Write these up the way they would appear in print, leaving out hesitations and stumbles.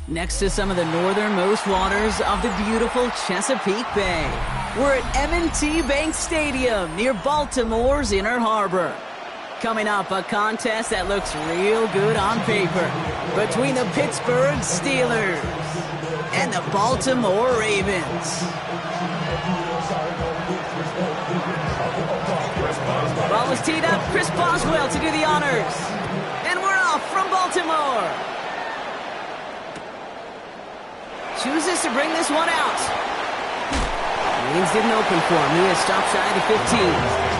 Next to some of the northernmost waters of the beautiful Chesapeake Bay, we're at M&T Bank Stadium near Baltimore's Inner Harbor. Coming up, a contest that looks real good on paper between the Pittsburgh Steelers and the Baltimore Ravens. Ball is teed up, Chris Boswell to do the honors. And we're off from Baltimore. Chooses to bring this one out. Lanes didn't open for him. He has stopped shy of the 15.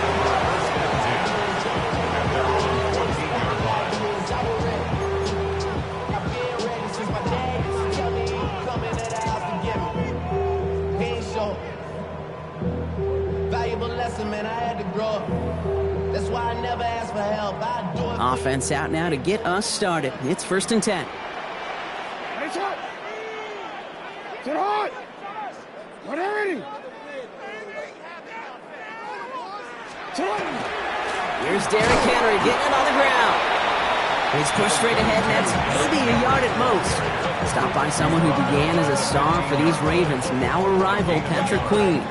Offense out now to get us started. It's 1st and 10. Get hot! Get ready! Here's Derrick Henry getting it on the ground. He's pushed straight ahead, and that's maybe a yard at most. Stopped by someone who began as a star for these Ravens, now a rival, Patrick Queen.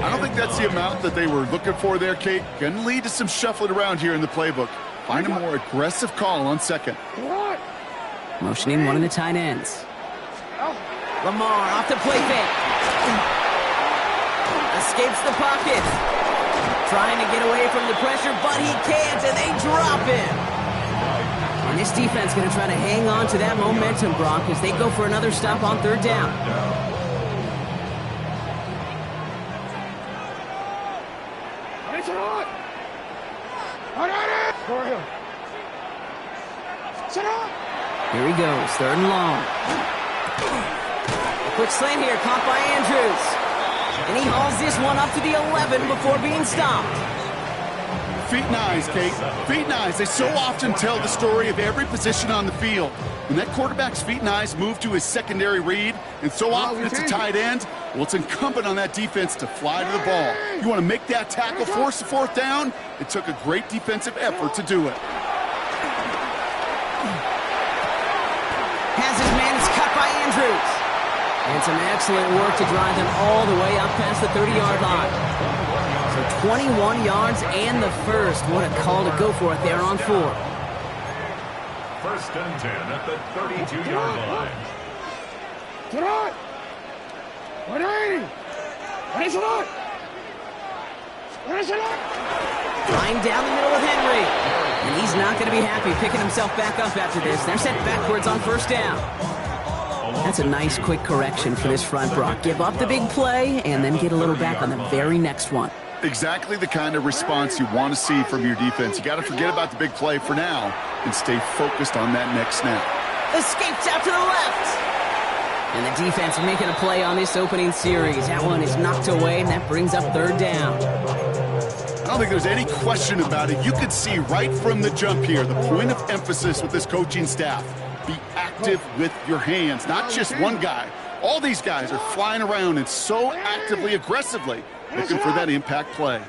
I don't think that's the amount that they were looking for there, Kate. Going to lead to some shuffling around here in the playbook. Find a more aggressive call on second. Motioning one of the tight ends. Lamar off the play fake. Escapes the pocket. Trying to get away from the pressure, but he can't, and they drop him. And this defense going to try to hang on to that momentum, Brock, as they go for another stop on third down. Here he goes, third and long. A quick slant here, caught by Andrews. And he hauls this one up to the 11 before being stopped. Feet and eyes, Kate. Feet and eyes. They so often tell the story of every position on the field. When that quarterback's feet and eyes move to his secondary read, and so often it's a tight end, well, it's incumbent on that defense to fly to the ball. You want to make that tackle, force the fourth down? It took a great defensive effort to do it. Has his man, it's cut by Andrews. And some excellent work to drive them all the way up past the 30-yard line. So 21 yards and the first. What a call to go for it there on 4. First and 10 at the 32-yard line. Line down the middle with Henry. And he's not going to be happy picking himself back up after this. They're sent backwards on first down. That's a nice quick correction for this front, Brock. Give up the big play and then get a little back on the very next one. Exactly the kind of response you want to see from your defense. You got to forget about the big play for now and stay focused on that next snap. Escapes out to the left. And the defense making a play on this opening series. That one is knocked away, and that brings up third down. I don't think there's any question about it. You could see right from the jump here the point of emphasis with this coaching staff. Be active with your hands, not just one guy. All these guys are flying around and so actively, aggressively looking for that impact play.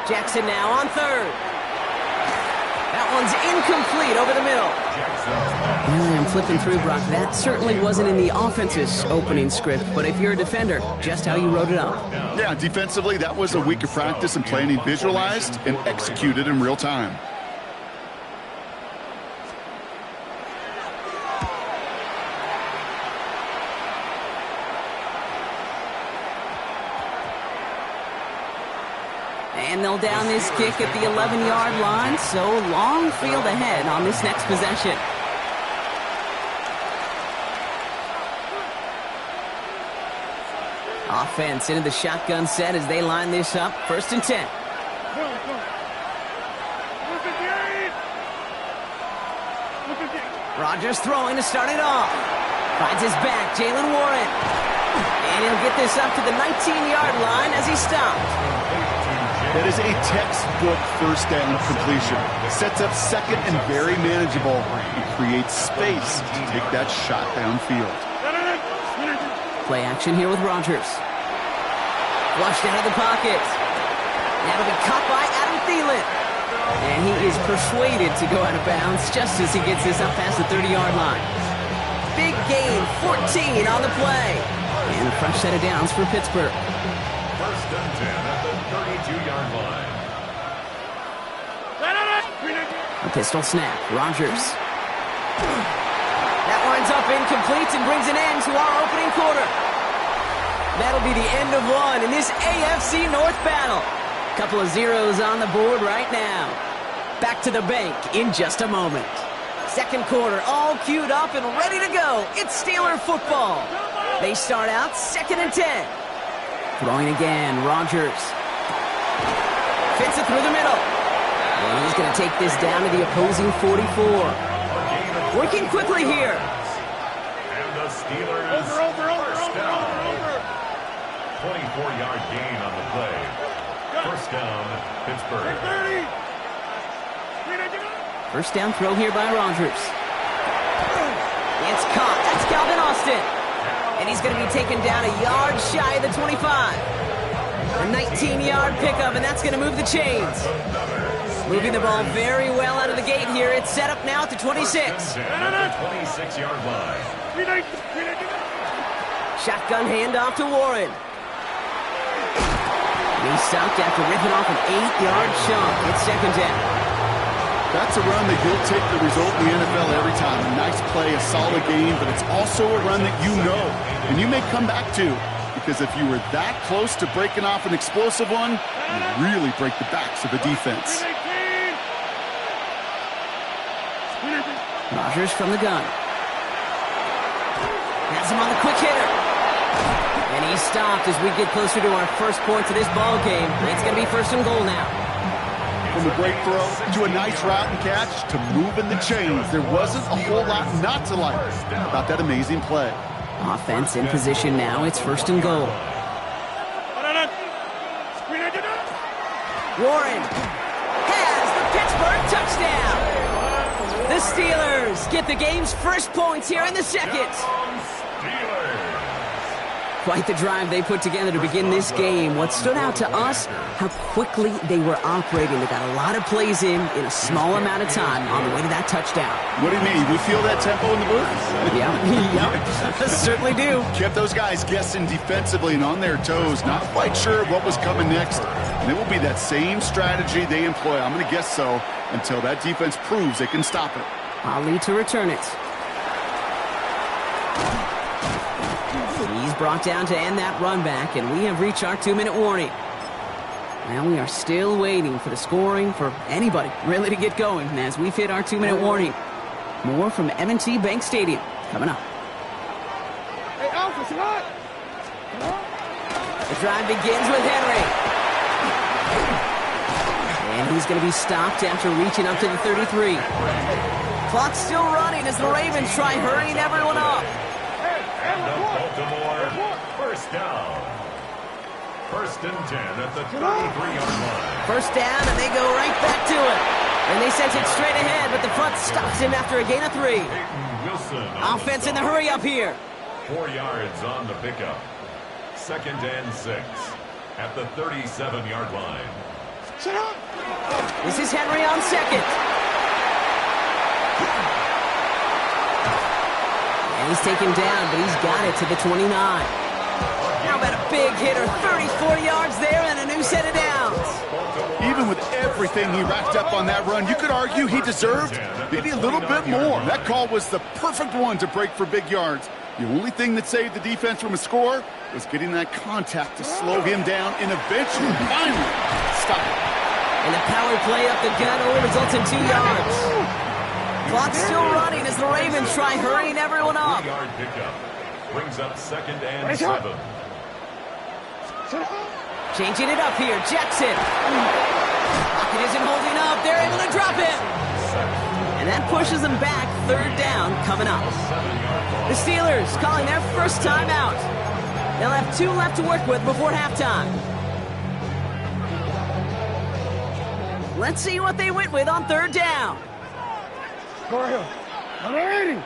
Jackson now on third. That one's incomplete over the middle. I'm flipping through, Brock. That certainly wasn't in the offense's opening script, but if you're a defender, just how you wrote it up. Yeah, defensively, that was a week of practice and planning visualized and executed in real time. And they'll down this kick at the 11-yard line, so long field ahead on this next possession. Offense into the shotgun set as they line this up. First and 10. Rodgers throwing to start it off. Finds his back, Jalen Warren. And he'll get this up to the 19-yard line as he stopped. That is a textbook first down completion. Sets up second and very manageable and creates space to take that shot downfield. Play action here with Rodgers. Flushed out of the pocket. That'll be caught by Adam Thielen. And he is persuaded to go out of bounds just as he gets this up past the 30-yard line. Big gain, 14 on the play. And a fresh set of downs for Pittsburgh. First and 10 at the 32-yard line. A pistol snap. Rodgers. That winds up incomplete and brings an end to our opening quarter. That'll be the end of one in this AFC North battle. Couple of zeros on the board right now. Back to the bank in just a moment. Second quarter all queued up and ready to go. It's Steeler football. They start out 2nd and 10. Throwing again, Rodgers. Fits it through the middle. And he's going to take this down to the opposing 44. Working quickly here. And the Steelers first down. 24-yard gain on the play. First down, Pittsburgh. First down throw here by Rodgers. It's caught. That's Calvin Austin. And he's going to be taken down a yard shy of the 25. A 19-yard pickup, and that's going to move the chains. Moving the ball very well out of the gate here. It's set up now at the 26. At the 26-yard line. Shotgun handoff to Warren. He's stopped after ripping off an 8-yard chunk. It's second down. That's a run that you'll take the result in the NFL every time. A nice play, a solid game, but it's also a run that you know and you may come back to. Because if you were that close to breaking off an explosive one, you really break the backs of a defense. Rodgers from the gun. Has him on the quick hitter. And he's stopped as we get closer to our first points of this ball game. It's going to be first and goal now. From a great throw to a nice route and catch to moving the chains, there wasn't a whole lot not to like about that amazing play. Offense in position now. It's first and goal. Warren has the Pittsburgh touchdown. The Steelers get the game's first points here in the second. Quite the drive they put together to begin this game. What stood out to us, how quickly they were operating. They got a lot of plays in a small amount of time on the way to that touchdown. What do you mean? We feel that tempo in the booth? Yeah, certainly do. Kept those guys guessing defensively and on their toes, not quite sure what was coming next. And it will be that same strategy they employ, I'm going to guess so, until that defense proves they can stop it. Ali to return it. He's brought down to end that run back, and we have reached our 2-minute warning. Now we are still waiting for the scoring for anybody really to get going as we've hit our 2-minute warning. More from M&T Bank Stadium coming up. Hey, Alpha, come on. The drive begins with Henry. And he's going to be stopped after reaching up to the 33. Clock's still running as the Ravens try hurrying everyone up. And Baltimore, first down. First and 10 at the 33-yard line. First down, and they go right back to it. And they sent it straight ahead, but the front stops him after a gain of 3. Wilson. Offense in the hurry up here. 4 yards on the pickup. Second and 6 at the 37-yard line. This is Henry on second. And he's taken down, but he's got it to the 29. How about a big hitter, 34 yards there and a new set of downs. Even with everything he racked up on that run, you could argue he deserved maybe a little bit more. That call was the perfect one to break for big yards. The only thing that saved the defense from a score was getting that contact to slow him down and eventually, finally, stop it. And the power play up the gut only results in 2 yards. Clock's still running as the Ravens try hurrying everyone up. 3-yard pickup brings up second and 7. Changing it up here, Jackson. Pocket isn't holding up. They're able to drop it. And that pushes them back. Third down coming up. The Steelers calling their first timeout. They'll have 2 left to work with before halftime. Let's see what they went with on third down. 180!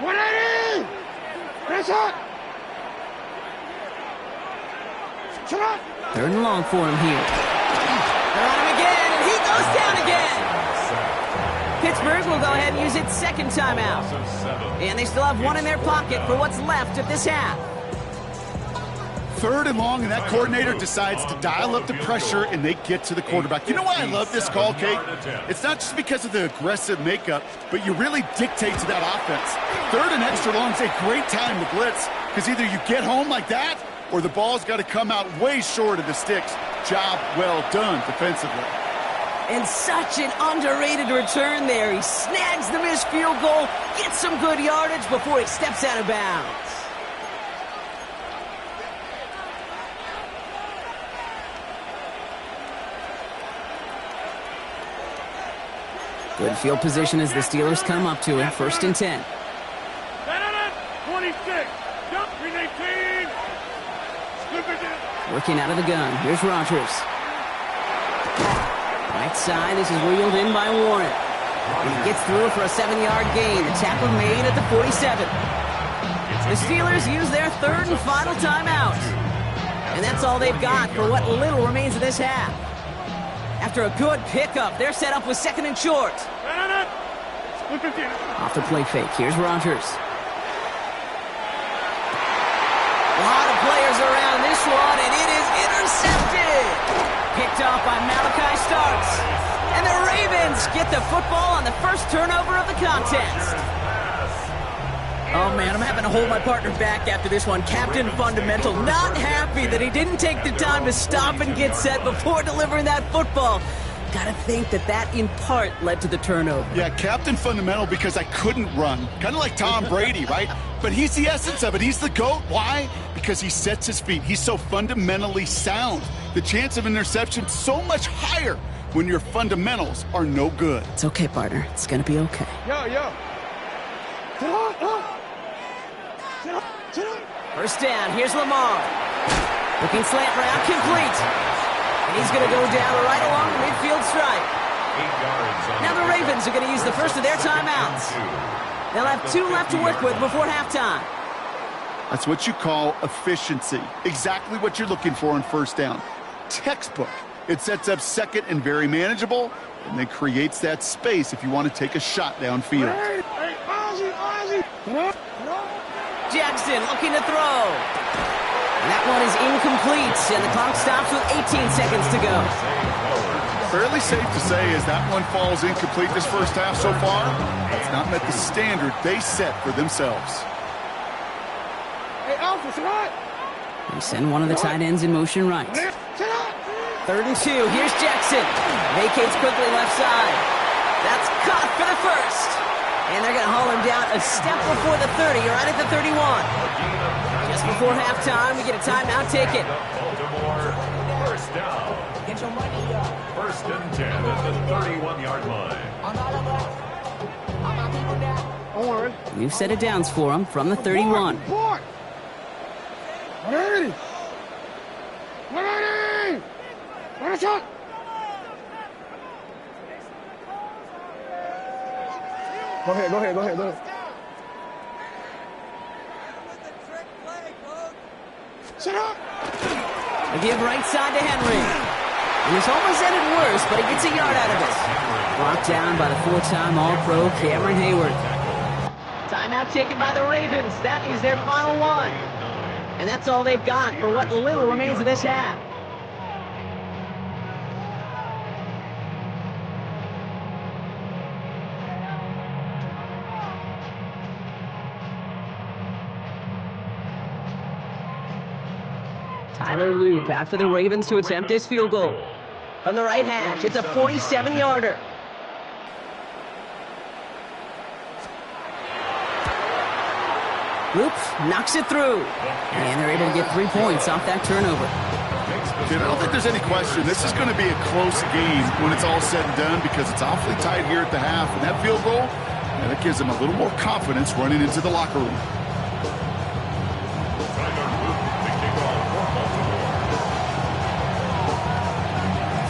180! Press up! Shut up! Third and long for him here. They're on him again, and he goes down again. Pittsburgh will go ahead and use its second timeout. And they still have 1 in their pocket for what's left of this half. Third and long, and that coordinator decides to dial up the pressure, and they get to the quarterback. You know why I love this call, Kate? It's not just because of the aggressive makeup, but you really dictate to that offense. Third and extra long is a great time to blitz, because either you get home like that, or the ball's got to come out way short of the sticks. Job well done defensively. And such an underrated return there. He snags the missed field goal, gets some good yardage before he steps out of bounds. Good field position as the Steelers come up to it. First and 10. 26. Jump, 319. Working out of the gun. Here's Rodgers. Right side. This is reeled in by Warren. And he gets through for a 7-yard gain. The tackle made at the 47. The Steelers use their third and final timeout. And that's all they've got for what little remains of this half. After a good pickup, they're set up with second and short. Off the play fake, here's Rodgers. A lot of players around this one, and it is intercepted. Picked off by Malachi Starks. And the Ravens get the football on the first turnover of the contest. Oh, man, I'm having to hold my partner back after this one. Captain Fundamental, not happy that he didn't take the time to stop and get set before delivering that football. Gotta think that in part led to the turnover. Yeah, Captain Fundamental because I couldn't run. Kind of like Tom Brady, right? But he's the essence of it. He's the GOAT. Why? Because he sets his feet. He's so fundamentally sound. The chance of interception so much higher when your fundamentals are no good. It's okay, partner. It's gonna be okay. Yo. First down, here's Lamar. Looking slant route, complete. And he's going to go down right along the midfield stripe. Now the Ravens are going to use the first of their timeouts. They'll have 2 left to work with before halftime. That's what you call efficiency. Exactly what you're looking for on first down. Textbook. It sets up second and very manageable, and then creates that space if you want to take a shot downfield. Jackson looking to throw. And that one is incomplete, and the clock stops with 18 seconds to go. Fairly safe to say as that one falls incomplete this first half so far, it's not met the standard they set for themselves. Hey, Alpha, right. They send one of the tight ends in motion right. 3rd and 2, here's Jackson. Vacates quickly left side. That's caught for the first. And they're going to haul him down a step before the 30, right at the 31. Just before halftime, we get a timeout taken. Baltimore, first down. Get your money up. 1st and 10 at the 31-yard line. Don't worry. New set of downs for him from the 31. Report. Ready. Run a shot. Go ahead. Sit up. They give right side to Henry. And it's almost ended worse, but he gets a yard out of it. Blocked down by the 4-time All-Pro Cameron Hayward. Timeout taken by the Ravens. That is their final one. And that's all they've got for what little remains of this half. Tyler Loop after the Ravens to attempt this field goal. From the right hash, it's a 47-yarder. Loop knocks it through. And they're able to get 3 points off that turnover. Dude, I don't think there's any question. This is going to be a close game when it's all said and done because it's awfully tight here at the half. And that field goal, that gives them a little more confidence running into the locker room.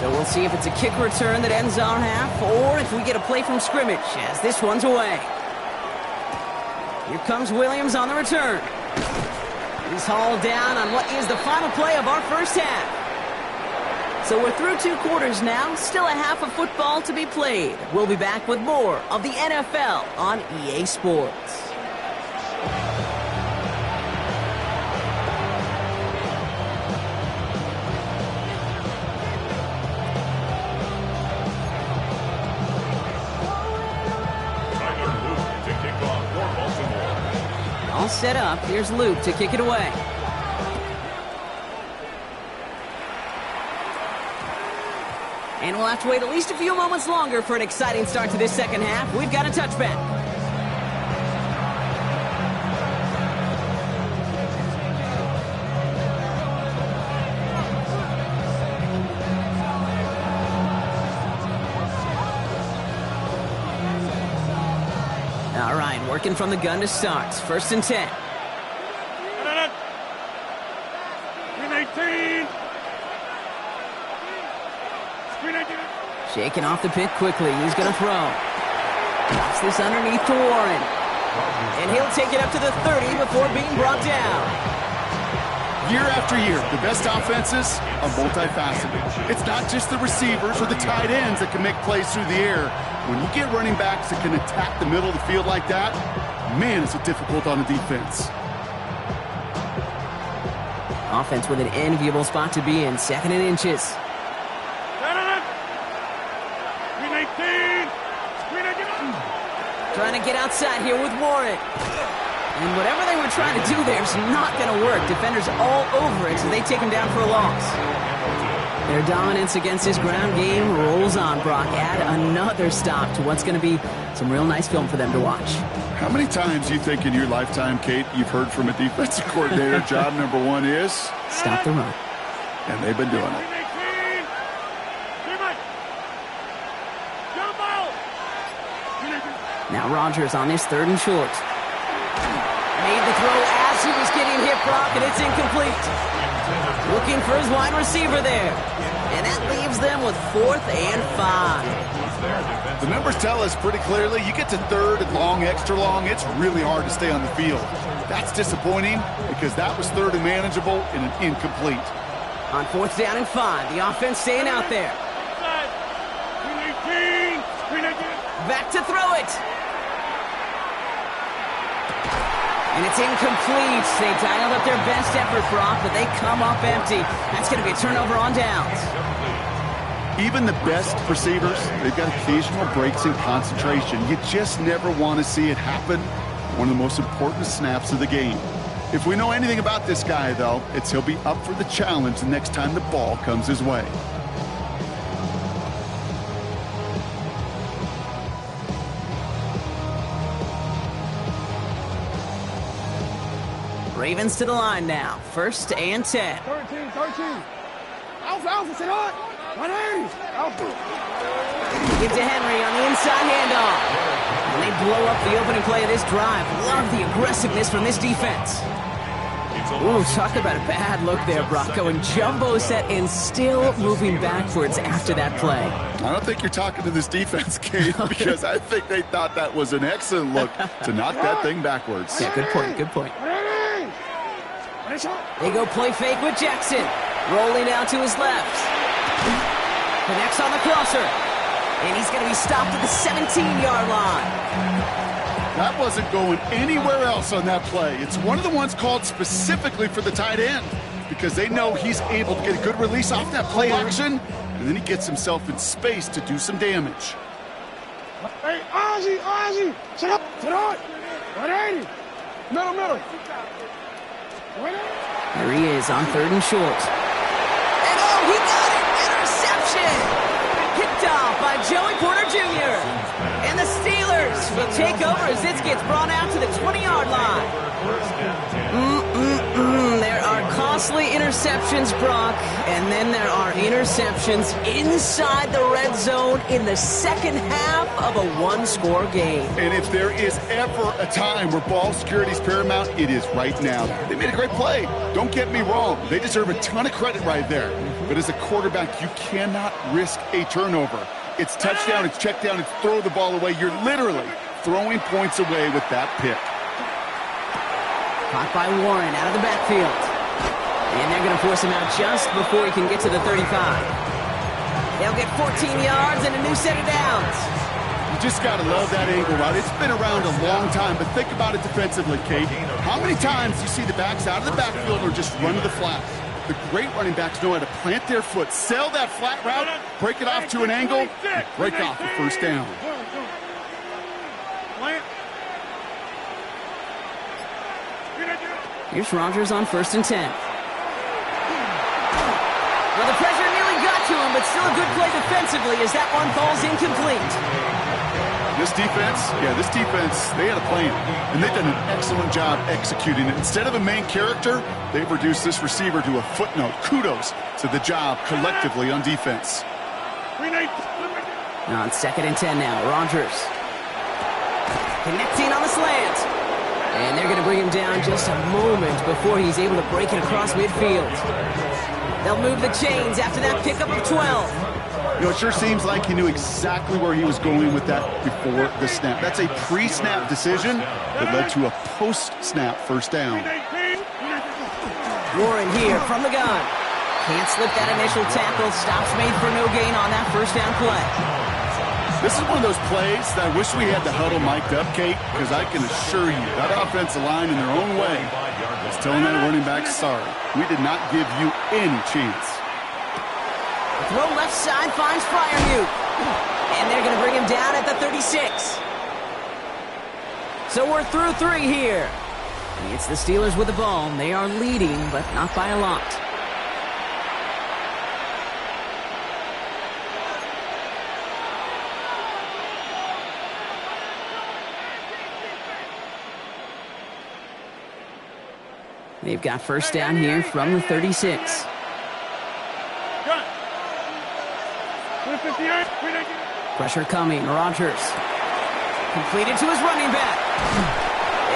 So we'll see if it's a kick return that ends our half or if we get a play from scrimmage as this one's away. Here comes Williams on the return. He's hauled down on what is the final play of our first half. So we're through 2 quarters now, still a half of football to be played. We'll be back with more of the NFL on EA Sports. All set up. Here's Luke to kick it away. And we'll have to wait at least a few moments longer for an exciting start to this second half. We've got a touchback. All right, working from the gun to start. 1st and 10. Screen 18. Screen 18. Shaking off the pick quickly. He's going to throw. Drops this underneath to Warren. And he'll take it up to the 30 before being brought down. Year after year, the best offenses are multifaceted. It's not just the receivers or the tight ends that can make plays through the air. When you get running backs that can attack the middle of the field like that, man, is it difficult on the defense. Offense with an enviable spot to be in, 2nd and inches. Trying to get outside here with Warren. And whatever they were trying to do there is not going to work. Defenders all over it, so they take him down for a loss. Their dominance against his ground game rolls on, Brock. Add another stop to what's going to be some real nice film for them to watch. How many times do you think in your lifetime, Kate, you've heard from a defensive coordinator, job number 1 is? Stop the run. And they've been doing it. Now Rodgers on his 3rd and short. Made the throw as he was getting hit, Brock, and it's incomplete. Looking for his wide receiver there. And that leaves them with 4th and 5. The numbers tell us pretty clearly, you get to 3rd and long, extra long, it's really hard to stay on the field. That's disappointing because that was 3rd and manageable and an incomplete. On 4th down and 5, the offense staying out there. Back to throw it. And it's incomplete. They dialed up their best effort, Brock, but they come up empty. That's going to be a turnover on downs. Even the best receivers, they've got occasional breaks in concentration. You just never want to see it happen. One of the most important snaps of the game. If we know anything about this guy, though, it's he'll be up for the challenge the next time the ball comes his way. Ravens to the line now. 1st and 10. 13. Alpha, sit on. 180. Alpha. Give to Henry on the inside handoff. And they blow up the opening play of this drive. Love the aggressiveness from this defense. Ooh, talk about a bad look there, Brock. Going jumbo set and still moving backwards after that play. I don't think you're talking to this defense, Kate, because I think they thought that was an excellent look to knock that thing backwards. Yeah, good point, good point. They go play fake with Jackson. Rolling out to his left. Connects on the crosser. And he's going to be stopped at the 17-yard line. That wasn't going anywhere else on that play. It's one of the ones called specifically for the tight end because they know he's able to get a good release off that play action, and then he gets himself in space to do some damage. Hey, Ozzy, sit up, 180. Middle. There he is on 3rd and short. And oh, he got it! Interception! Picked off by Joey Porter Jr. And the Steelers will take over as this gets brought out to the 20-yard line. There are costly interceptions, Brock, and then there are interceptions inside the red zone in the 2nd half of a 1-score game. And if there is ever a time where ball security is paramount, it is right now. They made a great play. Don't get me wrong. They deserve a ton of credit right there. But as a quarterback, you cannot risk a turnover. It's touchdown, it's check down, it's throw the ball away. You're literally throwing points away with that pick. Caught by Warren out of the backfield. And they're going to force him out just before he can get to the 35. They'll get 14 yards and a new set of downs. You just got to love that angle route. It's been around a long time, but think about it defensively, Kate. How many times do you see the backs out of the backfield or just run to the flat? The great running backs know how to plant their foot, sell that flat route, break it off to an angle, and break off the first down. Here's Rodgers on 1st and 10. Well, the pressure nearly got to him, but still a good play defensively as that one falls incomplete. This defense, they had a plan, and they've done an excellent job executing it. Instead of a main character, they've reduced this receiver to a footnote. Kudos to the job collectively on defense. On 2nd and 10 now, Rodgers. Connecting on the slant. And they're going to bring him down just a moment before he's able to break it across midfield. They'll move the chains after that pickup of 12. You know, it sure seems like he knew exactly where he was going with that before the snap. That's a pre-snap decision that led to a post-snap first down. Warren here from the gun. Can't slip that initial tackle. Stops made for no gain on that first down play. This is one of those plays that I wish we had the huddle mic'd up, Kate, because I can assure you that offensive line in their own way is telling that running back, sorry, we did not give you any chance. The throw left side finds Fryermuth. And they're going to bring him down at the 36. So we're through 3 here. It's the Steelers with the ball. They are leading, but not by a lot. They've got first down here from the 36. Pressure coming. Rodgers. Completed to his running back.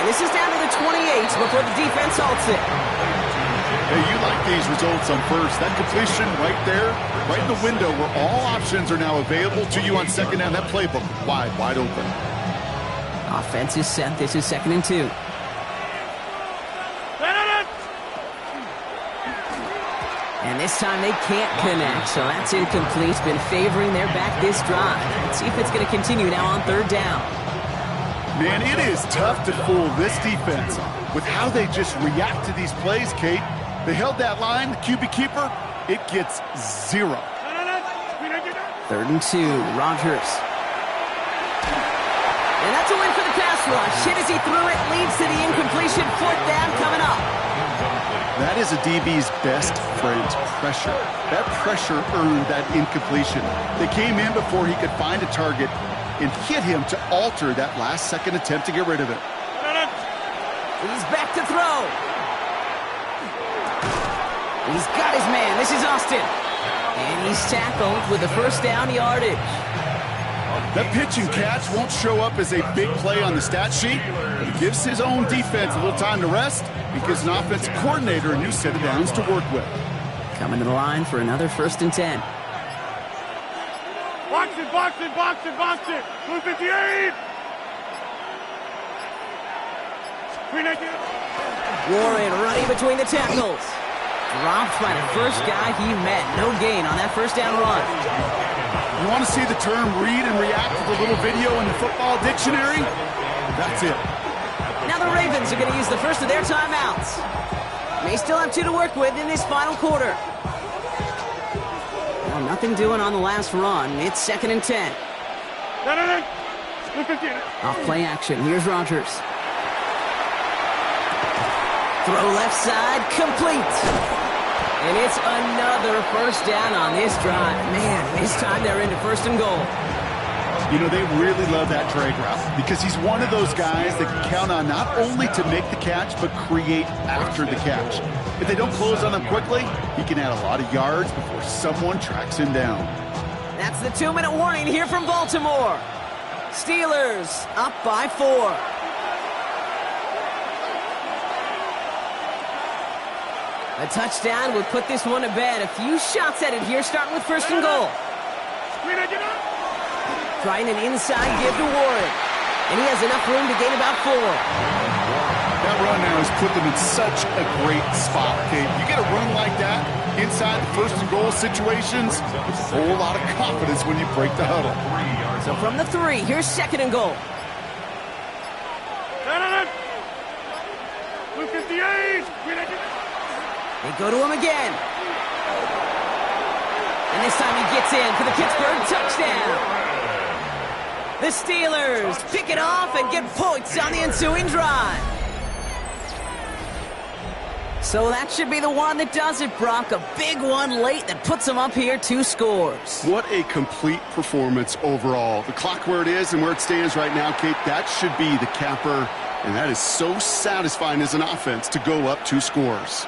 And this is down to the 28 before the defense halts it. Hey, you like these results on first. That completion right there, right in the window where all options are now available to you on second down. That playbook wide open. Offense is set. This is 2nd and 2. And this time they can't connect, so that's incomplete. Been favoring their back this drive. Let's see if it's going to continue now on 3rd down. Man, it is tough to fool this defense with how they just react to these plays, Kate. They held that line, the QB keeper, it gets 0. 3rd and 2, Rodgers. And that's a win for the pass rush. Hit as he threw it, leads to the incompletion. 4th down coming up. That is a DB's best friend, pressure. That pressure earned that incompletion. They came in before he could find a target and hit him to alter that last-second attempt to get rid of it. He's back to throw. He's got his man. This is Austin. And he's tackled with the first down yardage. That pitch and catch won't show up as a big play on the stat sheet, but it gives his own defense a little time to rest. It gives an offensive coordinator a new set of downs to work with. Coming to the line for another 1st and 10. Box it, box it, box it, box it. 258. Warren running between the tackles. Dropped by the first guy he met. No gain on that first down run. You want to see the term read and react to the little video in the football dictionary? That's it. Now the Ravens are going to use the first of their timeouts. May still have 2 to work with in this final quarter. Well, nothing doing on the last run. It's 2nd and 10. Off play action. Here's Rodgers. Throw left side, complete. And it's another first down on this drive. Man, this time they're into 1st and goal. You know, they really love that drag route because he's one of those guys that can count on not only to make the catch, but create after the catch. If they don't close on him quickly, he can add a lot of yards before someone tracks him down. That's the 2-minute warning here from Baltimore. Steelers up by 4. A touchdown would put this one to bed. A few shots at it here, starting with 1st and goal. Trying an inside give to Warren. And he has enough room to gain about 4. That run now has put them in such a great spot, Kate. You get a run like that inside the 1st and goal situations, there's a whole lot of confidence when you break the huddle. So from the 3, here's 2nd and goal. They go to him again. And this time he gets in for the Pittsburgh touchdown. The Steelers pick it off and get points on the ensuing drive. So that should be the one that does it, Brock. A big one late that puts them up here 2 scores. What a complete performance overall. The clock where it is and where it stands right now, Kate, that should be the capper. And that is so satisfying as an offense to go up 2 scores.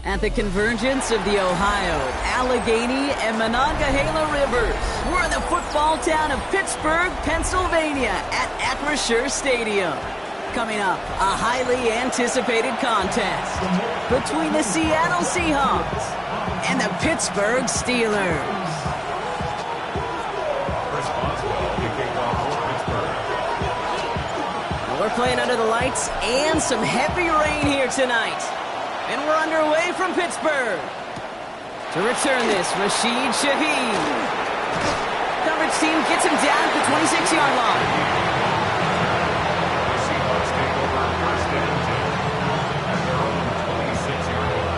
At the convergence of the Ohio, Allegheny, and Monongahela Rivers, we're in the football town of Pittsburgh, Pennsylvania at Acrisure Stadium. Coming up, a highly anticipated contest between the Seattle Seahawks and the Pittsburgh Steelers. We're playing under the lights and some heavy rain here tonight. And we're underway from Pittsburgh. To return this, Rashid Shaheed. Coverage team gets him down at the 26-yard line. The Seahawks take over first and 10 at their own 26-yard line.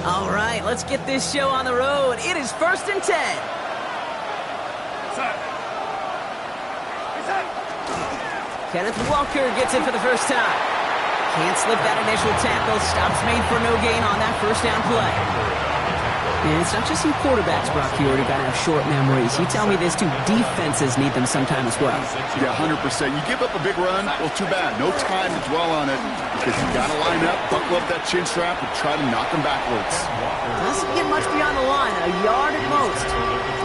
All right, let's get this show on the road. It is first and 10. Kenneth Walker gets it for the first time. Can't slip that initial tackle. Stops made for no gain on that first down play. And it's not just some quarterbacks, Brock, you already got to have short memories. You tell me this too, defenses need them sometime as well. Yeah, 100%. You give up a big run, well, too bad. No time to dwell on it because you got to line up, buckle up that chin strap, and try to knock them backwards. Doesn't get much beyond the line, a yard at most.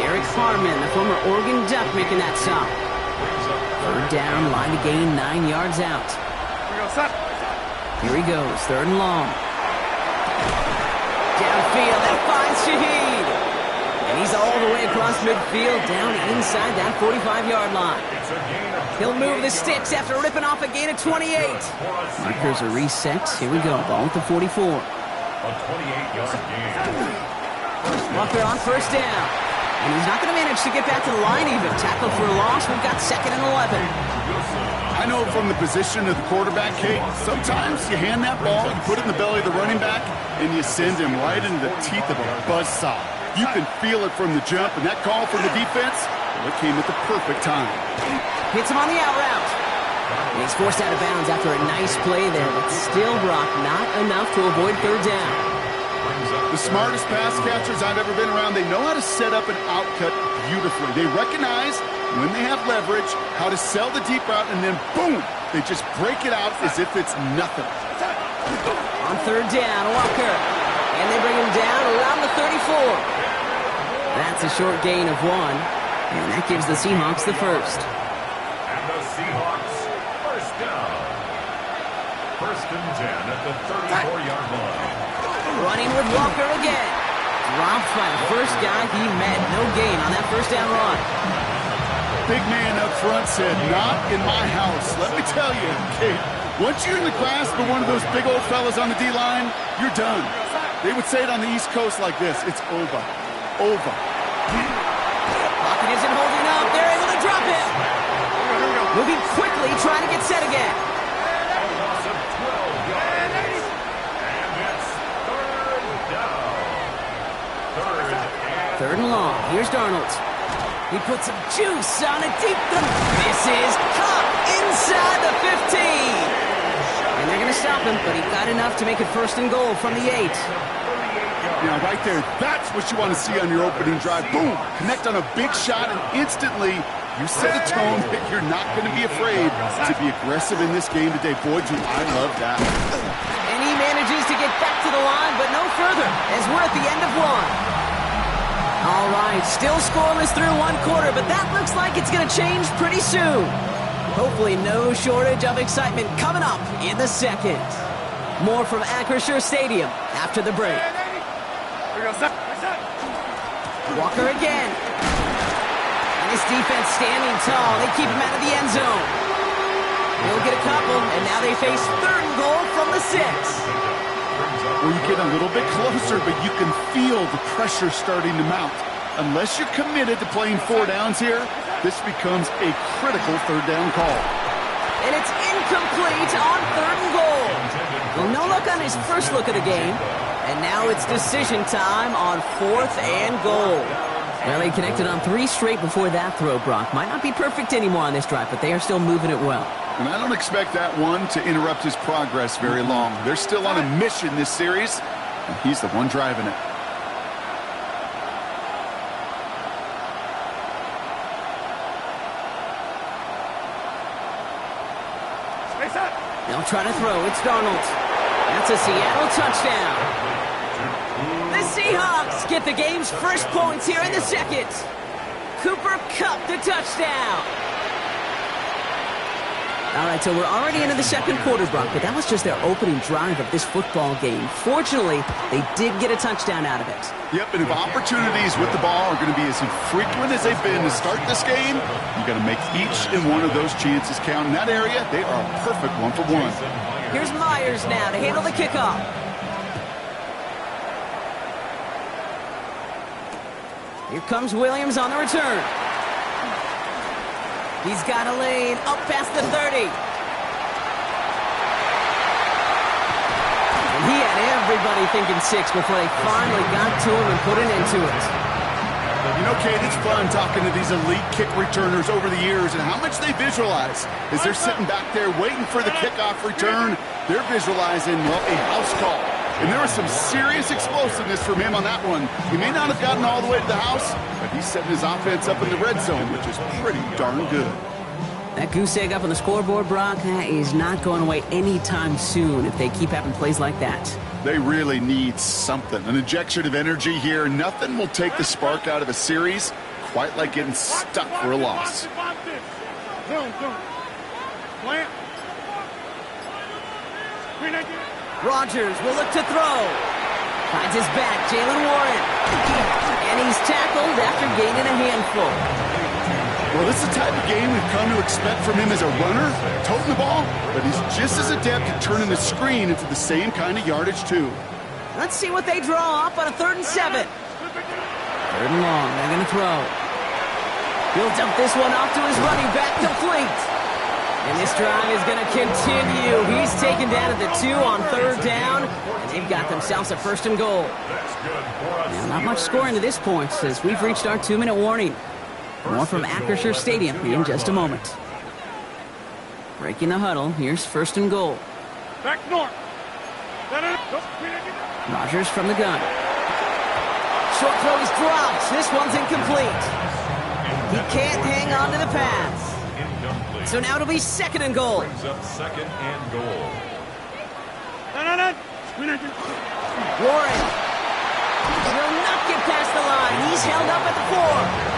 Derek Harmon, the former Oregon Duck, making that stop. Third down, line to gain 9 yards out. Here he goes, third and long. Downfield, that finds Shaheed. And he's all the way across midfield, down inside that 45-yard line. He'll move the sticks after ripping off a gain of 28. Markers are reset. Here we go, ball at the 44. A 28-yard gain. Walker on first down. And he's not going to manage to get back to the line even. Tackle for a loss. We've got second and 11. I know from the position of the quarterback, Kate, sometimes you hand that ball, you put it in the belly of the running back, and you send him right into the teeth of a buzzsaw. You can feel it from the jump, and that call from the defense, well, it came at the perfect time. Hits him on the out route. And he's forced out of bounds after a nice play there, but still, Brock, not enough to avoid third down. The smartest pass catchers I've ever been around, they know how to set up an outcut beautifully. They recognize when they have leverage, how to sell the deep route, and then boom, they just break it out as if it's nothing. On third down, Walker. And they bring him down around the 34. That's a short gain of 1. And that gives the Seahawks the first. And the Seahawks first down. First and 10 at the 34-yard line. Running with Walker again. Dropped by the first guy he met. No gain on that first down run. Big man up front said, not in my house. Let me tell you, Kate, once you're in the grasp of one of those big old fellas on the D-line, you're done. They would say it on the East Coast like this, it's over. Over. Pocket isn't holding up. They're able to drop him. Moving quickly, trying to get set again. Third and long. Here's Darnold. He puts some juice on a deep throw. Misses. Caught inside the 15. And they're going to stop him, but he got enough to make it first and goal from the 8. Now, right there, that's what you want to see on your opening drive. Boom! Connect on a big shot, and instantly you set a tone that you're not going to be afraid to be aggressive in this game today. Boy, do I love that. And he manages to get back to the line, but no further, as we're at the end of 1. All right, still scoreless through 1 quarter, but that looks like it's going to change pretty soon. Hopefully no shortage of excitement coming up in the second. More from Acrisure Stadium after the break. Walker again. This defense standing tall. They keep him out of the end zone. They'll get a couple, and now they face 3rd and goal from the 6. Well, you get a little bit closer, but you can feel the pressure starting to mount. Unless you're committed to playing 4 downs here, this becomes a critical 3rd down call. And it's incomplete on 3rd and goal. Well, no luck on his first look of the game. And now it's decision time on 4th and goal. Well, they connected on 3 straight before that throw, Brock. Might not be perfect anymore on this drive, but they are still moving it well. And I don't expect that one to interrupt his progress very long. They're still on a mission this series, and he's the one driving it. They'll try to throw. It's Darnold. That's a Seattle touchdown. The Seahawks get the game's first points here in the 2nd. Cooper Kupp the touchdown. All right, so we're already into the 2nd quarter, Brock, but that was just their opening drive of this football game. Fortunately, they did get a touchdown out of it. Yep, and if opportunities with the ball are going to be as infrequent as they've been to start this game, you got to make each and one of those chances count. In that area, they are a perfect 1-for-1. Here's Myers now to handle the kickoff. Here comes Williams on the return. He's got a lane up past the 30. And he had everybody thinking 6 before they finally got to him and put an end to it. You know, Kate, it's fun talking to these elite kick returners over the years and how much they visualize. As they're sitting back there waiting for the kickoff return, they're visualizing, well, a house call. And there was some serious explosiveness from him on that one. He may not have gotten all the way to the house, but he's setting his offense up in the red zone, which is pretty darn good. That goose egg up on the scoreboard, Brock, that is not going away anytime soon if they keep having plays like that. They really need something, an injection of energy here. Nothing will take the spark out of a series quite like getting stuck for a loss. Rodgers will look to throw. Finds his back, Jalen Warren. And he's tackled after gaining a handful. Well, this is the type of game we've come to expect from him as a runner, toting the ball, but he's just as adept at turning the screen into the same kind of yardage, too. Let's see what they draw up on a 3rd and 7. 3rd and long, they're going to throw. He'll dump this one off to his running back, complete. And this drive is going to continue. He's taken down at the 2 on 3rd down, and they've got themselves a 1st and goal. Now, not much scoring to this point, as we've reached our 2-minute warning. More from Acrisure Stadium in just a moment. Breaking the huddle, here's 1st and goal. Back north. Rodgers from the gun. Short throw is dropped. This one's incomplete. He can't hang on to the pass. So now it'll be 2nd and goal. Brings up 2nd and goal. Warren will not get past the line. He's held up at the 4.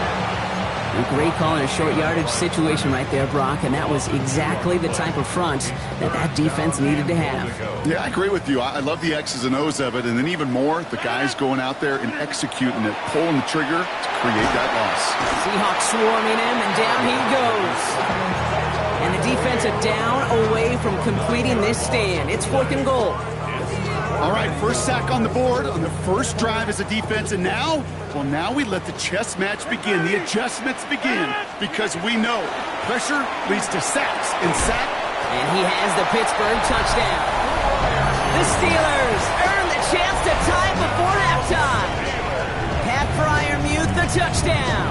A great call in a short yardage situation right there, Brock, and that was exactly the type of front that defense needed to have. Yeah, I agree with you. I love the X's and O's of it, and then even more, the guys going out there and executing it, pulling the trigger to create that loss. Seahawks swarming him, and down he goes. And the defense a down away from completing this stand. It's 4th and goal. All right, first sack on the board on the first drive as a defense, and now, well, now we let the chess match begin. The adjustments begin, because we know pressure leads to sacks, and And he has the Pittsburgh touchdown. The Steelers earn the chance to tie before halftime. Pat Fryermuth the touchdown.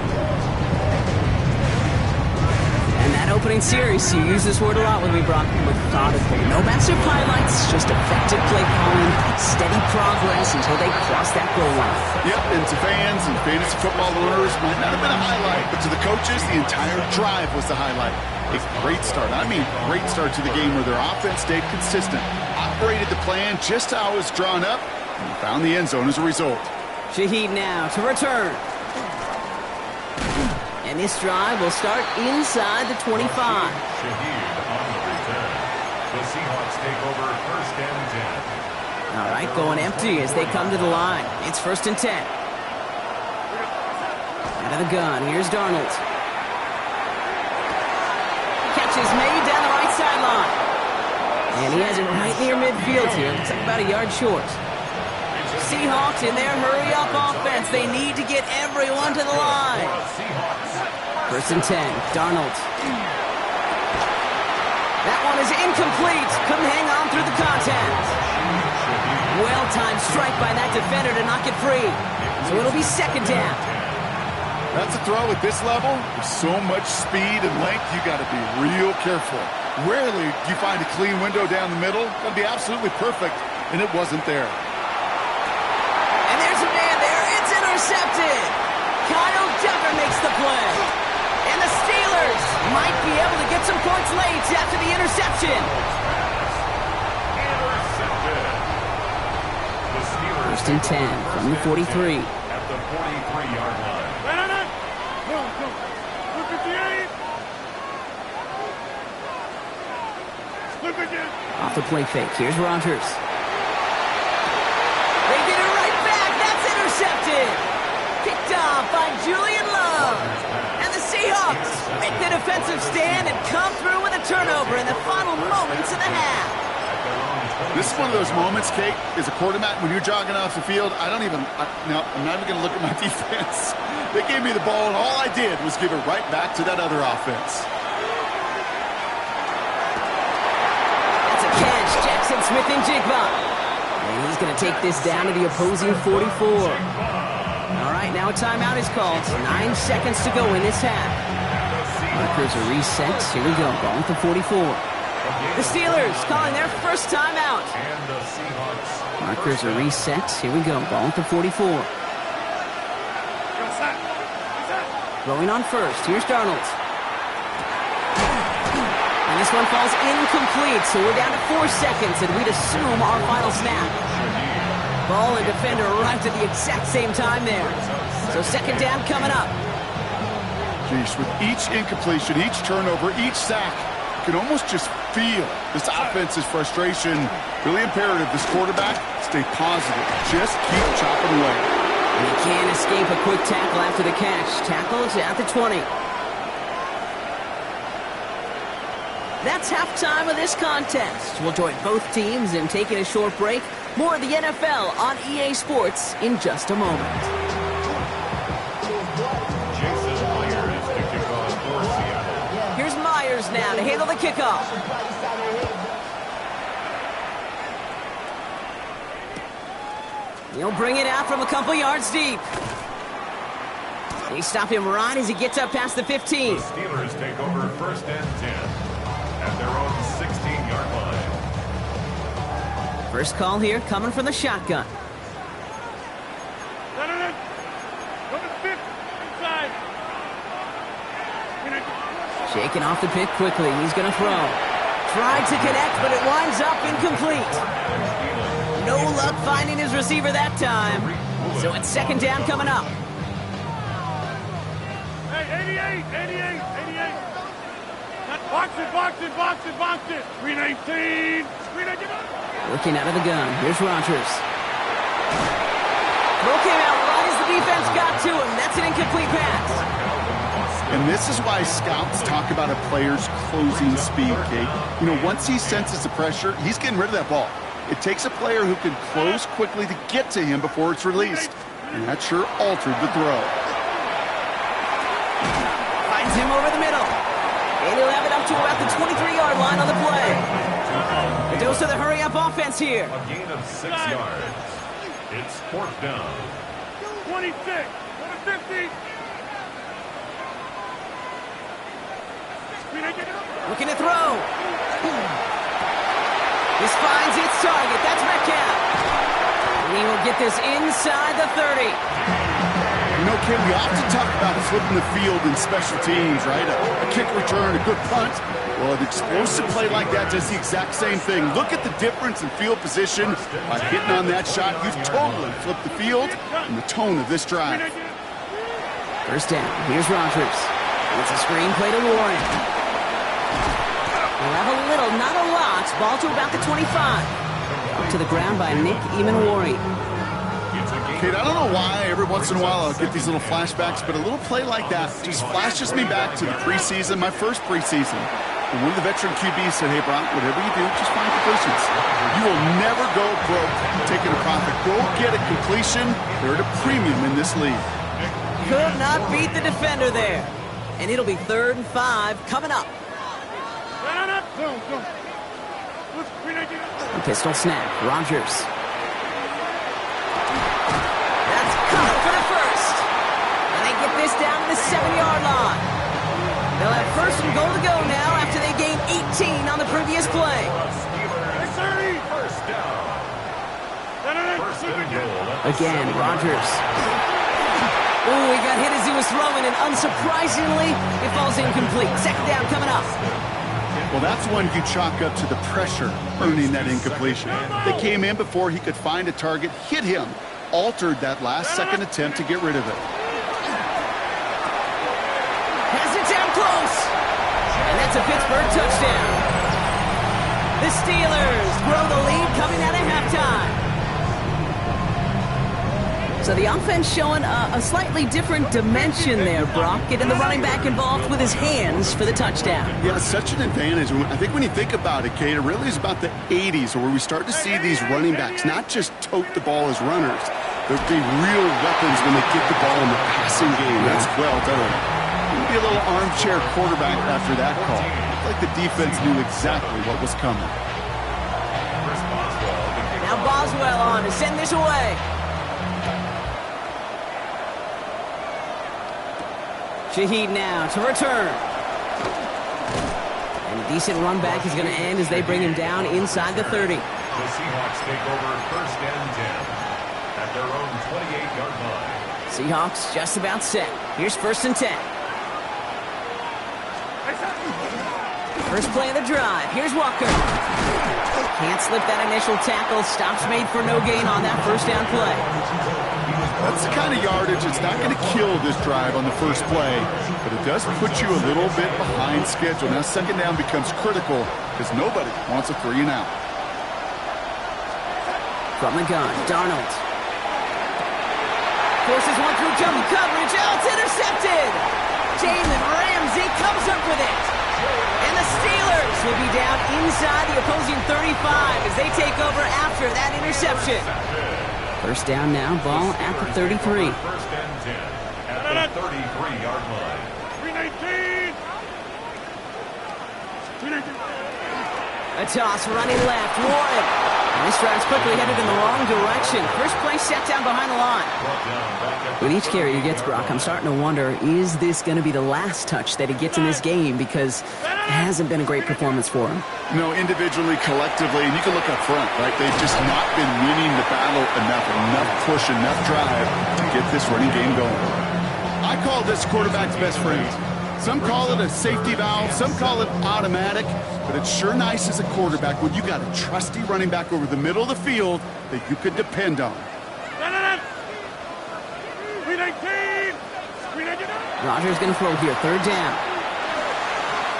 And that opening series, you use this word a lot with me, Brock, methodical. No massive highlights, just effective play calling, steady progress until they cross that goal line. Yep, and to fans and fantasy football owners, might not have been a highlight, but to the coaches, the entire drive was the highlight. A great start, I mean great start to the game where their offense stayed consistent, operated the plan just how it was drawn up, and found the end zone as a result. Shaheed now to return. And this drive will start inside the 25. Shaheed on the return. The Seahawks take over 1st and 10. All right, going empty as they come to the line. It's 1st and 10. Out of the gun, here's Darnold. And he has it right near midfield here. Looks like about a yard short. Seahawks in their hurry-up offense. They need to get everyone to the line. 1st and 10. Darnold. That one is incomplete. Couldn't hang on through the contact. Well-timed strike by that defender to knock it free. So it'll be 2nd down. That's a throw at this level. With so much speed and length, you got to be real careful. Rarely do you find a clean window down the middle. That'd be absolutely perfect, and it wasn't there. And there's a man there. It's intercepted. Kyle Duggar makes the play. And the Steelers might be able to get some points late after the interception. The Steelers 1st and 10 from the 43. at the 43-yard line. Go. Look at the 8. Look at this. Off the play fake. Here's Rodgers. They get it right back. That's intercepted. Picked off by Julian Love. And the Seahawks make the defensive stand and come through with a turnover in the final moments of the half. This is one of those moments, Kate, as a quarterback, when you're jogging off the field, I'm not even going to look at my defense. They gave me the ball, and all I did was give it right back to that other offense. That's a catch. Jackson Smith-Njigba. And he's going to take this down to the opposing 44. All right, now a timeout is called. 9 seconds to go in this half. Markers are reset. Here we go. Ball at the 44. The Steelers calling their first timeout. And the Seahawks. Markers are reset. Here we go. Ball at the 44. Going on first. Here's Darnold. And this one falls incomplete, so we're down to 4 seconds, and we'd assume our final snap. Ball and defender arrived at the exact same time there. So 2nd down coming up. Geez, with each incompletion, each turnover, each sack, you can almost just feel this offense's frustration. Really imperative, this quarterback, stay positive. Just keep chopping away. And he can't escape a quick tackle after the catch. Tackles at the 20. That's halftime of this contest. We'll join both teams in taking a short break. More of the NFL on EA Sports in just a moment. Jason Myers to kick off for Seattle. Here's Myers now to handle the kickoff. He'll bring it out from a couple yards deep. They stop him right as he gets up past the 15. The Steelers take over 1st and 10 at their own 16-yard line. First call here coming from the shotgun. Shaking off the pick quickly. He's going to throw. Tried to connect, but it winds up incomplete. No luck finding his receiver that time. So it's 2nd down coming up. Hey, 88. Box it. 319. Looking out of the gun. Here's Rodgers. Throw came out right as the defense got to him. That's an incomplete pass. And this is why scouts talk about a player's closing speed, Kate. You know, once he senses the pressure, he's getting rid of that ball. It takes a player who can close quickly to get to him before it's released. And that sure altered the throw. Finds him over the middle. And he'll have it up to about the 23-yard line on the play. It goes to the hurry-up offense here. A gain of 6 yards. It's 4th down. 26. 50. Looking to throw. This finds its target. That's Metcalf. And he will get this inside the 30. You know, Kim, we often talk about flipping the field in special teams, right? A kick return, a good punt. Well, an explosive play like that does the exact same thing. Look at the difference in field position. By hitting on that shot, you've totally flipped the field and the tone of this drive. First down. Here's Rodgers. It's a screen play to Warren. We'll have a little, not a lot. Ball to about the 25. Up to the ground by Nick Emanwari. Kate, I don't know why every once in a while I'll get these little flashbacks, but a little play like that just flashes me back to the preseason, my first preseason. And one of the veteran QBs said, hey, Brock, whatever you do, just find completions. You will never go broke taking a profit. Go get a completion. They're at a premium in this league. Could not beat the defender there. And it'll be 3rd and 5 coming up. A pistol snap. Rodgers. That's caught for the first. And they get this down to the 7-yard line. They'll have 1st and goal to go now after they gained 18 on the previous play. First down. First and goal. Again, Rodgers. Oh, he got hit as he was throwing, and unsurprisingly, it falls incomplete. 2nd down coming up. Well, that's one you chalk up to the pressure earning that incompletion. They came in before he could find a target, hit him, altered that last-second attempt to get rid of it. Has it down close. And that's a Pittsburgh touchdown. The Steelers grow the lead coming out of halftime. So the offense showing a slightly different dimension there, Brock. Getting the running back involved with his hands for the touchdoal. Yeah, such an advantage. I think when you think about it, Kate, it really is about the 80s where we start to see these running backs not just tote the ball as runners. They'll be real weapons when they get the ball in the passing game. That's well done. Maybe a little armchair quarterback after that call. Looked like the defense knew exactly what was coming. Now Boswell on to send this away. Shaheed now to return. And a decent run back is going to end as they bring him down inside the 30. The Seahawks take over 1st and 10 at their own 28-yard line. Seahawks just about set. Here's 1st and 10. First play of the drive. Here's Walker. Can't slip that initial tackle. Stops made for no gain on that 1st down play. That's the kind of yardage that's not going to kill this drive on the first play, but it does put you a little bit behind schedule. Now 2nd down becomes critical because nobody wants a 3 and out. From the gun, Darnold. Forces one through jump coverage. Oh, it's intercepted. Jalen Ramsey comes up with it. And the Steelers will be down inside the opposing 35 as they take over after that interception. 1st down now, ball at the 33. 1st and 10 at the 33-yard line. 319. A toss running left, Warren. And this drive's quickly headed in the wrong direction. First play set down behind the line. With each carry he gets, Brock, I'm starting to wonder, is this going to be the last touch that he gets in this game? Because it hasn't been a great performance for him. No, individually, collectively, and you can look up front, right? They've just not been winning the battle enough push, enough drive to get this running game going. I call this quarterback's best friend. Some call it a safety valve, some call it automatic, but it's sure nice as a quarterback when you got a trusty running back over the middle of the field that you can depend on. Rodgers going to throw here, 3rd down.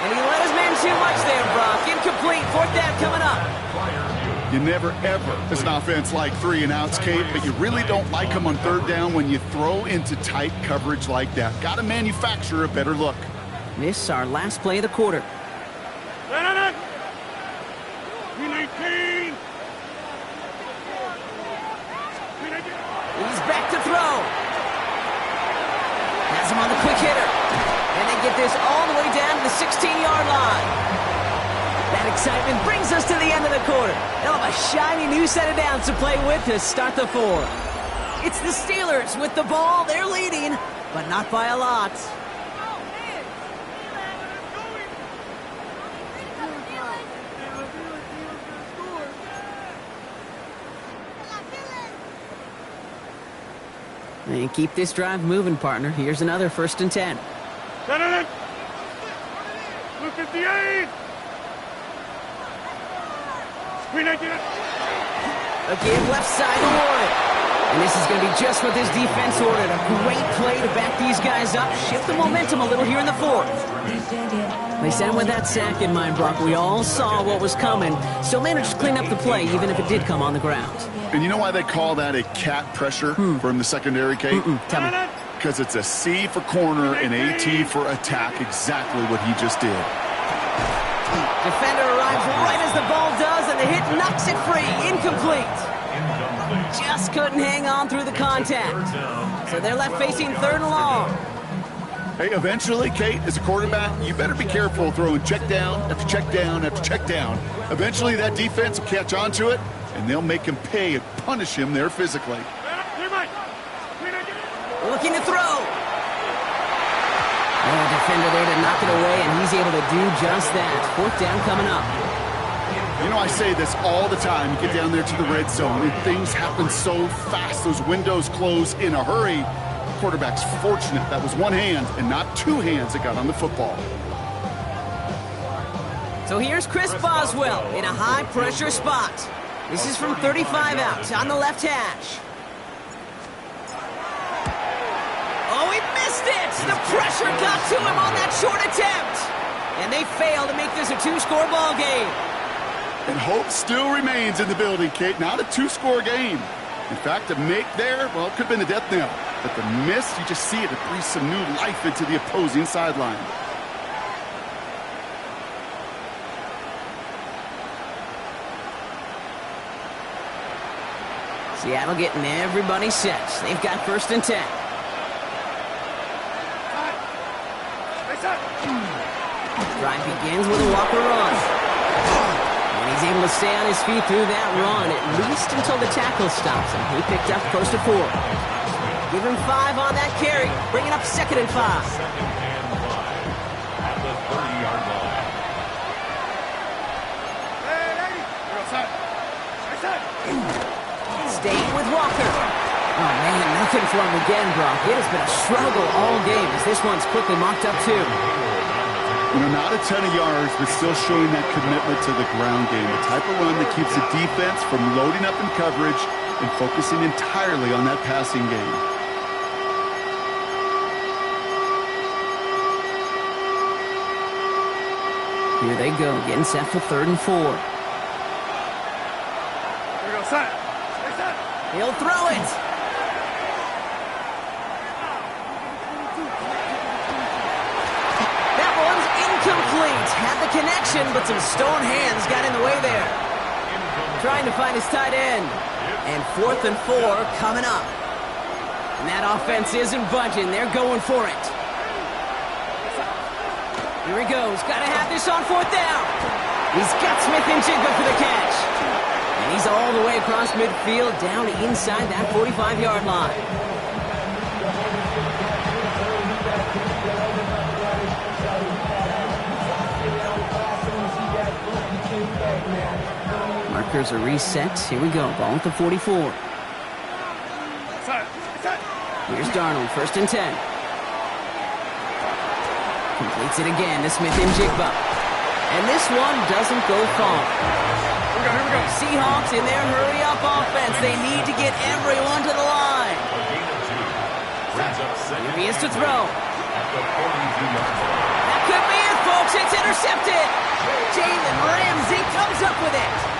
And he let his man too much there, Brock. Incomplete, 4th down coming up. You never, ever, as an offense, like 3 and outs, Kate, but you really don't like them on 3rd down when you throw into tight coverage like that. Got to manufacture a better look. This our last play of the quarter. 319. He's back to throw. Has him on the quick hitter. And they get this all the way down to the 16-yard line. That excitement brings us to the end of the quarter. They'll have a shiny new set of downs to play with to start the 4th. It's the Steelers with the ball. They're leading, but not by a lot. And keep this drive moving, partner. Here's another 1st and 10. Look at the 8. 319. Again, left side to Warren. And this is going to be just what this defense ordered. A great play to back these guys up. Shift the momentum a little here in the 4th. They sent him with that sack in mind, Brock. We all saw what was coming. Still managed to clean up the play, even if it did come on the ground. And you know why they call that a cat pressure from the secondary, Kate? Tell me. Because it's a C for corner and AT for attack, exactly what he just did. defender arrives right as the ball does, and the hit knocks it free. Incomplete. Just couldn't hang on through the contact. So they're left facing 3rd and long. Hey, eventually, Kate, as a quarterback, you better be careful throwing check down after check down after check down. Eventually, that defense will catch on to it, and they'll make him pay and punish him there physically. Looking to throw. Oh, defender there to knock it away, and he's able to do just that. 4th down coming up. You know, I say this all the time. You get down there to the red zone, and things happen so fast. Those windows close in a hurry. The quarterback's fortunate that was one hand and not 2 hands that got on the football. So here's Chris Boswell in a high-pressure spot. This is from 35 out on the left hash. Oh, he missed it! The pressure got to him on that short attempt. And they fail to make this a 2-score ball game. And hope still remains in the building, Kate. Not a 2-score game. In fact, a make there, well, it could have been the death knell. But the miss, you just see it. It breathes some new life into the opposing sideline. Seattle getting everybody set. They've got 1st and 10. Drive begins with a Walker run. And he's able to stay on his feet through that run, at least until the tackle stops him. He picked up close to 4. Give him 5 on that carry. Bring it up 2nd and 5. At the 30-yard line. Staying with Walker. Oh, man, nothing for him again, Brock. It has been a struggle all game as this one's quickly mocked up, too. You know, not a ton of yards, but still showing that commitment to the ground game. The type of run that keeps the defense from loading up in coverage and focusing entirely on that passing game. Here they go, getting set for 3rd and 4. Here we go, set. Stay set. He'll throw it. That one's incomplete. Had the connection, but some stone hands got in the way there. Trying to find his tight end. And 4th and 4 coming up. And that offense isn't budging. They're going for it. Here he goes. Got to have this on 4th down. He's got Smith and Jigba for the catch. And he's all the way across midfield, down inside that 45-yard line. Markers are reset. Here we go. Ball at the 44. Here's Darnold. 1st and 10. Completes it again to Smith and Jigba. And this one doesn't go far. Here we go. Seahawks in their hurry-up offense. They need to get everyone to the line. Here he is to throw. That could be it, folks. It's intercepted. Jalen Ramsey comes up with it.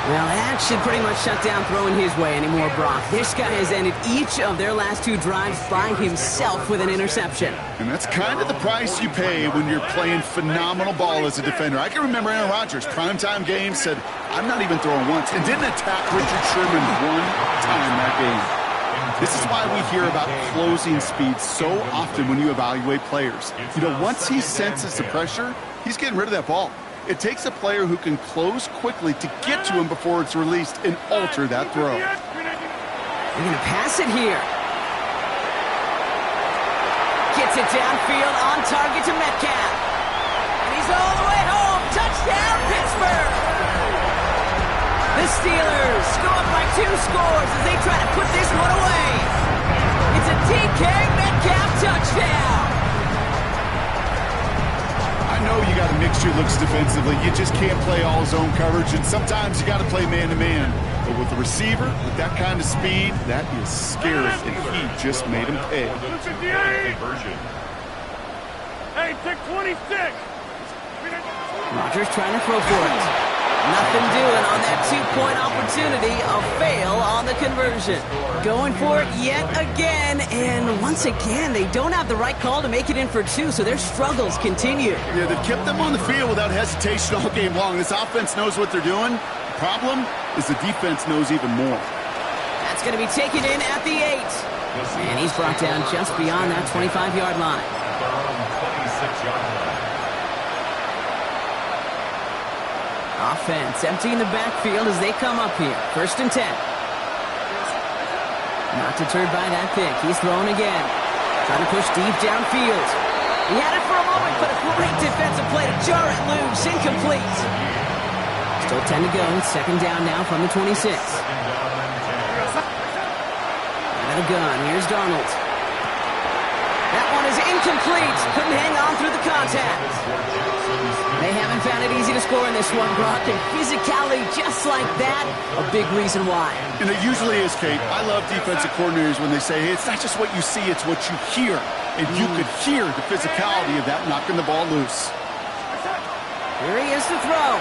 Well, that should pretty much shut down throwing his way anymore, Brock. This guy has ended each of their last 2 drives by himself with an interception. And that's kind of the price you pay when you're playing phenomenal ball as a defender. I can remember Aaron Rodgers, primetime game, said, I'm not even throwing once, and didn't attack Richard Sherman one time that game. This is why we hear about closing speed so often when you evaluate players. You know, once he senses the pressure, he's getting rid of that ball. It takes a player who can close quickly to get to him before it's released and alter that throw. They're going to pass it here. Gets it downfield on target to Metcalf. And he's all the way home. Touchdown, Pittsburgh! The Steelers go up by 2 scores as they try to put this one away. It's a DK Metcalf touchdown. I know you got to mix your looks defensively. You just can't play all zone coverage, and sometimes you got to play man-to-man. But with the receiver, with that kind of speed, that is scary, and he just made him pay. Hey, pick 26. Rodgers trying to throw for it. Nothing doing on that two-point opportunity. A fail on the conversion. Going for it yet again, and once again, they don't have the right call to make it in for two, so their struggles continue. Yeah, they've kept them on the field without hesitation all game long. This offense knows what they're doing. The problem is the defense knows even more. That's going to be taken in at the 8. And he's brought down just beyond that 25-yard line. 26-yard line. Offense emptying the backfield as they come up here. 1st and 10. Not deterred by that pick. He's throwing again. Trying to push deep downfield. He had it for a moment, but a great defensive play to jar it loose. Incomplete. Still 10 to go. 2nd down now from the 26. Out of the gun. Here's Darnold. That one is incomplete. Couldn't hang on through the contact. They haven't found it easy to score in this one, Brock, and physicality just like that, a big reason why. And it usually is, Kate. I love defensive coordinators when they say, hey, it's not just what you see, it's what you hear. And you could hear the physicality of that knocking the ball loose. Here he is to throw.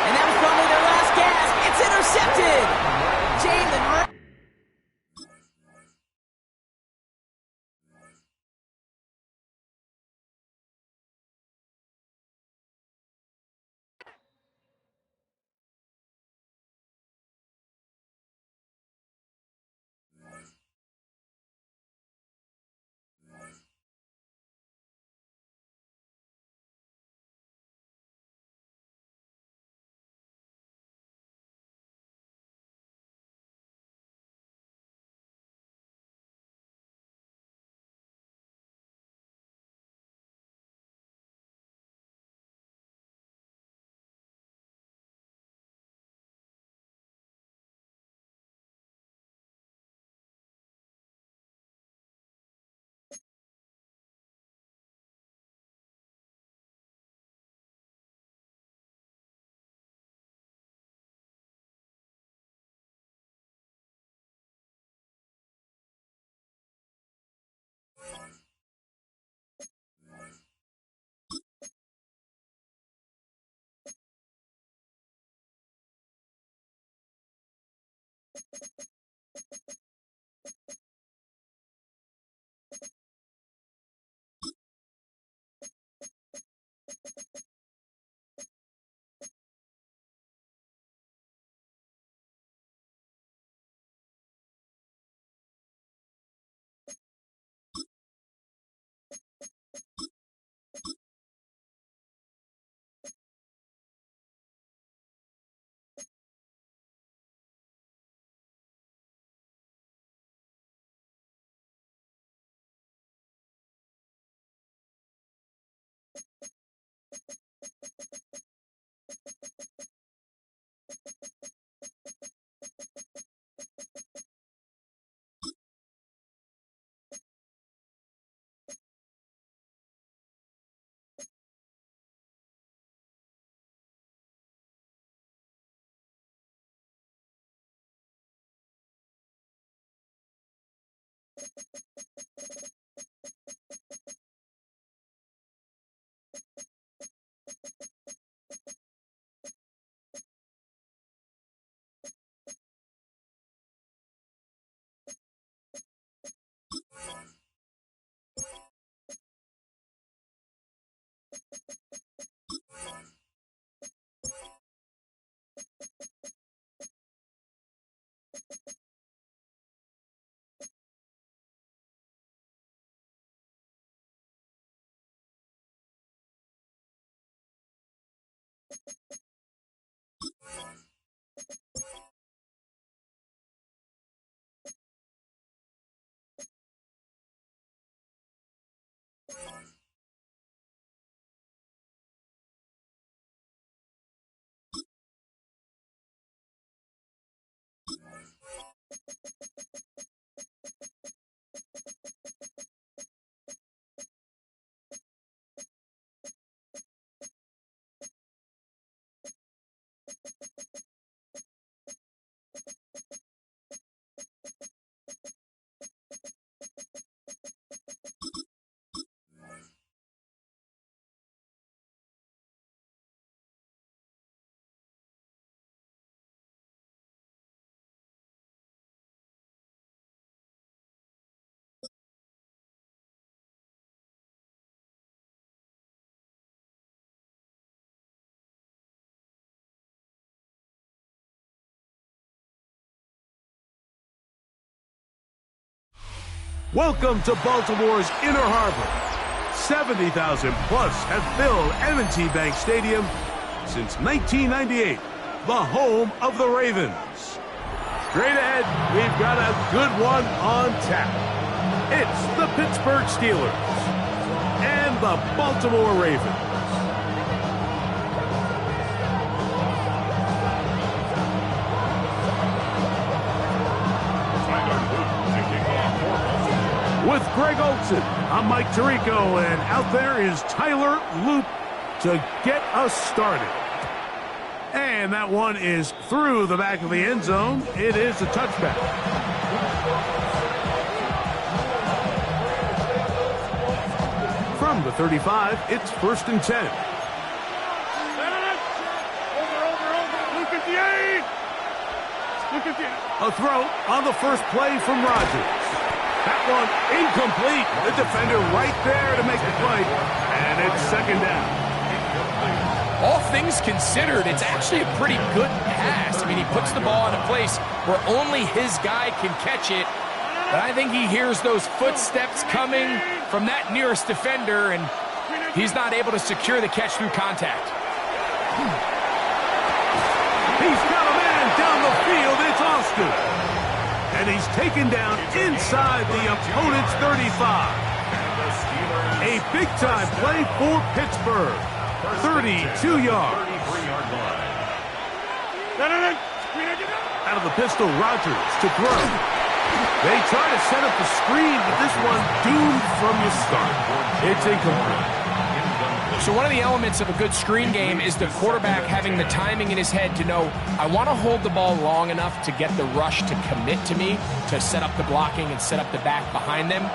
And that was probably their last gasp. It's intercepted. Jalen. Welcome to Baltimore's Inner Harbor. 70,000 plus have filled M&T Bank Stadium since 1998, the home of the Ravens. Straight ahead, we've got a good one on tap. It's the Pittsburgh Steelers and the Baltimore Ravens. With Greg Olson, I'm Mike Tirico, and out there is Tyler Loop to get us started. And that one is through the back of the end zone. It is a touchback. From the 35, it's 1st and 10. A throw on the first play from Rodgers. That one incomplete. The defender right there to make the play. And it's 2nd down. All things considered, it's actually a pretty good pass. I mean, he puts the ball in a place where only his guy can catch it. But I think he hears those footsteps coming from that nearest defender, and he's not able to secure the catch through contact. He's got a man down the field. It's Austin. And he's taken down inside the opponent's 35. A big-time play for Pittsburgh. 32 yards. Out of the pistol, Rodgers to throw. They try to set up the screen, but this one doomed from the start. It's incomplete. So one of the elements of a good screen game is the quarterback having the timing in his head to know, I want to hold the ball long enough to get the rush to commit to me, to set up the blocking and set up the back behind them.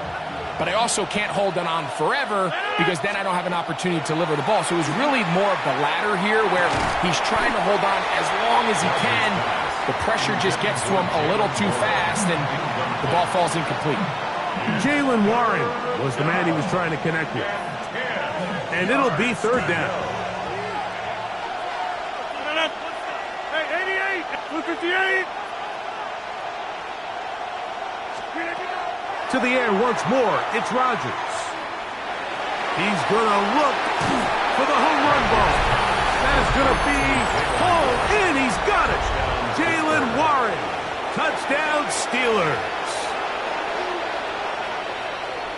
But I also can't hold it on forever because then I don't have an opportunity to deliver the ball. So it was really more of the latter here where he's trying to hold on as long as he can. The pressure just gets to him a little too fast and the ball falls incomplete. Jaylen Warren was the man he was trying to connect with. And it'll be 3rd down. Hey, 88, 58. To the air once more, it's Rodgers. He's going to look for the home run ball. That is going to be hauled in. He's got it. Jaylen Warren. Touchdown, Steelers.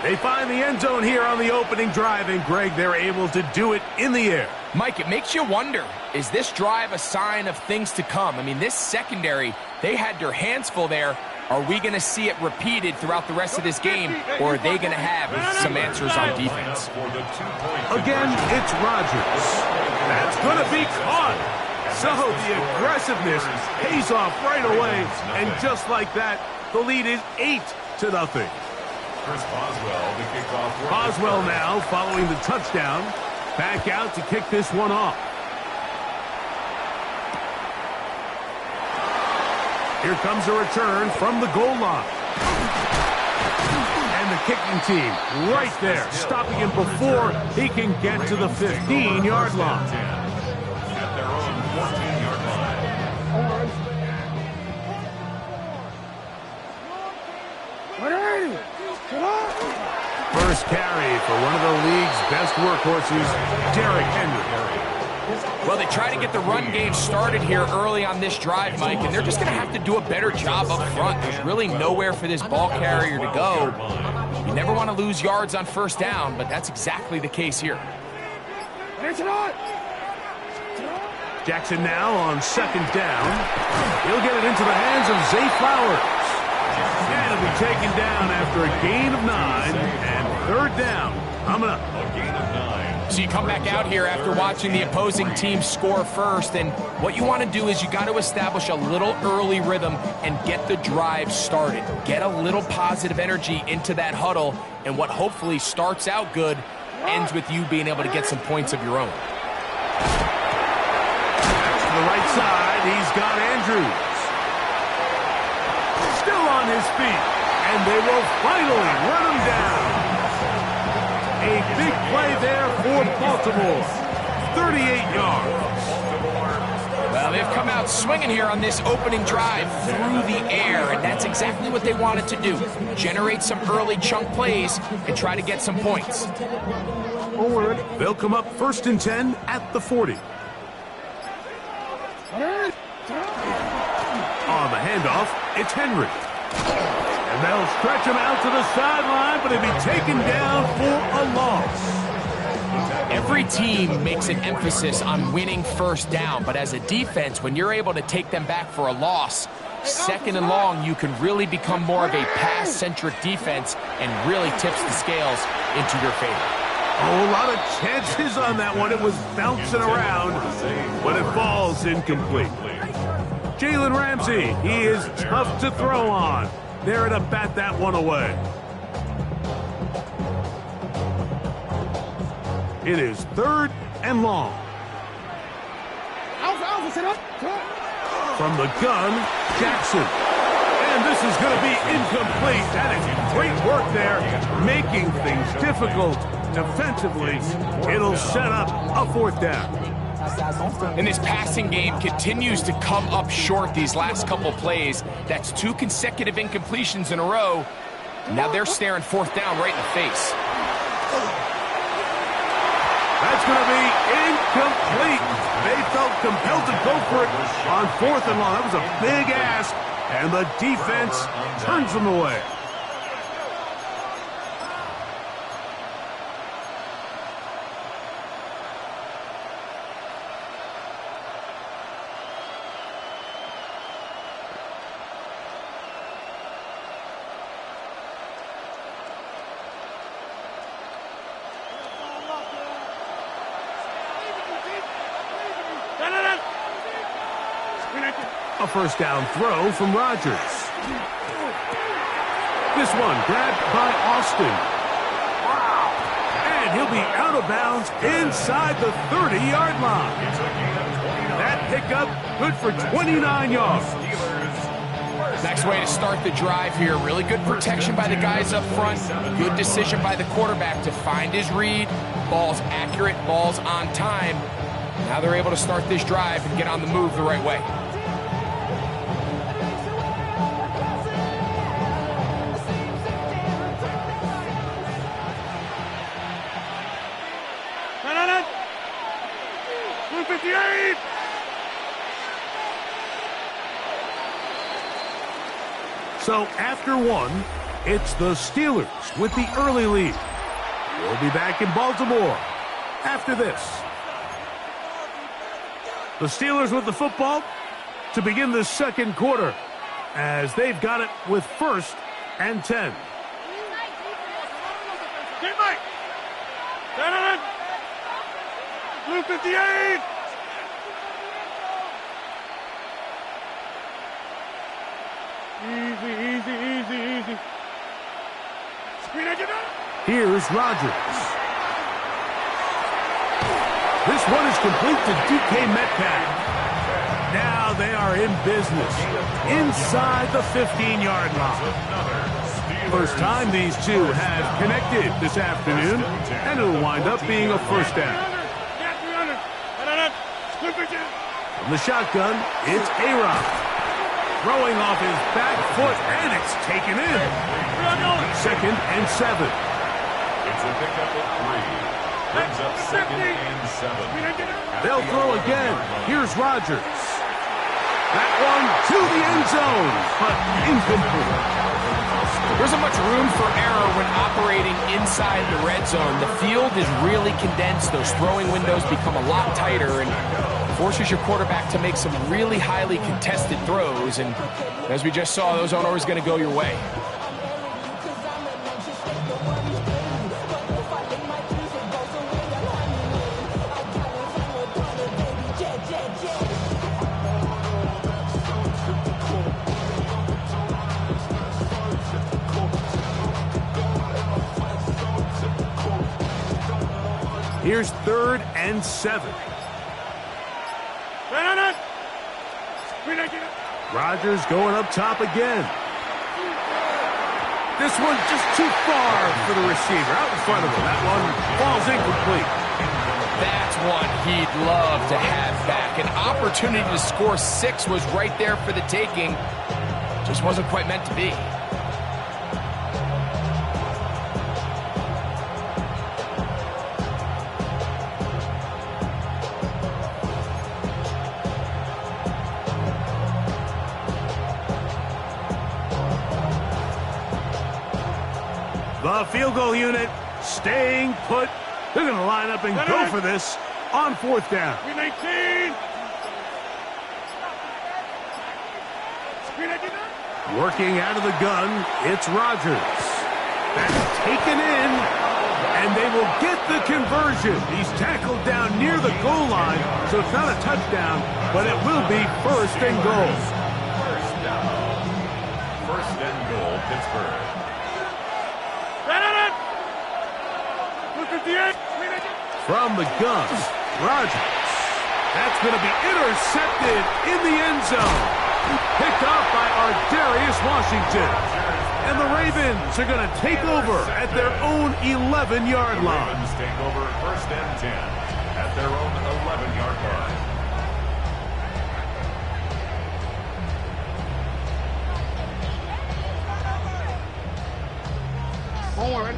They find the end zone here on the opening drive, and Greg, they're able to do it in the air. Mike, it makes you wonder, is this drive a sign of things to come? I mean, this secondary, they had their hands full there. Are we going to see it repeated throughout the rest of this game, or are they going to have some answers on defense? Again, it's Rodgers. That's going to be caught. So the aggressiveness pays off right away, and just like that, the lead is 8-0. Boswell now following the touchdown. Back out to kick this one off. Here comes a return from the goal line. And the kicking team right there, stopping him before he can get to the 15-yard line. At their own 14-yard line. First carry for one of the league's best workhorses, Derrick Henry. Well, they try to get the run game started here early on this drive, Mike, and they're just going to have to do a better job up front. There's really nowhere for this ball carrier to go. You never want to lose yards on 1st down, but that's exactly the case here. Jackson now on 2nd down. He'll get it into the hands of Zay Flowers. And he'll be taken down after a gain of 9, and 3rd down coming up. A gain of 9. So you come back out here after watching the opposing team score first, and what you want to do is you got to establish a little early rhythm and get the drive started. Get a little positive energy into that huddle, and what hopefully starts out good ends with you being able to get some points of your own. To the right side, he's got Andrews. Still on his feet, and they will finally run him down. A big play there for Baltimore. 38 yards. Well, they've come out swinging here on this opening drive through the air, and that's exactly what they wanted to do. Generate some early chunk plays and try to get some points. They'll come up 1st and 10 at the 40. On the handoff, it's Henry. And they'll stretch him out to the sideline, but he'll be taken down for a loss. Every team makes an emphasis on winning first down, but as a defense, when you're able to take them back for a loss, 2nd and long, you can really become more of a pass-centric defense and really tips the scales into your favor. Oh, a lot of chances on that one. It was bouncing around, but it falls incomplete. Jalen Ramsey, he is tough to throw on. There to bat that one away. It is 3rd and long. From the gun, Jackson. And this is going to be incomplete. That is great work there, making things difficult defensively. It'll set up a 4th down. And this passing game continues to come up short these last couple plays. That's 2 consecutive incompletions in a row. Now they're staring 4th down right in the face. That's going to be incomplete. They felt compelled to go for it on 4th and long. That was a big ask, and the defense turns them away. A 1st down throw from Rodgers. This one grabbed by Austin. And he'll be out of bounds inside the 30-yard line. That pickup good for 29 yards. Next way to start the drive here. Really good protection by the guys up front. Good decision by the quarterback to find his read. Ball's accurate, ball's on time. Now they're able to start this drive and get on the move the right way. So after one, it's the Steelers with the early lead. We'll be back in Baltimore after this. The Steelers with the football to begin the 2nd quarter as they've got it with 1st and 10. Blue 58! Easy. Here's Rodgers. This one is complete to DK Metcalf. Now they are in business inside the 15-yard line. First time these two have connected this afternoon, and it'll wind up being a 1st down. From the shotgun, it's A-Rod. Throwing off his back foot, and it's taken in. 2nd and 7. It's a pickup of 3. Brings up 2nd and 7. They'll throw again. Here's Rodgers. That one to the end zone, but incomplete. There isn't much room for error when operating inside the red zone. The field is really condensed. Those throwing windows become a lot tighter and forces your quarterback to make some really highly contested throws. And as we just saw, those aren't always going to go your way. Here's 3rd and 7. Rodgers going up top again. This one just too far for the receiver. Out in front of him. That one falls incomplete. That's one he'd love to have back. An opportunity to score 6 was right there for the taking. Just wasn't quite meant to be. The field goal unit staying put. They're going to line up and go for this on 4th down. Screen 19. Working out of the gun, it's Rodgers. That's taken in, and they will get the conversion. He's tackled down near the goal line, so it's not a touchdown, but it will be 1st and goal. First down. 1st and goal, Pittsburgh. From the gun, Rodgers. That's going to be intercepted in the end zone. Picked off by Darius Washington. And the Ravens are going to take over at their own 11-yard line. Ravens take over 1st and 10 at their own 11-yard line. Forward.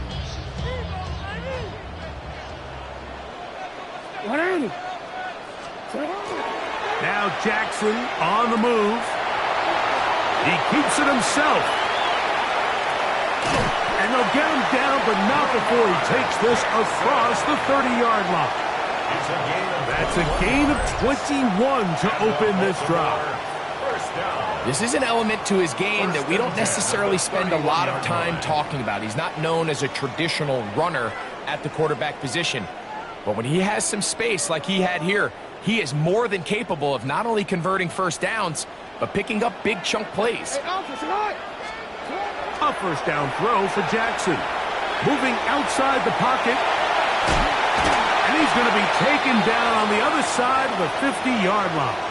Now Jackson on the move. He keeps it himself. And they'll get him down, but not before he takes this across the 30-yard line. That's a gain of 21 to open this drive. This is an element to his game that we don't necessarily spend a lot of time talking about. He's not known as a traditional runner at the quarterback position. But when he has some space like he had here, he is more than capable of not only converting 1st downs, but picking up big chunk plays. A 1st down throw for Jackson. Moving outside the pocket. And he's going to be taken down on the other side of the 50-yard line.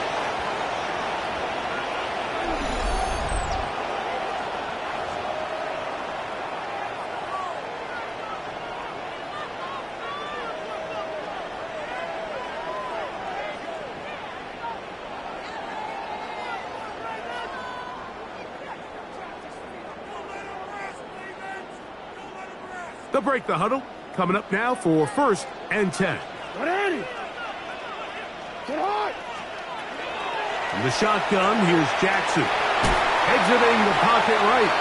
They'll break the huddle. Coming up now for 1st and 10. From the shotgun, here's Jackson. Exiting the pocket right.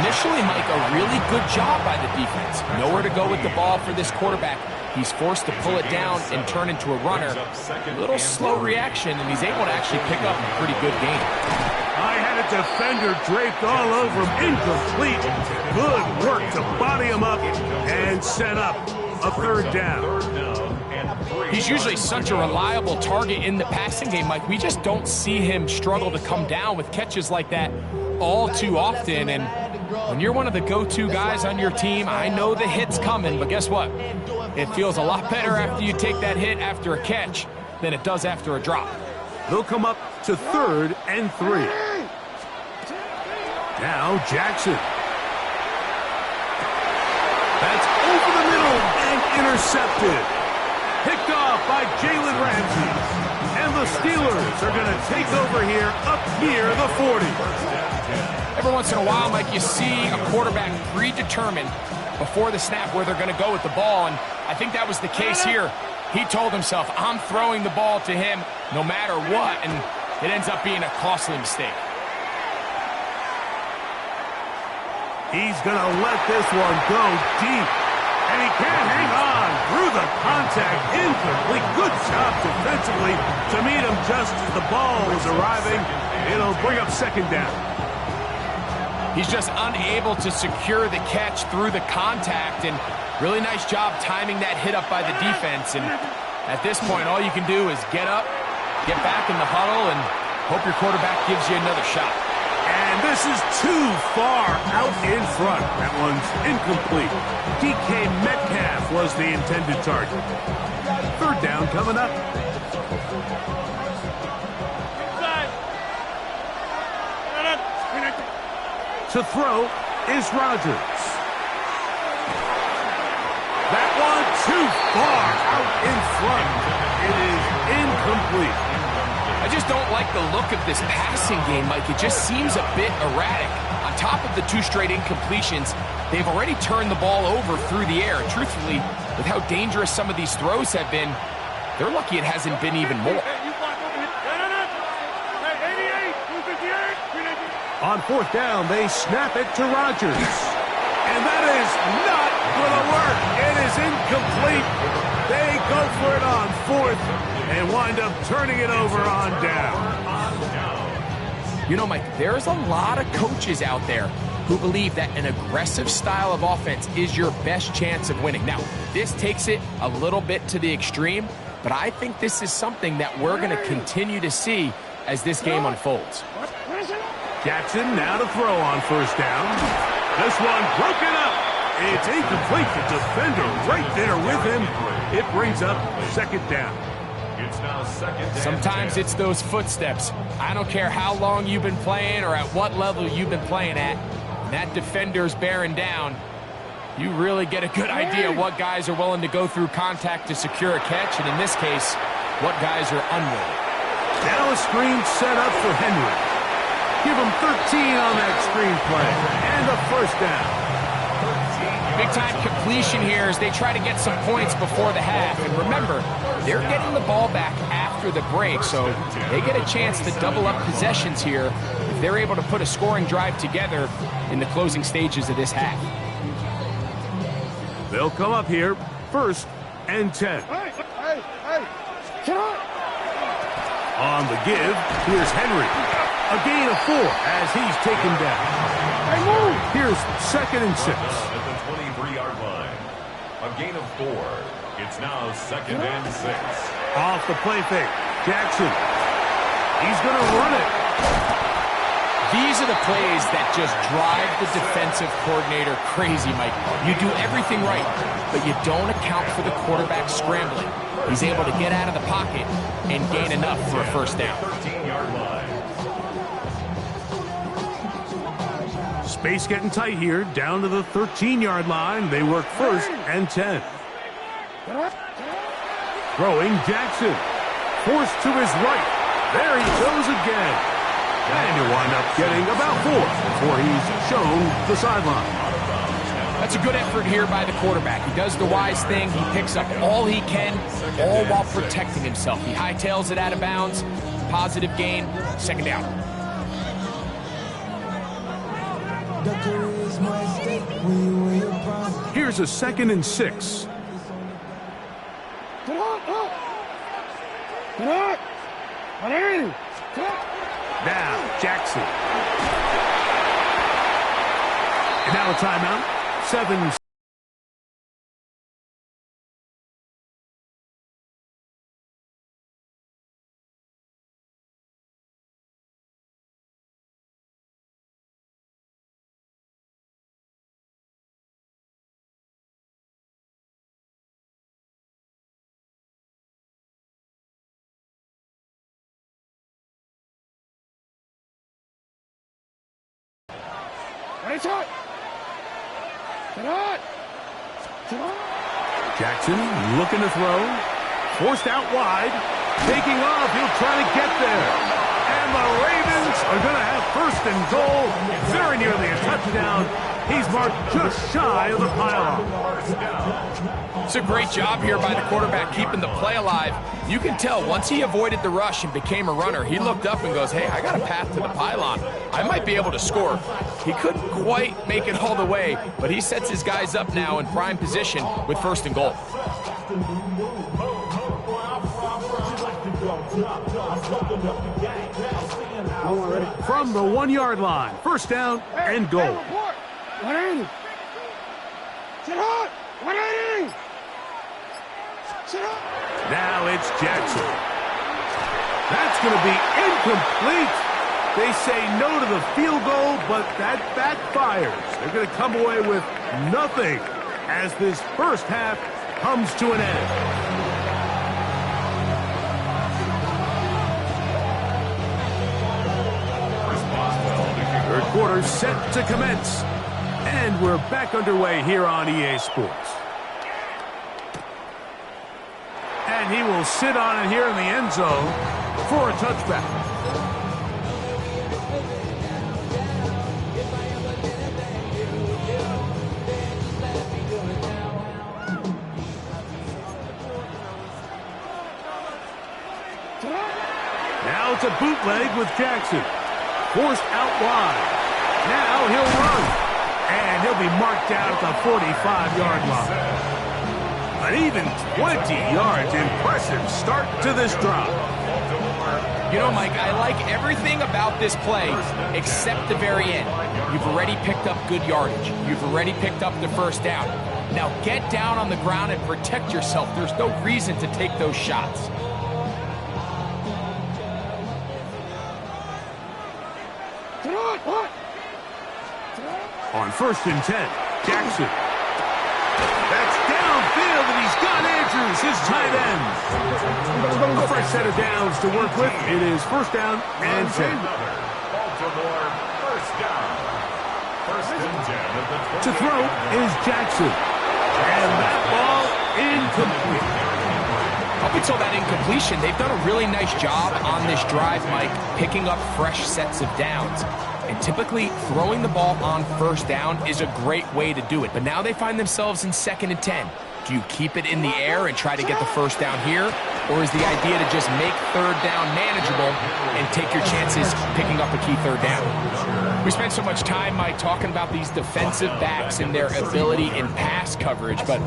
Initially, Mike, a really good job by the defense. Nowhere to go with the ball for this quarterback. He's forced to pull it down and turn into a runner. A little slow reaction, and he's able to actually pick up a pretty good gain. I had a defender draped all over him. Incomplete. Good work to body him up and set up a 3rd down. He's usually such a reliable target in the passing game, Mike. We just don't see him struggle to come down with catches like that all too often. And when you're one of the go-to guys on your team, I know the hit's coming, but guess what? It feels a lot better after you take that hit after a catch than it does after a drop. They'll come up to 3rd and 3. Now Jackson. That's over the middle and intercepted. Picked off by Jalen Ramsey. And the Steelers are going to take over here up near the 40. Every once in a while, Mike, you see a quarterback predetermined before the snap where they're going to go with the ball, and I think that was the case here. He told himself, I'm throwing the ball to him no matter what, and it ends up being a costly mistake. He's going to let this one go deep. And he can't hang on through the contact. Incomplete. Good job defensively to meet him just as the ball was arriving. It'll bring up 2nd down. He's just unable to secure the catch through the contact, and really nice job timing that hit up by the defense. And at this point, all you can do is get up, get back in the huddle, and hope your quarterback gives you another shot. And this is too far out in front. That one's incomplete. DK Metcalf was the intended target. 3rd down coming up. To throw is Rodgers. That one too far out in front. It is incomplete. I just don't like the look of this passing game, Mike. It just seems a bit erratic. On top of the 2 straight incompletions, they've already turned the ball over through the air. Truthfully, with how dangerous some of these throws have been, they're lucky it hasn't been even more. On 4th down, they snap it to Rodgers. And that is not going to work. It is incomplete. They go for it on 4th and wind up turning it over on down. You know, Mike, there's a lot of coaches out there who believe that an aggressive style of offense is your best chance of winning. Now, this takes it a little bit to the extreme, but I think this is something that we're going to continue to see as this game unfolds. Jackson now to throw on 1st down. This one broken up. It's incomplete. The defender right there with him. It brings up 2nd down. It's now 2nd and Sometimes 10. it's those footsteps. I don't care how long you've been playing or at what level you've been playing at. When that defender's bearing down, you really get a good idea what guys are willing to go through contact to secure a catch, and in this case, what guys are unwilling. Now a screen set up for Henry. Give him 13 on that screen play. And a 1st down. Big-time completion here as they try to get some points before the half. And remember, they're getting the ball back after the break, so they get a chance to double up possessions here if they're able to put a scoring drive together in the closing stages of this half. They'll come up here, 1st and 10. On the give, here's Henry. A gain of 4 as he's taken down. Here's 2nd and 6. At the 23-yard line. A gain of 4. It's now 2nd and 6. Off the play fake. Jackson. He's going to run it. These are the plays that just drive the defensive coordinator crazy, Mike. You do everything right, but you don't account for the quarterback scrambling. He's able to get out of the pocket and gain enough for a 1st down. 13-yard line. Space getting tight here. Down to the 13-yard line. They work 1st and 10. Throwing Jackson. Forced to his right. There he goes again. And you wind up getting about 4 before he's shown the sideline. That's a good effort here by the quarterback. He does the wise thing. He picks up all he can, all while protecting himself. He hightails it out of bounds. Positive gain. 2nd down. Here's a 2nd and 6. Now, Jackson. And now a timeout. 7. Jackson looking to throw. Forced out wide. Taking off. He'll try to get there. And the Ravens are going to have 1st and goal. Very nearly a touchdown. He's marked just shy of the pylon. It's a great job here by the quarterback keeping the play alive. You can tell once he avoided the rush and became a runner, he looked up and goes, hey, I got a path to the pylon. I might be able to score. He couldn't quite make it all the way, but he sets his guys up now in prime position with 1st and goal. From the 1-yard line, 1st down and goal. Now it's Jackson. That's going to be incomplete. They say no to the field goal, but that backfires. They're going to come away with nothing as this 1st half comes to an end. Third quarter set to commence. And we're back underway here on EA Sports. And he will sit on it here in the end zone for a touchback. Now it's a bootleg with Jackson. Forced out wide. Now he'll run. And he'll be marked down at the 45-yard line. An even 20 yards. Impressive start to this drive. You know, Mike, I like everything about this play except the very end. You've already picked up good yardage. You've already picked up the first down. Now get down on the ground and protect yourself. There's no reason to take those shots. On 1st and 10, Jackson. That's downfield, and he's got Andrews, his tight end. A fresh set of downs to work with. It is 1st down and 10. Baltimore, first down. 1st and 10 at the 20. To throw is Jackson. And that ball incomplete. Up until that incompletion, they've done a really nice job on this drive, Mike, picking up fresh sets of downs. And typically, throwing the ball on 1st down is a great way to do it. But now they find themselves in 2nd and 10. Do you keep it in the air and try to get the 1st down here? Or is the idea to just make 3rd down manageable and take your chances picking up a key 3rd down? We spent so much time, Mike, talking about these defensive backs and their ability in pass coverage. But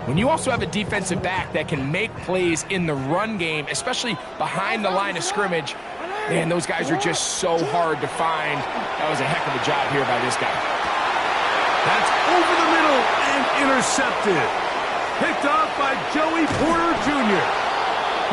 when you also have a defensive back that can make plays in the run game, especially behind the line of scrimmage, man, those guys are just so hard to find. That was a heck of a job here by this guy. That's over the middle and intercepted. Picked off by Joey Porter Jr.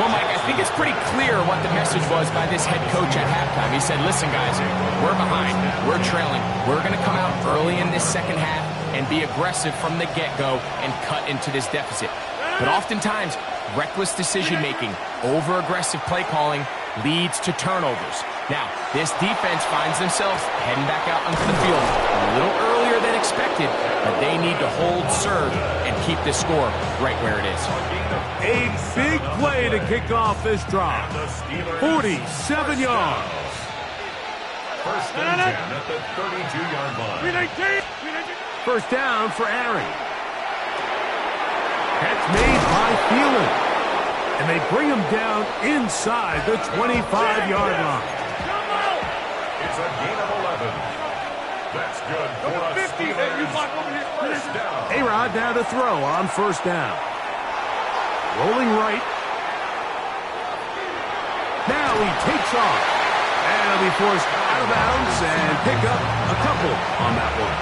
Well, Mike, I think it's pretty clear what the message was by this head coach at halftime. He said, listen, guys, we're behind. We're trailing. We're going to come out early in this second half and be aggressive from the get-go and cut into this deficit. But oftentimes, reckless decision-making, over-aggressive play calling leads to turnovers. Now, this defense finds themselves heading back out onto the field a little earlier than expected, but they need to hold serve and keep this score right where it is. A big play to kick off this drive. 47 yards. 1st and 10 at the 32-yard line. 1st down for Aaron. That's made by Thielen. And they bring him down inside the 25-yard line. It's a gain of 11. That's good for a Steelers. 1st down. A-Rod now to throw on 1st down. Rolling right. Now he takes off. And he'll be forced out of bounds and pick up a couple on that one.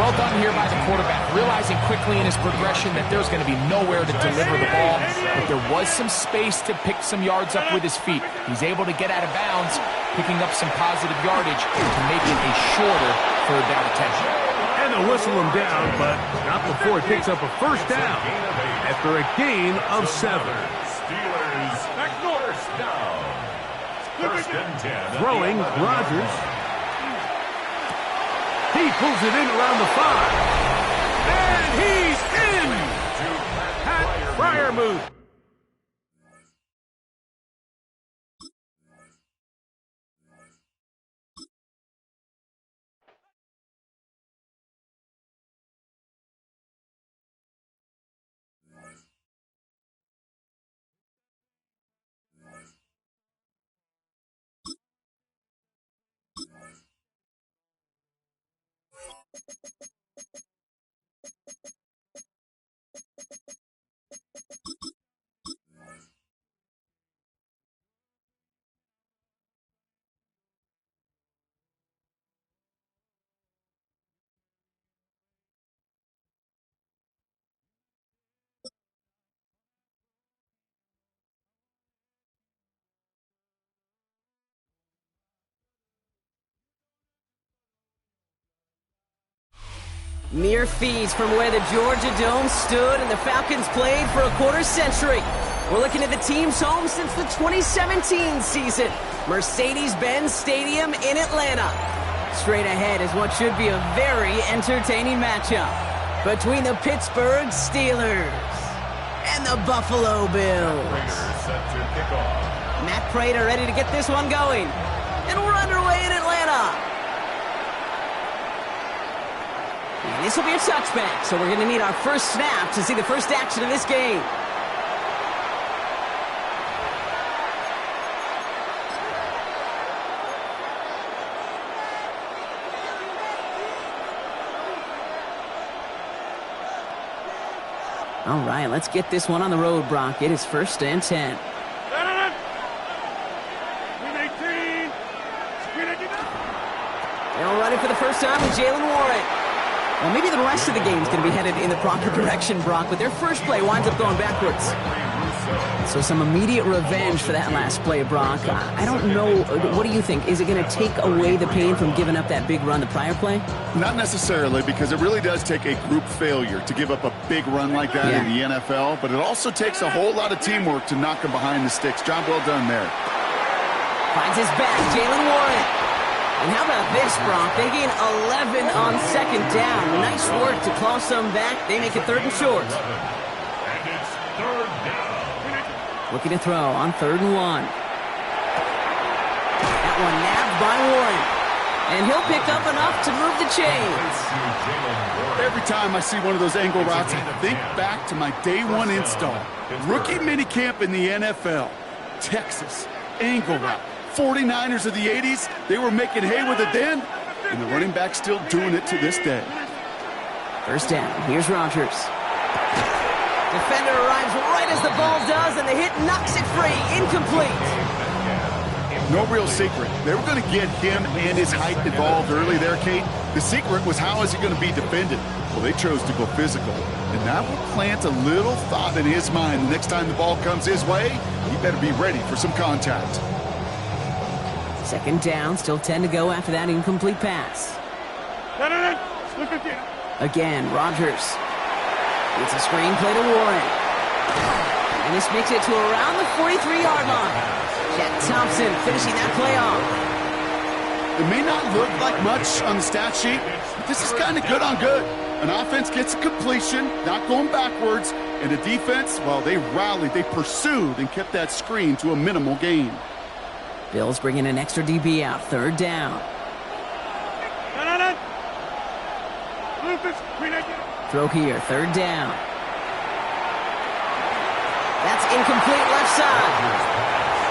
Well done here by the quarterback, realizing quickly in his progression that there's going to be nowhere to deliver the ball, but there was some space to pick some yards up with his feet. He's able to get out of bounds, picking up some positive yardage to make it a shorter 3rd down attempt. And they'll whistle him down, but not before he picks up a 1st down after a gain of 7. Steelers, 1st down. 1st and 10. Throwing Rodgers. He pulls it in around the 5. And he's in! Pat Freiermuth. Mere feet from where the Georgia Dome stood and the Falcons played for a quarter century. We're looking at the team's home since the 2017 season, Mercedes-Benz Stadium in Atlanta. Straight ahead is what should be a very entertaining matchup between the Pittsburgh Steelers And the Buffalo Bills. Raiders set to kick off. Matt Prater ready to get this one going. And we're underway in Atlanta. And this will be a touchback, so we're going to need our first snap to see the first action of this game. All right, let's get this one on the road, Brock. It is 1st and 10. They'll run it for the first time with Jalen Warren. Well, maybe the rest of the game is going to be headed in the proper direction, Brock, but their first play winds up going backwards. So some immediate revenge for that last play, Brock. I don't know. What do you think? Is it going to take away the pain from giving up that big run the prior play? Not necessarily, because it really does take a group failure to give up a big run like that in the NFL, but it also takes a whole lot of teamwork to knock him behind the sticks. Job well done there. Finds his back, Jalen Warren. And how about this, Brock? They gain 11 on 2nd down. Nice work to claw some back. They make it 3rd and short. And it's 3rd down. Looking to throw on 3rd and 1. That one nabbed by Warren. And he'll pick up enough to move the chains. Every time I see one of those angle routes, I think back to my day one install. Rookie minicamp in the NFL. Texas, angle route. 49ers of the 80s, they were making hay with it then, and the running back's still doing it to this day. 1st down. Here's Rodgers. Defender arrives right as the ball does, and the hit knocks it free. Incomplete. No real secret. They were going to get him and his height involved early there, Kate. The secret was, how is he going to be defended? Well, they chose to go physical, and that will plant a little thought in his mind. The next time the ball comes his way, he better be ready for some contact. 2nd down, still 10 to go after that incomplete pass. Again, Rodgers. It's a screen play to Warren. And this makes it to around the 43-yard line. Jack Thompson finishing that play off. It may not look like much on the stat sheet, but this is kind of good on good. An offense gets a completion, not going backwards, and the defense, well, they rallied, they pursued, and kept that screen to a minimal gain. Bills bringing an extra DB out. 3rd down. Throw here. 3rd down. That's incomplete left side.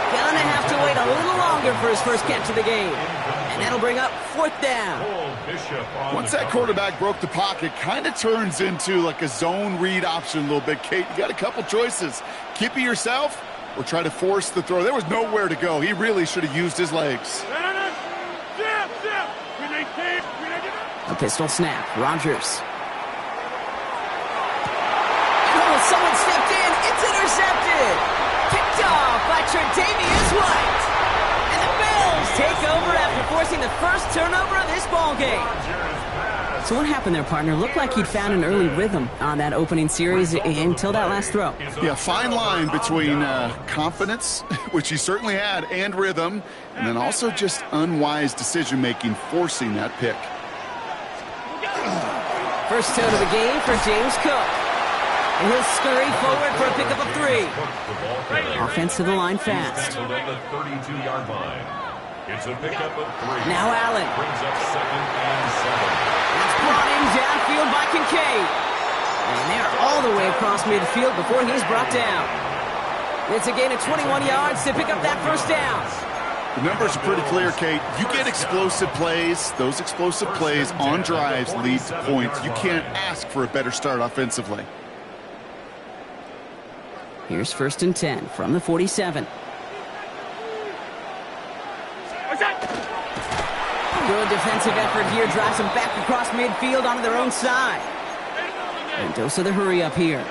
Gonna have to wait a little longer for his first catch of the game. And that'll bring up 4th down. Once that quarterback broke the pocket, kind of turns into like a zone read option a little bit, Kate. You got a couple choices. Keep it yourself, or try to force the throw. There was nowhere to go. He really should have used his legs. A pistol snap. Rodgers. Oh, someone stepped in. It's intercepted. Picked off by Tre'Davious White. And the Bills take over after forcing the first turnover of this ballgame. So what happened there, partner? Looked like he'd found an early rhythm on that opening series until that last throw. Yeah, fine line between confidence, which he certainly had, and rhythm, and then also just unwise decision-making, forcing that pick. First out of the game for James Cook. And he'll scurry forward for a pickup of 3. Offense to the line fast. On the 32-yard line. It's a pickup of 3. Now Allen. Brings up 2nd and 7. It's brought in downfield by Kincaid. And they're all the way across midfield before he's brought down. It's a gain of 21 yards to pick up that first down. The numbers are pretty clear, Kate. You get explosive plays. Those explosive plays on drives lead to points. You can't ask for a better start offensively. Here's 1st and 10 from the 47. Good defensive effort here. Drives them back across midfield onto their own side. And Dosa the hurry up here.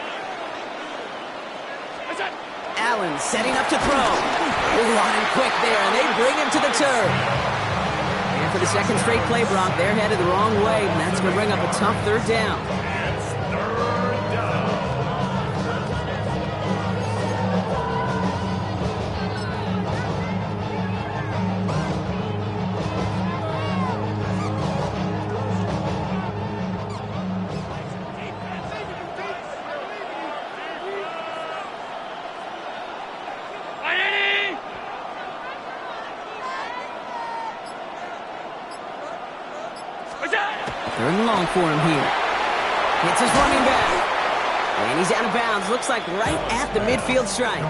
Allen setting up to throw. Line quick there, and they bring him to the turf. And for the second straight play, Brock, they're headed the wrong way, and that's going to bring up a tough 3rd down. It's 3rd down. Third and long for him here. Hits his running back. And he's out of bounds. Looks like right at the midfield stripe.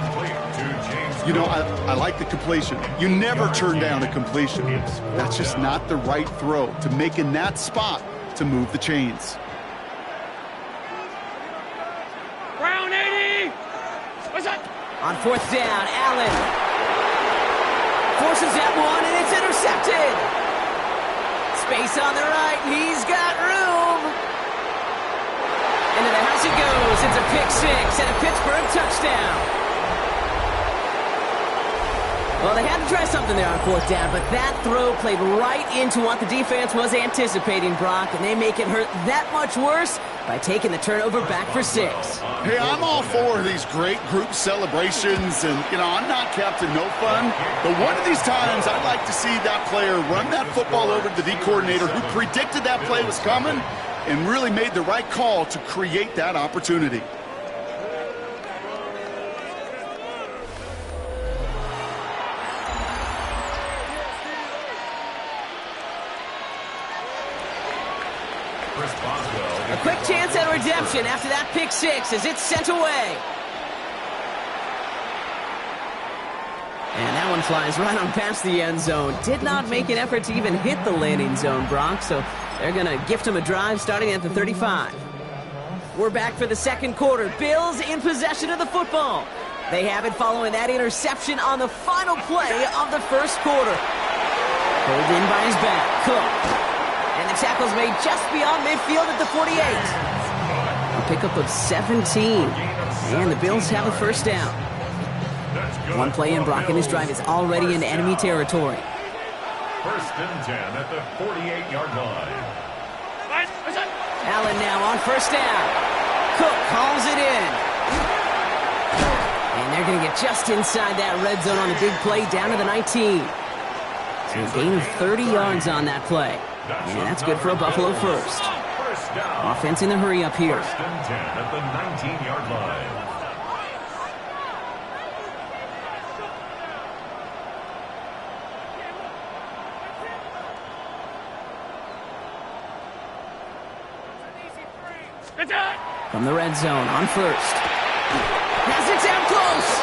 You know, I like the completion. You never turn down a completion. That's just not the right throw to make in that spot to move the chains. Brown 80! What's that? On fourth down, Allen forces that one, and it's intercepted. Space on the right, he's got room. Into the house it goes. It's a pick six and a Pittsburgh touchdown. Well, they had to try something there on fourth down, but that throw played right into what the defense was anticipating, Brock, and they make it hurt that much worse by taking the turnover back for 6. Hey, I'm all for these great group celebrations, and, you know, I'm not Captain No Fun, but one of these times I'd like to see that player run that football over to the D coordinator who predicted that play was coming and really made the right call to create that opportunity. A quick chance at redemption after that pick six as it's sent away. And that one flies right on past the end zone. Did not make an effort to even hit the landing zone, Brock, so they're going to gift him a drive starting at the 35. We're back for the second quarter. Bills in possession of the football. They have it following that interception on the final play of the first quarter. Pulled in by his back. Cook. And the tackle's made just beyond midfield at the 48. A pickup of 17. And the Bills have a first down. One play in, Brock, and his drive is already in enemy territory. First and 10 at the 48-yard line. Allen now on first down. Cook calls it in. And they're going to get just inside that red zone on the big play down to the 19. So a gain of 30 yards on that play. And that's good for a Buffalo first. Offense in the hurry up here. First and 10 at the 19-yard line. From the red zone on first. Has it down close.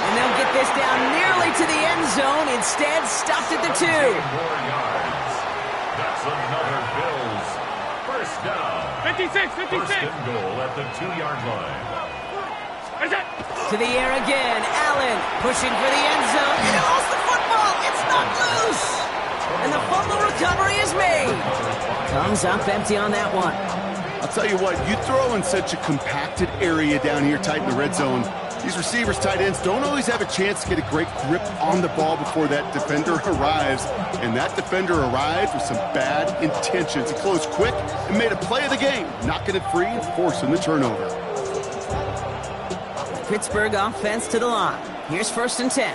And they'll get this down nearly to the end zone. Instead, stopped at the 2. 4 yards. That's another Bills first down. 56, 56. First and goal at the 2-yard line. To the air again. Allen pushing for the end zone. And he lost the football. It's not loose. And the fumble recovery is made. Comes up empty on that one. I'll tell you what, you throw in such a compacted area down here tight in the red zone, these receivers, tight ends, don't always have a chance to get a great grip on the ball before that defender arrives. And that defender arrived with some bad intentions. He closed quick and made a play of the game, knocking it free and forcing the turnover. Pittsburgh offense to the line. Here's first and 10.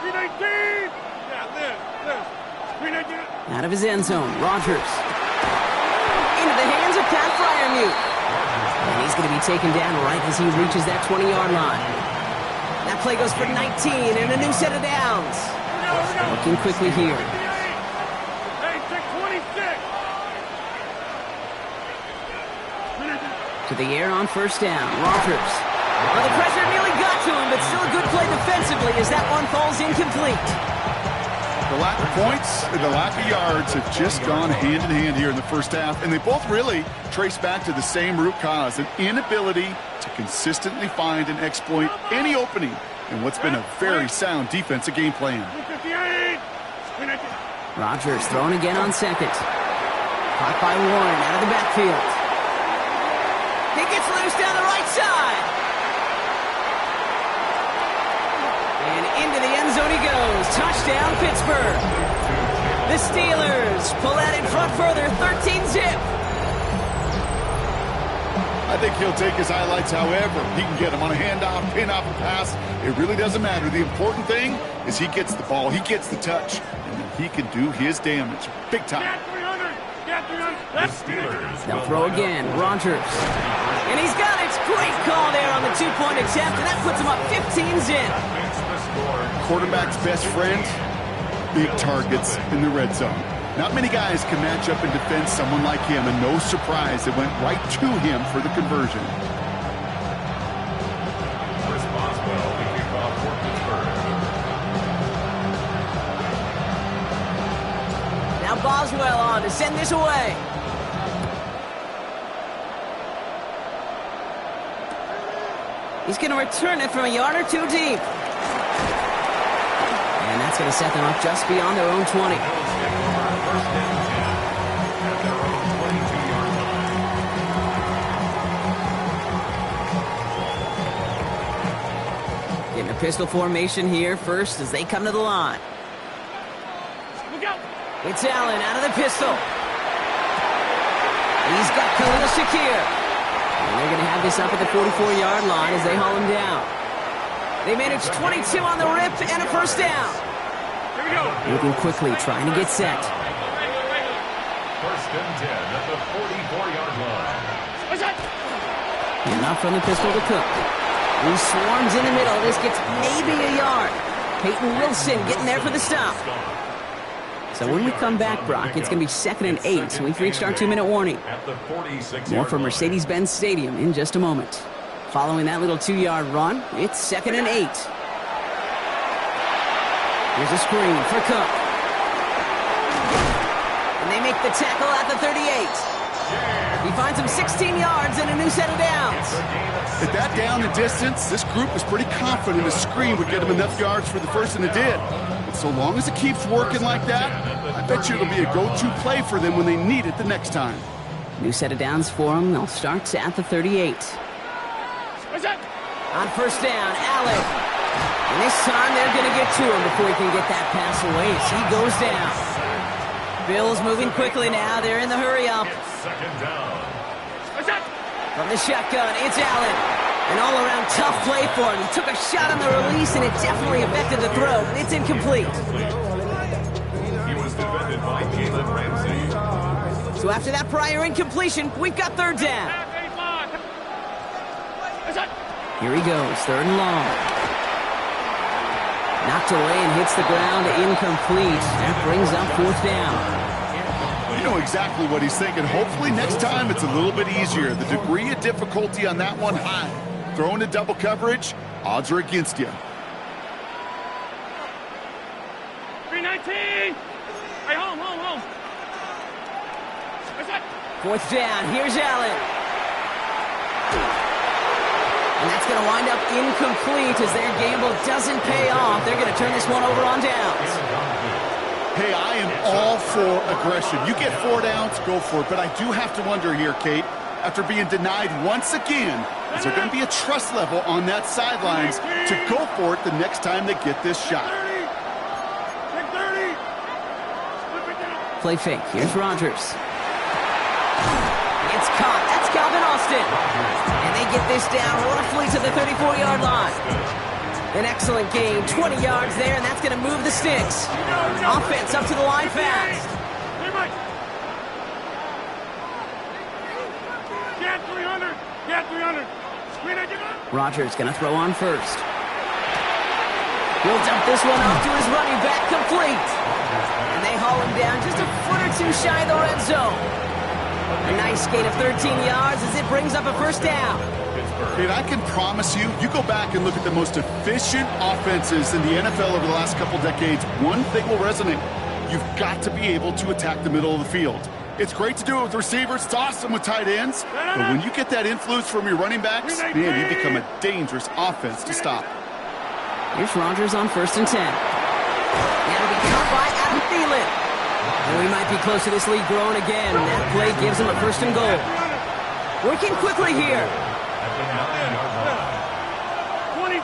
319. Yeah, this. 319. Out of his end zone, Rodgers. Into the hands of Pat Freiermuth. And he's going to be taken down right as he reaches that 20-yard line. That play goes for 19 and a new set of downs. Looking quickly here. Hey, 626. To the air on first down, Rodgers. Well, the pressure nearly got to him, but still a good play defensively as that one falls incomplete. The lack of points and the lack of yards have just gone hand in hand here in the first half, and they both really trace back to the same root cause, an inability to consistently find and exploit any opening in what's been a very sound defensive game plan. 258. Rodgers thrown again on second. Caught by Warren out of the backfield. He gets loose down the right side. And into the end zone he goes. Touchdown, Pittsburgh. The Steelers pull that in front further, 13-zip. I think he'll take his highlights however he can get them on a handoff, pin off a pass. It really doesn't matter. The important thing is he gets the ball, he gets the touch, and then he can do his damage big time. Get 300. Get 300. The Steelers They'll throw again, Rodgers. And he's got it. Great call there on the two-point attempt, and that puts him up 15-zip. Quarterback's best friend, big targets in the red zone. Not many guys can match up and defend someone like him, and no surprise, it went right to him for the conversion. Chris Boswell, the kickoff for Pittsburgh. Now Boswell on to send this away. He's going to return it from a yard or two deep. And that's going to set them up just beyond their own 20. Getting a pistol formation here first as they come to the line. Look out! It's Allen out of the pistol. He's got Khalil Shakir. And they're going to have this up at the 44-yard line as they haul him down. They manage 22 on the rip and a first down. Here we go! Moving quickly, trying to get set. First and 10 at the 44-yard line. What's that? Enough from the pistol to Cook. He swarms in the middle. This gets maybe a yard. Peyton Wilson getting there for the stop. So when we come back, Brock, it's going to be 2nd and 8. So we've reached our 2-minute warning. More from Mercedes-Benz Stadium in just a moment. Following that little 2-yard run, it's 2nd and 8. Here's a screen for Cook. And they make the tackle at the 38. He finds him 16 yards and a new set of downs. At that down and distance, this group was pretty confident a screen would get him enough yards for the first, and it did. But so long as it keeps working like that, I bet you it'll be a go-to play for them when they need it the next time. New set of downs for him. They'll start at the 38. What's that? On first down, Allen. And this time they're going to get to him before he can get that pass away as he goes down. Bills moving quickly now. They're in the hurry-up. Second down. What's that? From the shotgun, it's Allen. An all-around tough play for him. He took a shot on the release, and it definitely affected the throw. It's incomplete. He was defended by Jalen Ramsey. So after that prior incompletion, we've got third down. What's that? Here he goes, 3rd and long. Knocked away and hits the ground, incomplete. That brings up 4th down. You know exactly what he's thinking. Hopefully next time it's a little bit easier. The degree of difficulty on that one high. Throwing to double coverage, odds are against you. 319! Hey, home. What's that? 4th down, here's Allen. And that's going to wind up incomplete as their gamble doesn't pay off. They're going to turn this one over on downs. Hey, I am all for aggression. You get 4 downs, go for it. But I do have to wonder here, Kate, after being denied once again, is there going to be a trust level on that sidelines to go for it the next time they get this shot? 30! Flip it down! Play fake, here's Rodgers. It's caught, that's Calvin Austin. And they get this down roughly to the 34-yard line. An excellent gain, 20 yards there, and that's going to move the sticks. Offense up to the line fast. Hey, Mike! Get 300! Get 300! Rodgers going to throw on first. He'll dump this one off to his running back, complete. And they haul him down just a foot or two shy of the red zone. A nice gain of 13 yards as it brings up a first down. Kate, I can promise you, you go back and look at the most efficient offenses in the NFL over the last couple decades, one thing will resonate. You've got to be able to attack the middle of the field. It's great to do it with receivers. It's awesome with tight ends. But when you get that influence from your running backs, man, you become a dangerous offense to stop. Here's Rodgers on 1st and 10. That'll be caught by Adam Thielen. And we might be close to this lead growing again. That play gives him a 1st and goal. Working quickly here. 26.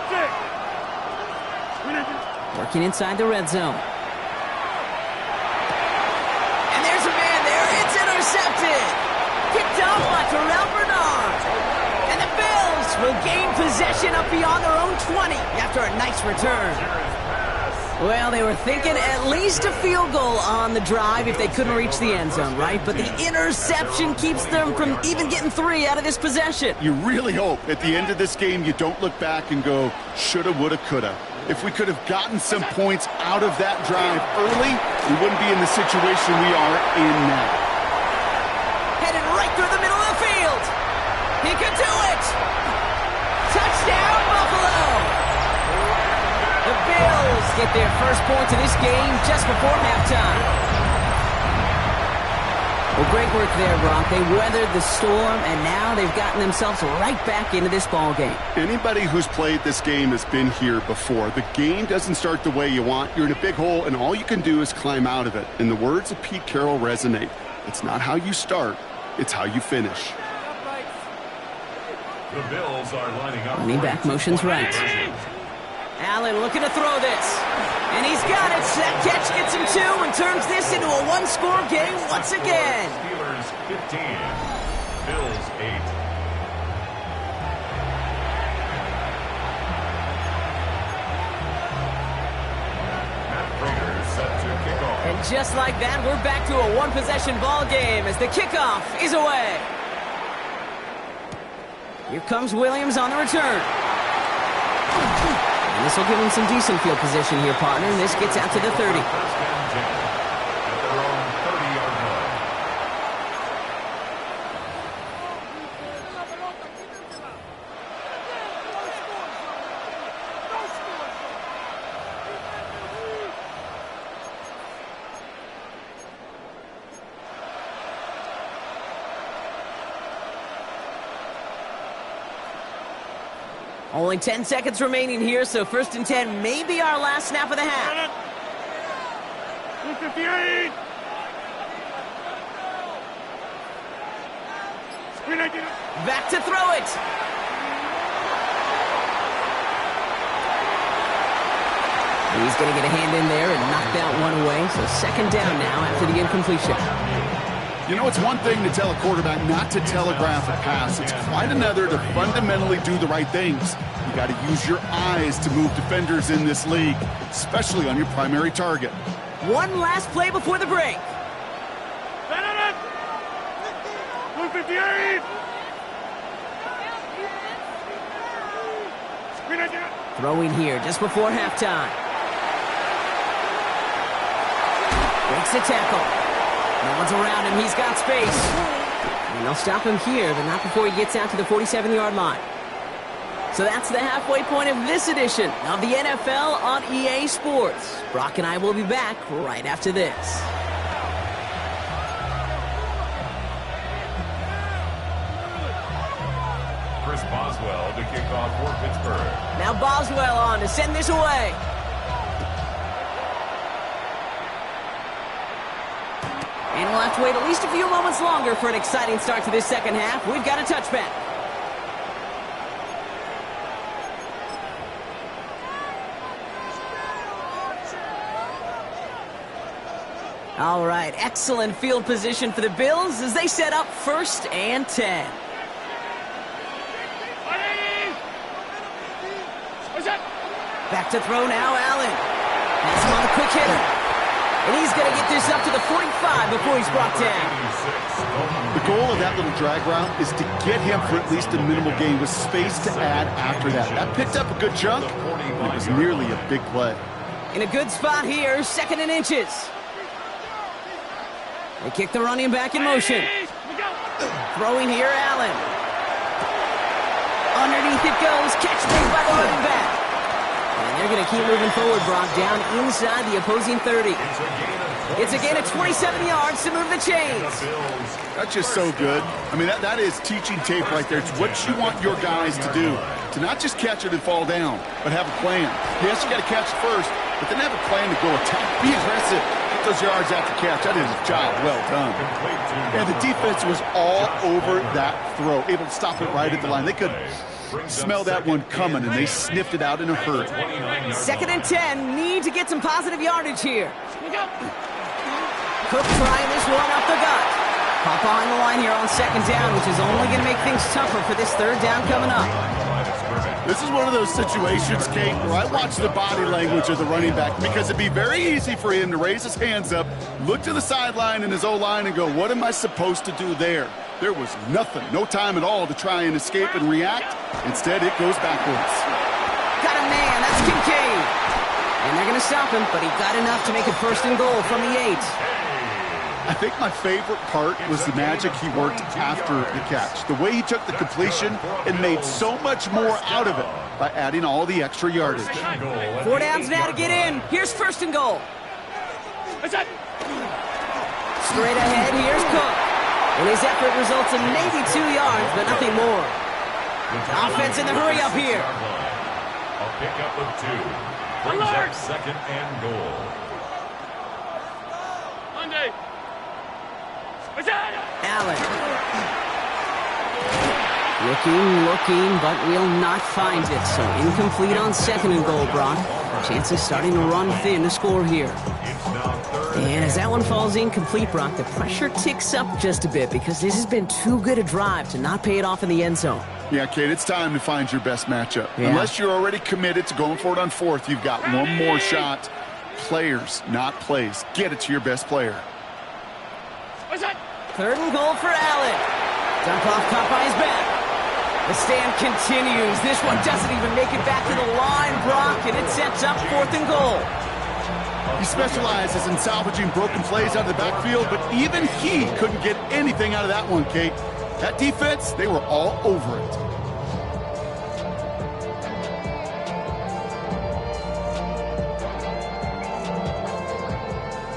Working inside the red zone. And there's a man there. It's intercepted. Picked off by Terrell Bernard. And the Bills will gain possession up beyond their own 20 after a nice return. Well, they were thinking at least a field goal on the drive if they couldn't reach the end zone, right? But the interception keeps them from even getting 3 out of this possession. You really hope at the end of this game you don't look back and go, shoulda, woulda, coulda. If we could have gotten some points out of that drive early, we wouldn't be in the situation we are in now. Headed right through the middle of the field. He could do it. Touchdown, Buffalo. The Bills get their first points of this game just before halftime. Well, great work there, Brock. They weathered the storm, and now they've gotten themselves right back into this ball game. Anybody who's played this game has been here before. The game doesn't start the way you want. You're in a big hole, and all you can do is climb out of it. And the words of Pete Carroll resonate. It's not how you start, it's how you finish. The Bills are lining up. Running back motions right. Allen looking to throw this. And he's got it. That catch gets him 2 and turns this into a one-score game once again. Steelers 15, Bills 8. Matt Prater set to kick off. And just like that, we're back to a one-possession ball game as the kickoff is away. Here comes Williams on the return. And this will give him some decent field position here, partner. And this gets out to the 30. First and 10 at their own 30-yard line. Only 10 seconds remaining here, so first and 10 may be our last snap of the half. 258. Back to throw it. He's going to get a hand in there and knock that one away. So second down now after the incompletion. You know, it's one thing to tell a quarterback not to telegraph a pass. It's quite another to fundamentally do the right things. You got to use your eyes to move defenders in this league, especially on your primary target. One last play before the break. 158. Throwing here just before halftime. Breaks the tackle. No one's around him. He's got space. And they'll stop him here, but not before he gets out to the 47-yard line. So that's the halfway point of this edition of the NFL on EA Sports. Brock and I will be back right after this. Chris Boswell to kick off for Pittsburgh. Now Boswell on to send this away. And we'll have to wait at least a few moments longer for an exciting start to this second half. We've got a touchback. All right, excellent field position for the Bills as they set up first and 10. Back to throw now, Allen. Has him on a quick hitter. And he's going to get this up to the 45 before he's brought down. The goal of that little drag route is to get him for at least a minimal gain with space to add after that. That picked up a good chunk, but it was nearly a big play. In a good spot here, second and inches. They kick the running back in motion. Throwing here, Allen. Underneath it goes. Catch made by the running back. And they're going to keep moving forward, Brock, down inside the opposing 30. It's a gain of 27 yards to move the chains. That's just so good. I mean, that is teaching tape right there. It's what you want your guys to do. To not just catch it and fall down, but have a plan. Yes, you got to catch it first, but then have a plan to go attack. Be aggressive. Get those yards after catch. That is a job well done. And the defense was all over that throw, able to stop it right at the line. They could smell that one coming, and they sniffed it out in a hurry. Second and 10. Need to get some positive yardage here. Cook trying this one up the gut. Pop behind the line here on second down, which is only going to make things tougher for this third down coming up. This is one of those situations, Kate, where I watch the body language of the running back because it'd be very easy for him to raise his hands up, look to the sideline in his O-line and go, what am I supposed to do there? There was nothing, no time at all to try and escape and react. Instead, it goes backwards. Got a man, that's Kincaid. And they're going to stop him, but he got enough to make it 1st and goal from the 8. I think my favorite part was the magic he worked after the catch. The way he took the completion and made so much more out of it by adding all the extra yardage. 4 downs now to get in. Here's 1st and goal. Straight ahead, here's Cook. And his effort results in maybe 2 yards, but nothing more. Offense in the hurry up here. A pickup of 2. Brings up 2nd and goal. Monday. Allen. Looking, but will not find it. So incomplete on 2nd and goal, Brock. Chances starting to run thin to score here. And as that one falls incomplete, Brock, the pressure ticks up just a bit because this has been too good a drive to not pay it off in the end zone. Yeah, Kate, it's time to find your bbest matchup. Yeah. Unless you're already committed to going for it on 4th, you've got one more shot. Players, not plays. Get it to your best player. 3rd and goal for Allen. Dump off caught by his back. The stand continues. This one doesn't even make it back to the line, Brock, and it sets up 4th and goal. He specializes in salvaging broken plays out of the backfield, but even he couldn't get anything out of that one, Kate. That defense, they were all over it.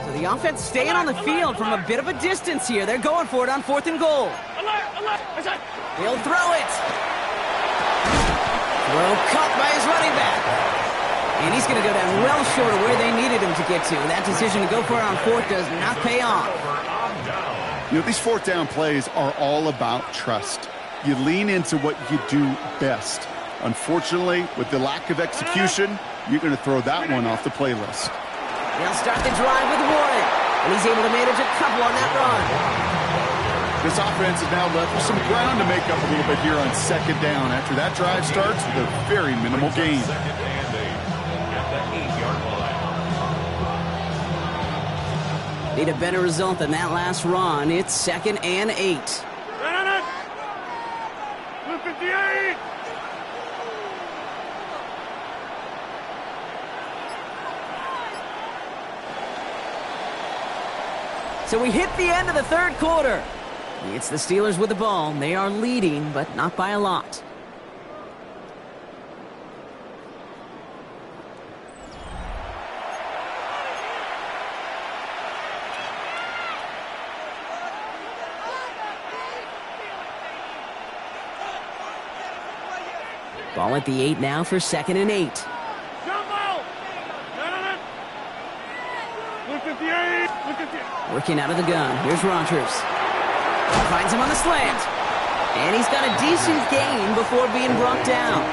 So the offense staying on the field from a bit of a distance here. They're going for it on 4th and goal. He'll throw it. Throw caught by his running back. And he's going to go down well short of where they needed him to get to. That decision to go for it on 4th does not pay off. You know, these 4th down plays are all about trust. You lean into what you do best. Unfortunately, with the lack of execution, you're going to throw that one off the playlist. They'll start the drive with Warren, and he's able to manage a couple on that run. This offense is now left with some ground to make up a little bit here on 2nd down after that drive starts with a very minimal gain. 2nd and 8 at the 8-yard line. Need a better result than that last run. It's 2nd and 8. 58. So we hit the end of the 3rd quarter. It's the Steelers with the ball. They are leading, but not by a lot. Ball at the 8 now for 2nd and 8. Working out of the gun. Here's Rodgers. Finds him on the slant. And he's got a decent gain before being brought down.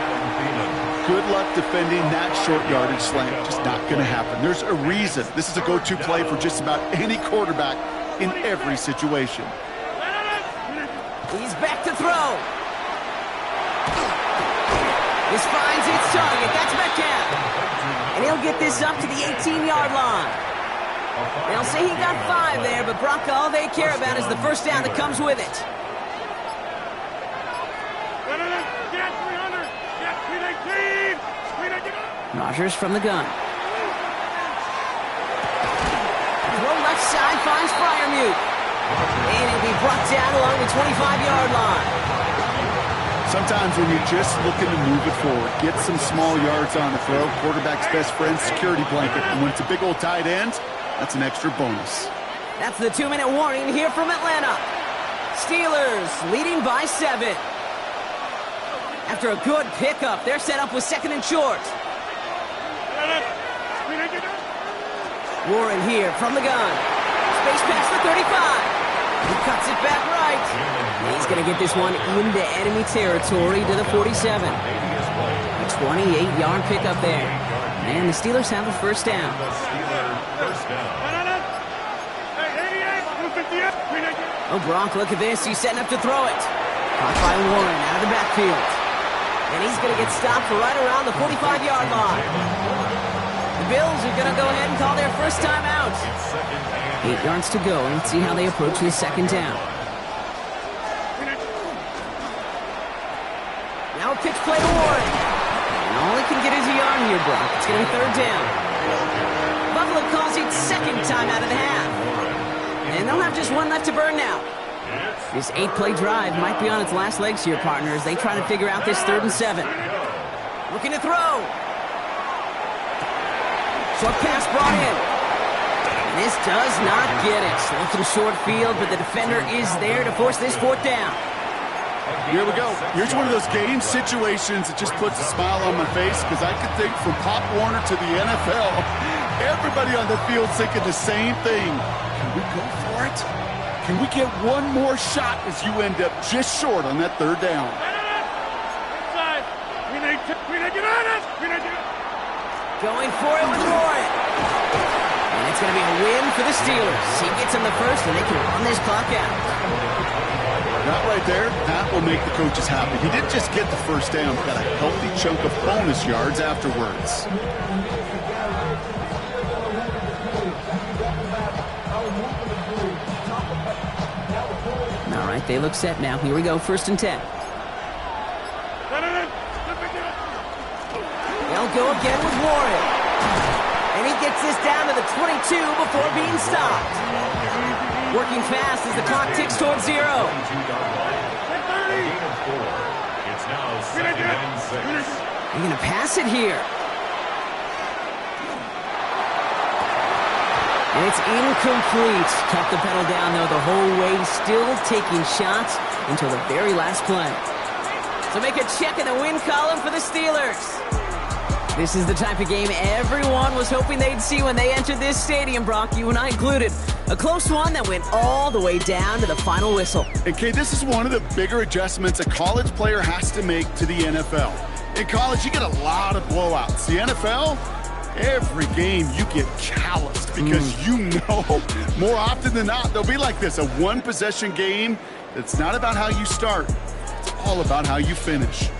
Good luck defending that short yardage slant. Just not going to happen. There's a reason. This is a go-to play for just about any quarterback in every situation. He's back to throw. This finds its target. That's Metcalf. And he'll get this up to the 18-yard line. They'll say he got 5 there, but Brock, all they care about is the 1st down that comes with it. Rodgers from the gun. Throw left side finds Freiermuth. And he'll be brought down along the 25-yard line. Sometimes when you're just looking to move it forward, get some small yards on the throw, quarterback's best friend, security blanket. And when it's a big old tight end, that's an extra bonus. That's the 2-minute warning here from Atlanta. Steelers leading by 7. After a good pickup, they're set up with 2nd and short. Warren here from the gun. Space past the 35. He cuts it back right. He's going to get this one into enemy territory to the 47. A 28-yard pickup there. And the Steelers have a 1st down. Oh, Brock, look at this. He's setting up to throw it. Caught by Warren out of the backfield. And he's going to get stopped right around the 45-yard line. The Bills are going to go ahead and call their first timeout. 8 yards to go. Let's see how they approach this second down. Now a pitch play to Warren. And all he can get is a yard here, Brock. It's going to be third down. Buffalo calls it second time out of the half. And they'll have just one left to burn now. This 8-play drive might be on its last legs here, partners. They try to figure out this 3rd and 7. Looking to throw. Short pass brought in. And this does not get it. Looking short field, but the defender is there to force this 4th down. Here we go. Here's one of those game situations that just puts a smile on my face, because I could think from Pop Warner to the NFL, everybody on the field thinking the same thing. Can we go for it? Can we get one more shot as you end up just short on that 3rd down? Going for it with Warren. And it's going to be a win for the Steelers. He gets him the first, and they can run this clock out. That right there, that will make the coaches happy. He didn't just get the first down, he got a healthy chunk of bonus yards afterwards. All right, they look set now. Here we go, 1st and 10. They'll go again with Warren. And he gets this down to the 22 before being stopped. Working fast as the clock ticks towards 0. It's now 2nd and 6. They're going to pass it here. And it's incomplete. Kept the pedal down, though, the whole way, still taking shots until the very last play. So make a check in the win column for the Steelers. This is the type of game everyone was hoping they'd see when they entered this stadium, Brock, you and I included. A close one that went all the way down to the final whistle. And, Kay, this is one of the bigger adjustments a college player has to make to the NFL. In college, you get a lot of blowouts. The NFL, every game you get calloused because you know more often than not they'll be like this, a one-possession game. It's not about how you start. It's all about how you finish.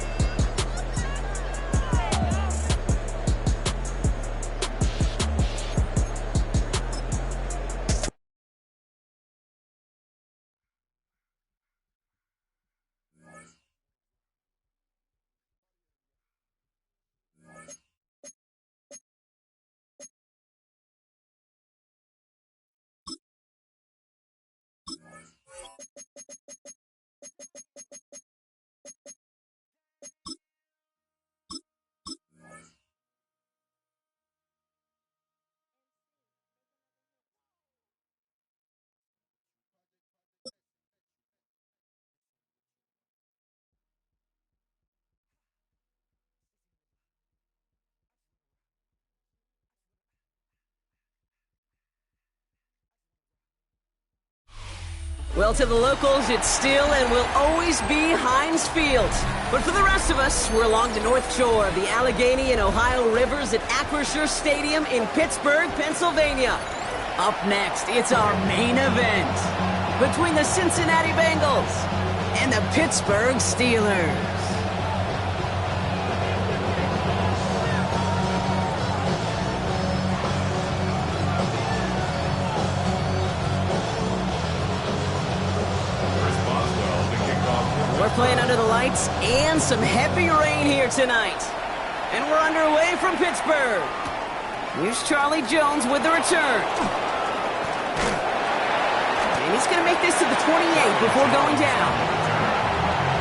Well, to the locals, it's still and will always be Heinz Field. But for the rest of us, we're along the north shore of the Allegheny and Ohio Rivers at Acrisure Stadium in Pittsburgh, Pennsylvania. Up next, it's our main event between the Cincinnati Bengals and the Pittsburgh Steelers. We're playing under the lights and some heavy rain here tonight. And we're underway from Pittsburgh. Here's Charlie Jones with the return. And he's going to make this to the 28 before going down.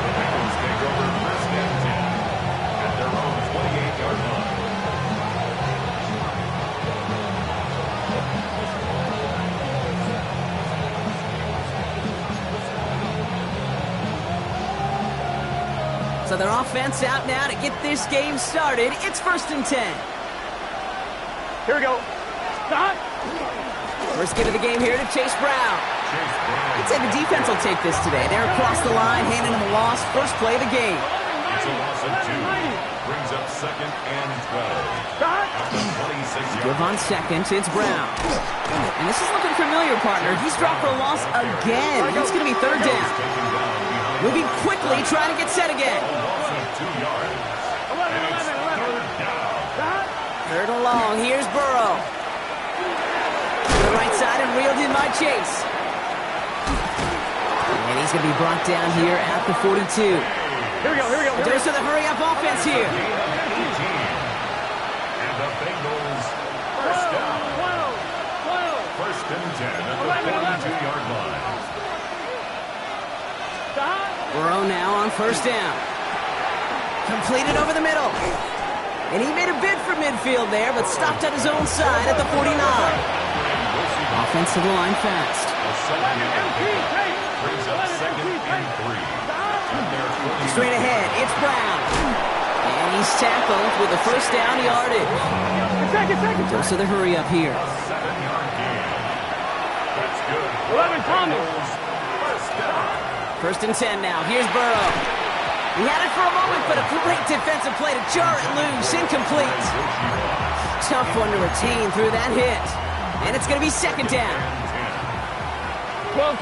The Bengals take over 1st and 10 at their own 28-yard line. So their offense out now to get this game started. It's 1st and 10. Here we go. Stop. First get of the game here to Chase Brown. I'd say the defense will take this today. They're across the line, handing him a loss. First play of the game. It's a loss of 2. Brings up 2nd and 12. After 26 Give on second, it's Brown. And this is looking familiar, partner. He's dropped for a loss again. It's going to be 3rd down. Moving quickly, trying to get set again. A loss of 2 yards. ball. Here's Burrow. To the right side and reeled in by Chase. And he's going to be brought down here at the 42. Here we go. Dose of the hurry-up offense here. And the Bengals first down. 12. First and 10 at the 42-yard line. Burrow now on first down. Completed over the middle. And he made a bid for midfield there, but stopped at his own side at the 49. Offensive line fast. Brings up second and 3. Straight ahead, it's Brown. And he's tackled with the first down yardage. Dose of the hurry up here. 7-yard gain. That's good. 11 Thomas. First down. First and 10 now. Here's Burrow. He had it for a moment, but a great defensive play to jar it loose. Incomplete. Tough one to retain through that hit. And it's going to be second down. 12.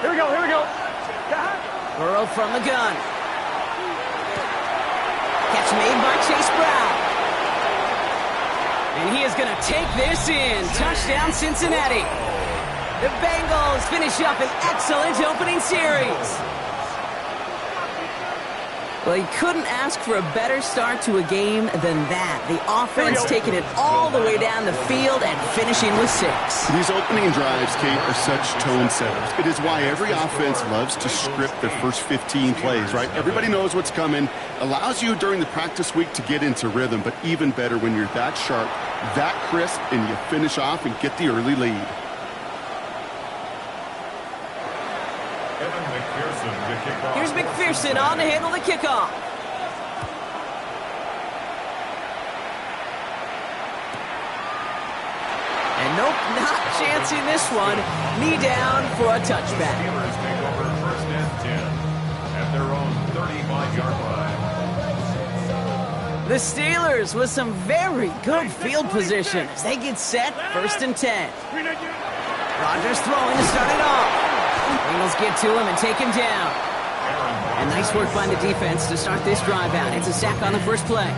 Here we go. Burrow from the gun. Catch made by Chase Brown. And he is going to take this in. Touchdown, Cincinnati. The Bengals finish up an excellent opening series. Well, you couldn't ask for a better start to a game than that. The offense taking it all the way down the field and finishing with 6. These opening drives, Kate, are such tone setters. It is why every offense loves to script their first 15 plays, right? Everybody knows what's coming. Allows you during the practice week to get into rhythm, but even better when you're that sharp, that crisp, and you finish off and get the early lead. Here's McPherson on to handle the kickoff. And nope, not chancing this one. Knee down for a touchback. Steelers take over first and 10 at their own 35-yard line. The Steelers with some very good field position as they get set, first and 10. Rodgers throwing to start it off. Bengals get to him and take him down. And nice work by the defense to start this drive out. It's a sack on the first play.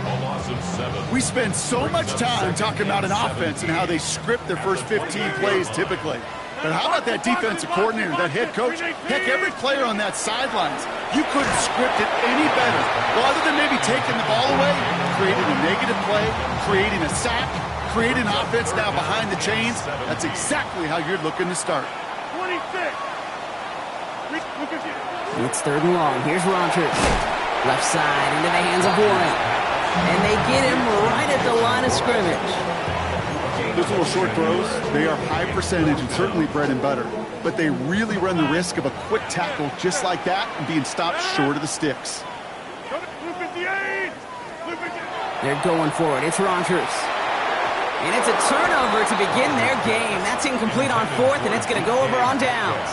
We spend so much time talking about an offense and how they script their first 15 plays typically. But how about that defensive coordinator, that head coach? Heck, every player on that sidelines, you couldn't script it any better. Well, other than maybe taking the ball away, creating a negative play, creating a sack, creating offense now behind the chains, that's exactly how you're looking to start. 26. It's third and long. Here's Rodgers. Left side into the hands of Warren. And they get him right at the line of scrimmage. Those little short throws, they are high percentage and certainly bread and butter. But they really run the risk of a quick tackle just like that and being stopped short of the sticks. They're going for it. It's Rodgers. And it's a turnover to begin their game. That's incomplete on fourth, and it's going to go over on downs.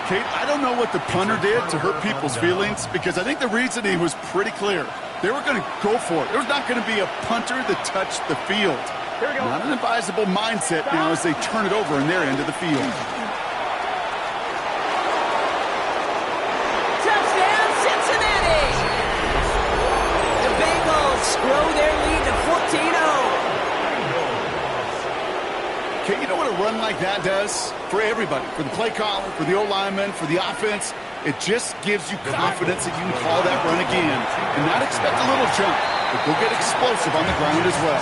Kate, I don't know what the punter did to hurt people's feelings because I think the reasoning was pretty clear. They were going to go for it. There's not going to be a punter that touched the field. Not an advisable mindset now as they turn it over in their end of the field. Touchdown, Cincinnati! The Bengals grow their lead to 14-0. Okay, you know what a run like that does for everybody? For the play caller, for the O-lineman, for the offense, it just gives you confidence that you can call that run again and not expect a little jump, but go get explosive on the ground as well.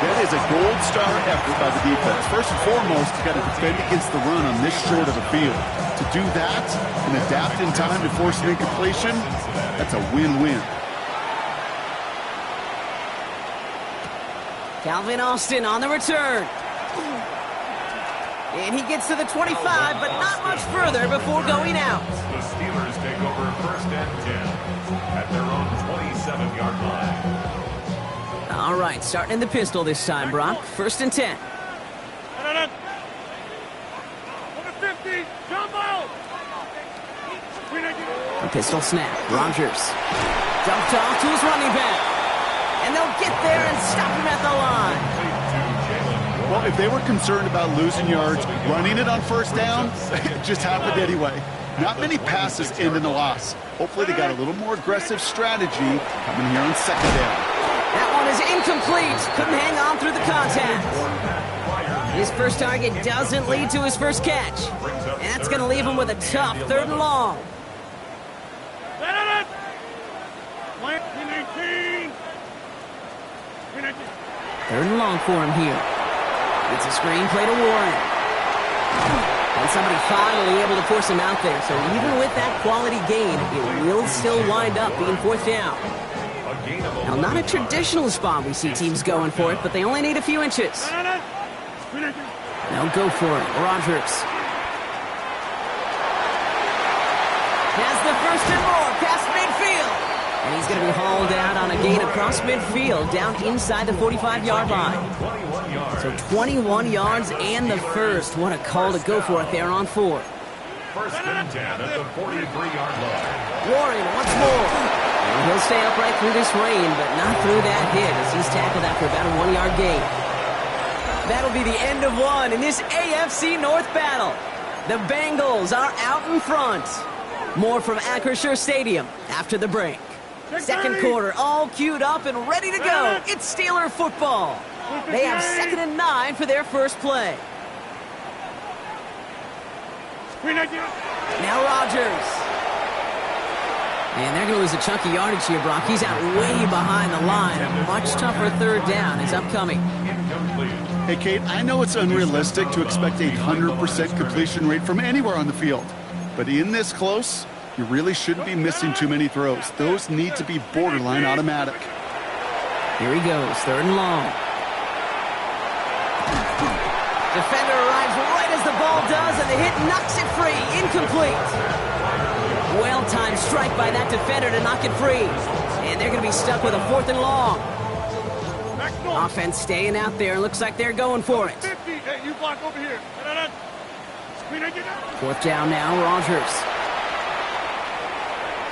That is a gold star effort by the defense. First and foremost, you got to defend against the run on this short of a field. To do that and adapt in time to force an incompletion, that's a win-win. Calvin Austin on the return. And he gets to the 25, but not much further before going out. The Steelers take over first and 10 at their own 27-yard line. All right, starting in the pistol this time, Brock. First and 10. A pistol snap. Rodgers dumped off to his running back. And they'll get there and stop him at the line. Well, if they were concerned about losing yards, running it on first down, it just happened anyway. Not many passes end in a loss. Hopefully they got a little more aggressive strategy coming here on second down. one is incomplete. Couldn't hang on through the contact. His first target doesn't lead to his first catch. And that's going to leave him with a tough 3rd and long. Third and long for him here. It's a screen play to Warren. And somebody finally able to force him out there. So even with that quality gain, it will still wind up being 4th down. Now, not a traditional spot we see teams going for it, but they only need a few inches. Now go for it, Rodgers. Has the 1st and more past midfield. And he's going to be hauled out on a gain across midfield, down inside the 45-yard line. So 21 yards and the first. What a call to go for it there on 4. 1st and 10 at the 43-yard line. Warren once more. And he'll stay upright through this rain, but not through that hit as he's tackled after about a 1-yard gain. That'll be the end of one in this AFC North battle. The Bengals are out in front. More from Acrisure Stadium after the break. Second quarter, all queued up and ready to go. It's Steeler football. They have 2nd and 9 for their first play. Now Rodgers. And they're going to lose a chunky yardage here, Brock. He's out way behind the line. A much tougher 3rd down is upcoming. Hey, Kate, I know it's unrealistic to expect a 100% completion rate from anywhere on the field. But in this close, you really shouldn't be missing too many throws. Those need to be borderline automatic. Here he goes, 3rd and long. Defender arrives right as the ball does, and the hit knocks it free. Incomplete. Well-timed strike by that defender to knock it free. And they're going to be stuck with a 4th and long. Offense staying out there. Looks like they're going for it. 50. Hey, you block over here. 4th down now, Rodgers.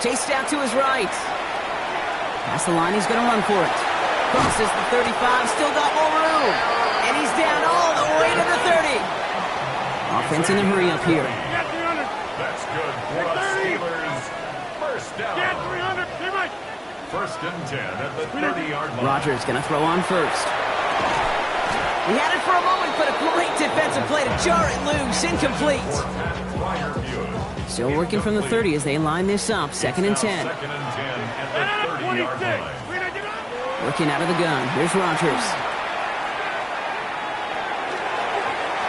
Chased out to his right. Past the line, he's going to run for it. Crosses the 35, still got more room. And he's down all the way to the 30. Offense in a hurry up here. That's good for the Steelers. 1st down. Get 300. Stay right. 1st and 10 at the 30-yard line. Rodgers going to throw on first. He had it for a moment, but a great defensive play to jar it loose. Incomplete. Still working from the 30 as they line this up. 2nd and 10. 2nd and 10 at the 30-yard line. Working out of the gun. Here's Rodgers.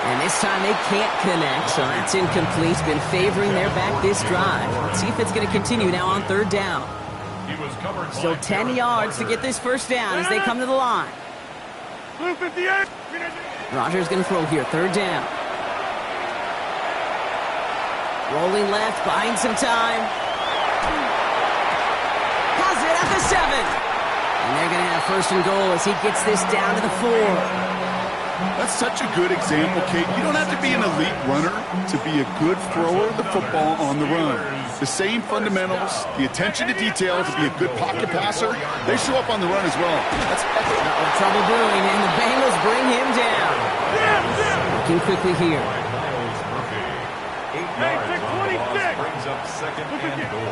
And this time they can't connect, so that's incomplete. Been favoring their back this drive. Let's see if it's going to continue now on 3rd down. Still 10 yards to get this 1st down as they come to the line. Rodgers going to throw here, 3rd down. Rolling left, buying some time. Has it at the 7. And they're going to have 1st and goal as he gets this down to the 4. That's such a good example, Kate. You don't have to be an elite runner to be a good thrower of the football on the run. The same fundamentals, the attention to detail to be a good pocket passer, they show up on the run as well. That's epic. Not trouble brewing, and the Bengals bring him down. Working quickly here.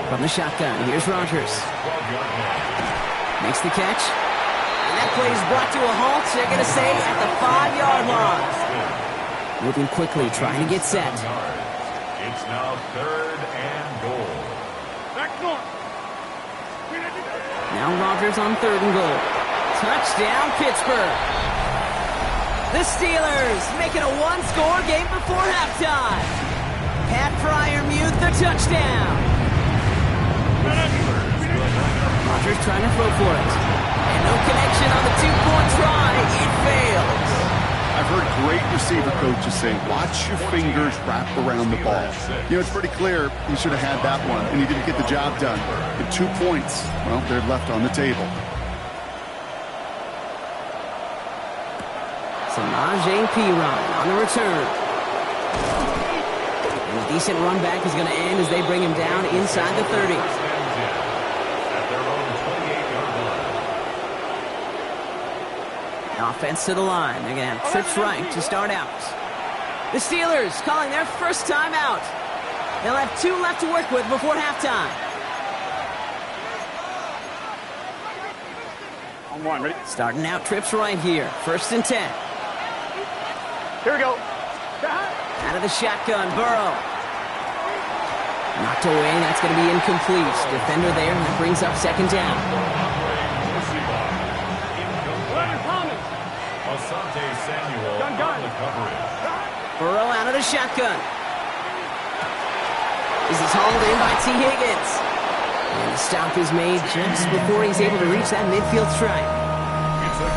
From the shotgun, here's Rodgers. Makes the catch. And that play is brought to a halt. They're going to say at the 5-yard line. Moving quickly, trying to get set. It's now 3rd and goal. Now Rodgers on 3rd and goal. Touchdown, Pittsburgh. The Steelers making a 1-score game before halftime. Pat Fryermuth the touchdown. Rodgers trying to throw for it. And no connection on the 2-point try. It fails. I've heard great receiver coaches say, watch your fingers wrap around the ball. You know, it's pretty clear he should have had that one, and he didn't get the job done. But 2 points, well, they're left on the table. Samaje Perine on the return. And a decent run back is going to end as they bring him down inside the 30. Offense to the line. They're going to have trips right to start out. The Steelers calling their first time out. They'll have 2 left to work with before halftime. On one, ready? Starting out trips right here. 1st and 10. Here we go. Out of the shotgun, Burrow. Knocked away, that's going to be incomplete. Defender there, and that brings up 2nd down. Asante Samuel on the coverage. Burrow out of the shotgun. This is hauled in by T. Higgins. And the stop is made just before he's able to reach that midfield stripe.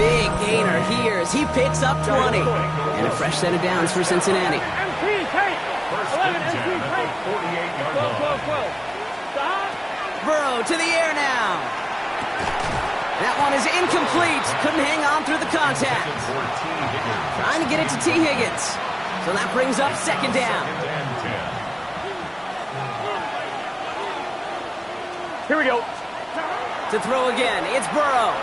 Big gainer here as he picks up 20. And a fresh set of downs for Cincinnati. First and 10 at the 48-yard line. Burrow to the air now. That one is incomplete. Couldn't hang on through the contact. Trying to get it to T. Higgins. So that brings up 2nd down. Here we go. To throw again, it's Burrow.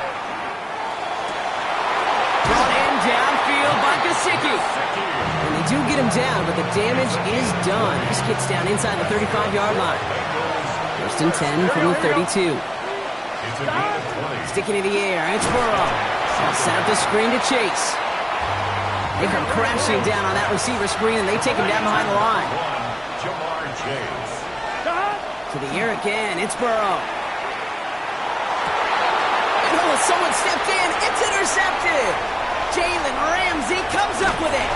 Brought in downfield by Gesicki. And they do get him down, but the damage is done. This gets down inside the 35-yard line. 1st and 10 from the 32. Sticking in the air, it's Burrow. They'll set up the screen to Chase. They come crashing down on that receiver screen, and they take him down behind the line. To the air again, it's Burrow. And oh, someone stepped in, it's intercepted. Jalen Ramsey comes up with it.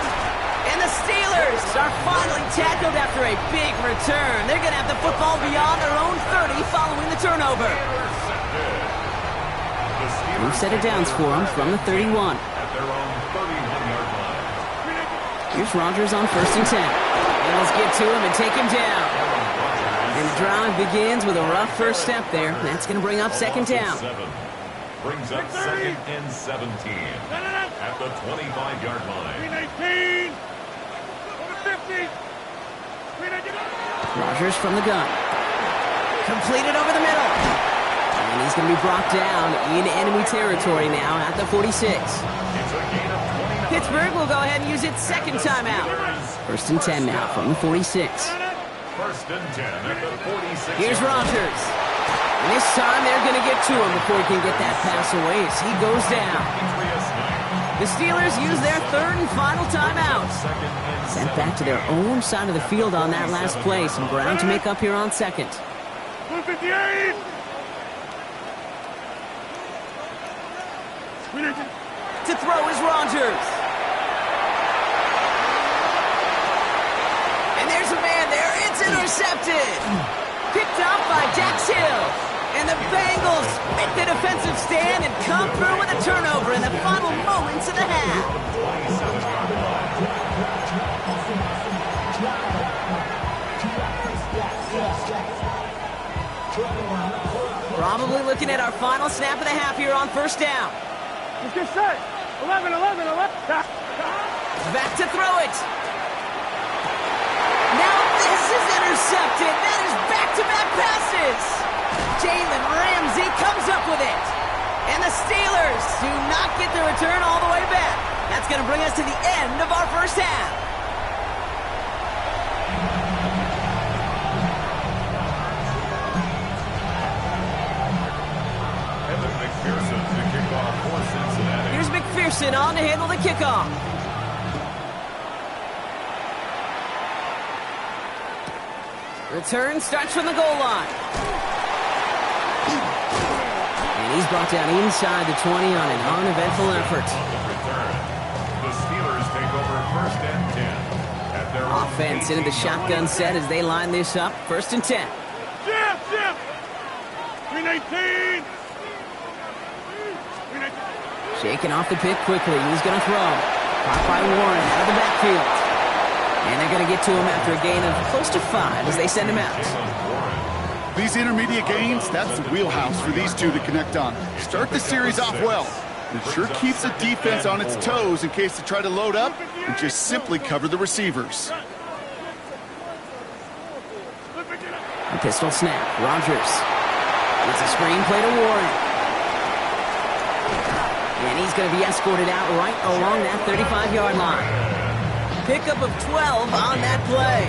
And the Steelers are finally tackled after a big return. They're going to have the football beyond their own 30 following the turnover. New set of downs for them from the 31. Here's Rodgers on 1st and 10. And let's get to him and take him down. And the drive begins with a rough first step there. That's going to bring up 2nd down. Brings up 2nd and 17 at the 25-yard line. 319. 50. Rodgers from the gun. Completed over the middle. And he's going to be brought down in enemy territory now at the 46. Pittsburgh will go ahead and use its 2nd timeout. 1st and 10 now from the 46. 1st and 10 at the 46. Here's Rodgers. And this time they're going to get to him before he can get that pass away as he goes down. The Steelers use their 3rd and final timeout. Sent back to their own side of the field on that last play. Some ground to make up here on 2nd. 158. To throw is Rodgers. And there's a man there. It's intercepted. Picked up by Dax Hill. And the Bengals make the defensive stand and come through with a turnover in the final moments of the half. Probably looking at our final snap of the half here on 1st down. Let's get set. 11. Back to throw it. Now this is intercepted. That is back-to-back passes. Jalen Ramsey comes up with it. And the Steelers do not get the return all the way back. That's going to bring us to the end of our 1st half. McPherson to kick off for Cincinnati. Here's McPherson on to handle the kickoff. Return starts from the goal line. And he's brought down inside the 20 on an uneventful effort. The Steelers take over 1st and 10 at their Offense into the shotgun set as they line this up. 1st and 10. Jim. 319. Shaking off the pick quickly. He's going to throw. Caught by Warren out of the backfield. And they're going to get to him after a gain of close to 5 as they send him out. These intermediate gains, that's the wheelhouse for these two to connect on. Start the series off well. It sure keeps the defense on its toes in case they try to load up and just simply cover the receivers. A pistol snap. Rodgers. It's a screen play to Warren. And he's going to be escorted out right along that 35-yard line. Pickup of 12 on that play.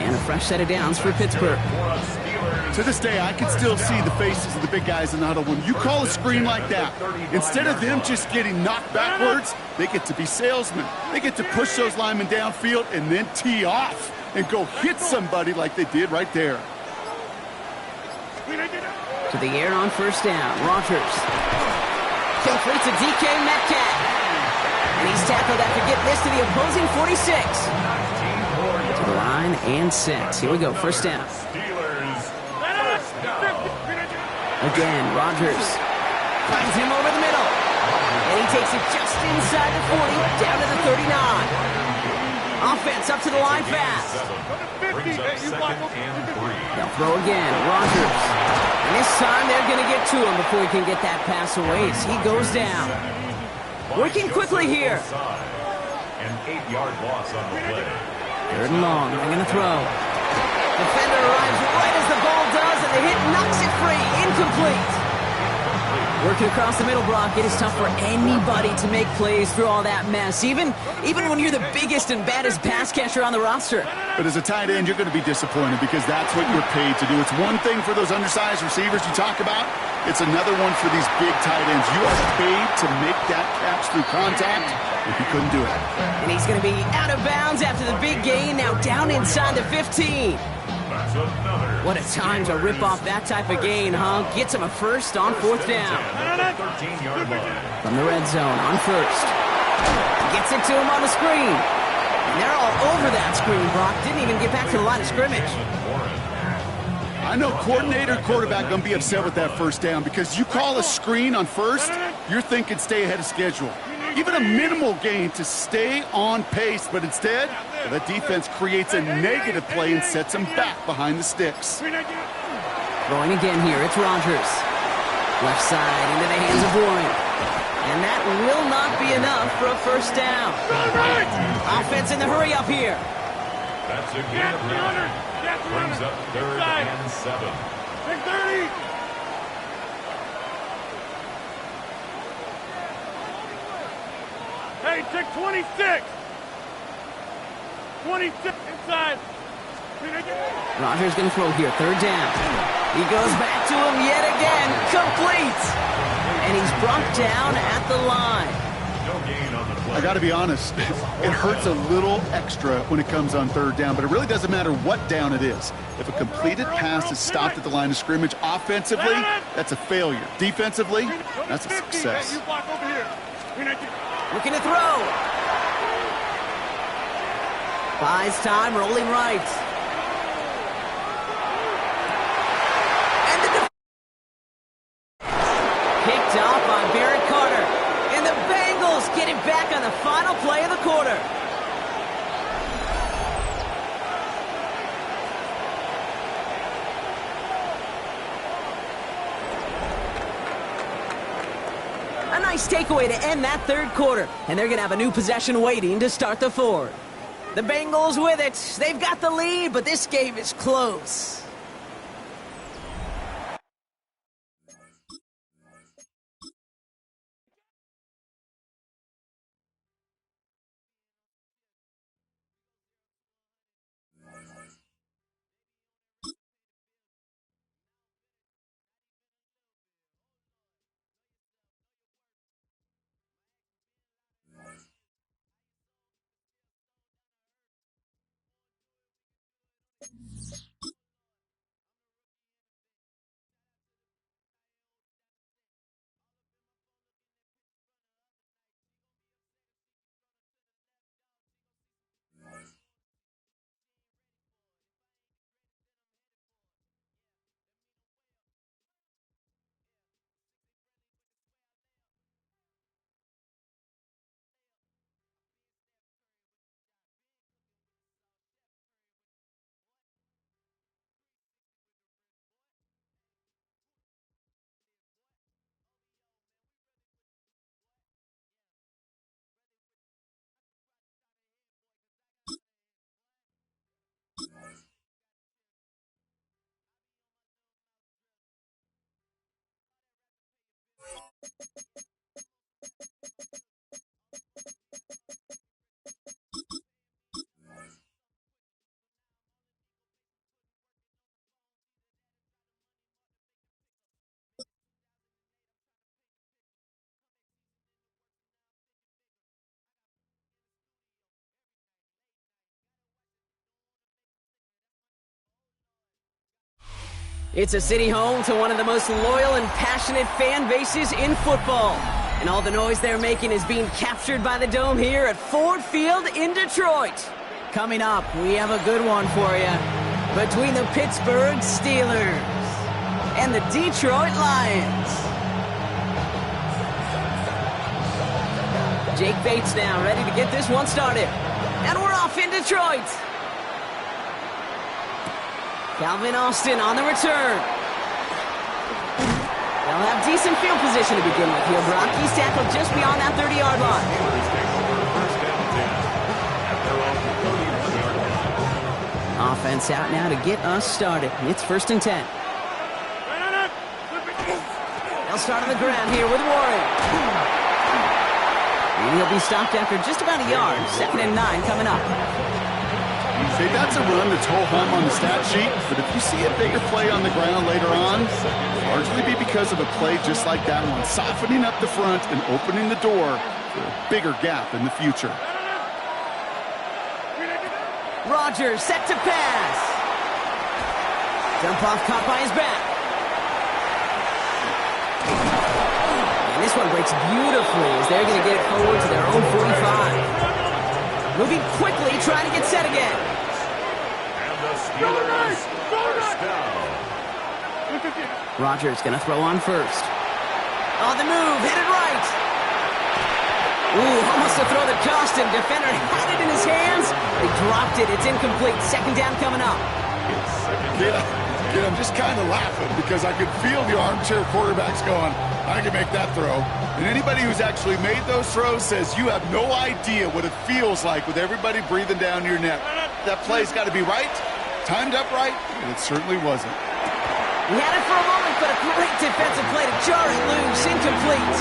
And a fresh set of downs for Pittsburgh. For a Steelers To this day, I can still see the faces of the big guys in the huddle. When you call a screen like that, instead of them just getting knocked backwards, they get to be salesmen. They get to push those linemen downfield and then tee off and go hit somebody like they did right there. To the air on first down. Rogers. Complete to DK Metcalf. And he's tackled after getting this to the opposing 46. To the line and set. Here we go, first down. Again, Rogers finds him over the middle. And he takes it just inside the 40, down to the 39. Offense up to the line fast. They'll throw again. Rogers. And this time they're going to get to him before he can get that pass away as he goes down. Working quickly here. An 8-yard loss on the play. Third and long. They're going to throw. Defender arrives right as the ball does, and the hit knocks it free. Incomplete. Working across the middle, Brock, it is tough for anybody to make plays through all that mess, even when you're the biggest and baddest pass catcher on the roster. But as a tight end, you're going to be disappointed because that's what you're paid to do. It's one thing for those undersized receivers you talk about. It's another one for these big tight ends. You are paid to make that catch through contact if you couldn't do it. And he's going to be out of bounds after the big gain, now down inside the 15. What a time to rip off that type of gain, huh? Gets him a first on fourth down. From the red zone on first. Gets it to him on the screen. And they're all over that screen, Brock. Didn't even get back to the line of scrimmage. I know coordinator and quarterback going to be upset with that first down because you call a screen on first, you're thinking stay ahead of schedule. Even a minimal gain to stay on pace, but instead, the defense creates a negative play and sets them back behind the sticks. Throwing again here, it's Rogers. Left side into the hands of Boyd. And that will not be enough for a first down. Offense in the hurry up here. That's a gain of 9. Brings up third and 7. Take 30. Hey, take 26. 26 inside. Rogers going to throw here, third down. He goes back to him yet again, complete. And he's brought down at the line. No gain on the play. I got to be honest, it hurts a little extra when it comes on third down, but it really doesn't matter what down it is. If a completed pass is stopped at the line of scrimmage, offensively, that's a failure. Defensively, that's a success. You block over here. Looking to throw. Buys time, rolling right. And the picked off by Barrett Carter. And the Bengals get it back on the final play of the quarter. A nice takeaway to end that third quarter. And they're going to have a new possession waiting to start the fourth. The Bengals with it. They've got the lead, but this game is close. It's a city home to one of the most loyal and passionate fan bases in football. And all the noise they're making is being captured by the Dome here at Ford Field in Detroit. Coming up, we have a good one for you. Between the Pittsburgh Steelers and the Detroit Lions. Jake Bates now ready to get this one started. And we're off in Detroit. Calvin Austin on the return. They'll have decent field position to begin with here, Brock. He's tackled just beyond that 30-yard line. Offense out now to get us started. It's 1st and 10. They'll start on the ground here with Warren. And he'll be stopped after just about a yard. 2nd and 9 coming up. Say that's a run that's ho-hum on the stat sheet, but if you see a bigger play on the ground later on, it'll largely be because of a play just like that one, softening up the front and opening the door for a bigger gap in the future. Rodgers set to pass. Dump off caught by his back. And this one breaks beautifully as they're going to get it forward to their own 45. Moving quickly, trying to get set again. And the Steelers first down. Rodgers going to throw on first. On the move, hit it right. Ooh, almost a throw that cost him. Defender had it in his hands. They dropped it. It's incomplete. 2nd down coming up. Yeah, I'm just kind of laughing because I could feel the armchair quarterbacks going, I can make that throw. And anybody who's actually made those throws says you have no idea what it feels like with everybody breathing down your neck. That play's got to be right, timed up right, and it certainly wasn't. He had it for a moment, but a great defensive play to jar it loose. Incomplete.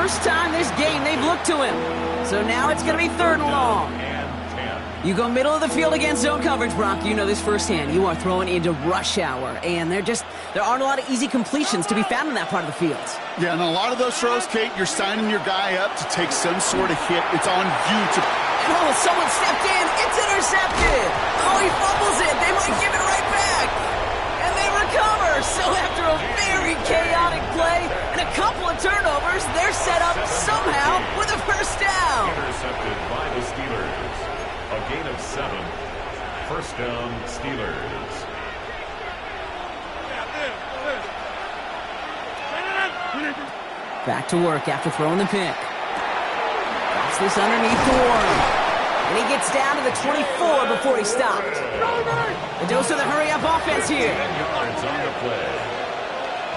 First time this game they've looked to him. So now it's going to be 3rd and long. You go middle of the field against zone coverage, Brock. You know this firsthand. You are throwing into rush hour, and there aren't a lot of easy completions to be found in that part of the field. Yeah, and a lot of those throws, Kate, you're signing your guy up to take some sort of hit. It's on you to... Oh, someone stepped in. It's intercepted. Oh, he fumbles it. They might give it right back. And they recover. So after a very chaotic play and a couple of turnovers, they're set up somehow with a 1st down. Intercepted by the Steelers. A gain of 7. 1st down, Steelers. Back to work after throwing the pick. Drops this underneath to Warren. And he gets down to the 24 before he stopped. The dose of the hurry-up offense here. 10 yards on the play.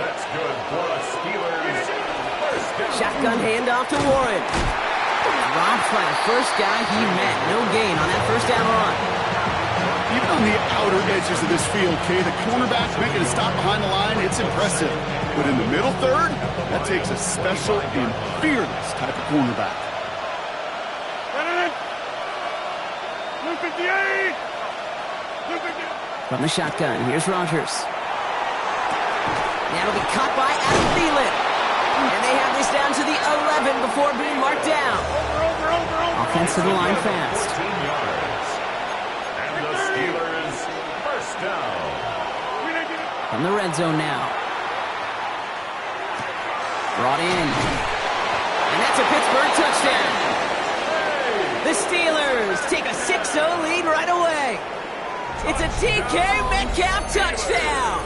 That's good for the Steelers. 1st down. Shotgun handoff to Warren. Robbed by the first guy he met. No gain on that 1st down run. Even on the outer edges of this field, Kate, the cornerback making a stop behind the line, it's impressive. But in the middle third, that takes a special and fearless type of cornerback. From the shotgun, here's Rodgers. That'll be caught by Adam Thielen. And they have this down to the 11 before being marked down. Offense to the line fast. 15 yards. And the Steelers first down. From the red zone now. Brought in. And that's a Pittsburgh touchdown. The Steelers take a 6-0 lead right away. It's a DK Metcalf touchdown.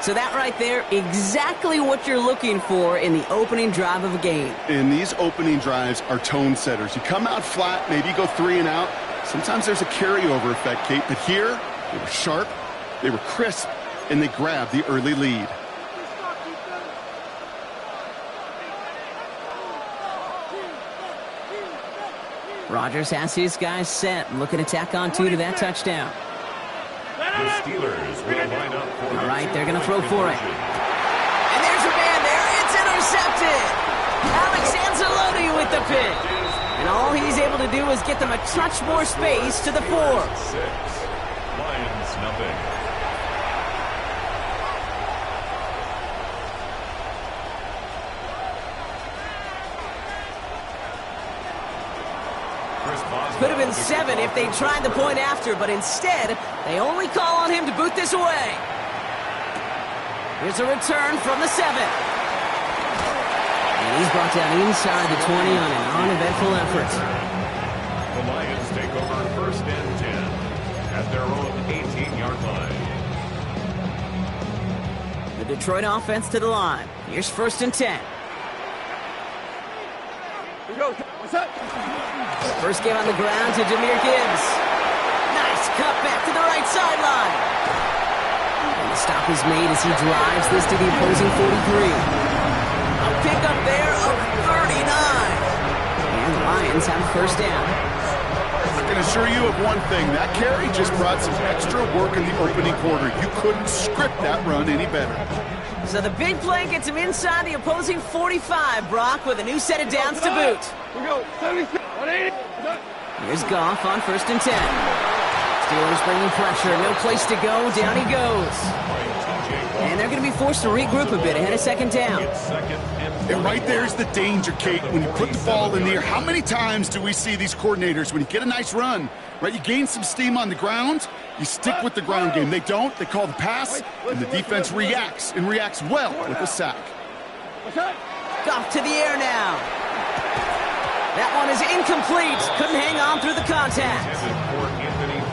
So that right there, exactly what you're looking for in the opening drive of a game. And these opening drives are tone setters. You come out flat, maybe you go 3 and out. Sometimes there's a carryover effect, Kate. But here, they were sharp, they were crisp, and they grabbed the early lead. Rodgers has his guys set, looking to tack on 2 to that touchdown. The Steelers will line up for All right, they're going to throw for it. And there's a man there. It's intercepted. Alex Anzalone with the pick. And all he's able to do is get them a touch more space to the 4. 6. Lions nothing. Chris Boswell Could have been 7 if they tried the point after, but instead, they only call on him to boot this away. Here's a return from the 7. And he's brought down inside the 20 on an uneventful effort. The Lions take over 1st and 10 at their own 18-yard line. The Detroit offense to the line. Here's 1st and 10. What's that? First game on the ground to Jahmyr Gibbs. Nice cut back to the right sideline. And the stop is made as he drives this to the opposing 43. A pickup there of 39. And the Lions have a 1st down. I can assure you of one thing. That carry just brought some extra work in the opening quarter. You couldn't script that run any better. So the big play gets him inside the opposing 45, Brock, with a new set of downs to boot. We go. 76. 180. Here's Goff on 1st and 10. Steelers bringing pressure. No place to go. Down he goes. And they're going to be forced to regroup a bit ahead of 2nd down. And right there's the danger, Kate, when you put the ball in the air. How many times do we see these coordinators, when you get a nice run, right, you gain some steam on the ground, you stick with the ground game. They don't. They call the pass, and the defense reacts, and reacts well with a sack. Goff to the air now. That one is incomplete. Couldn't hang on through the contact.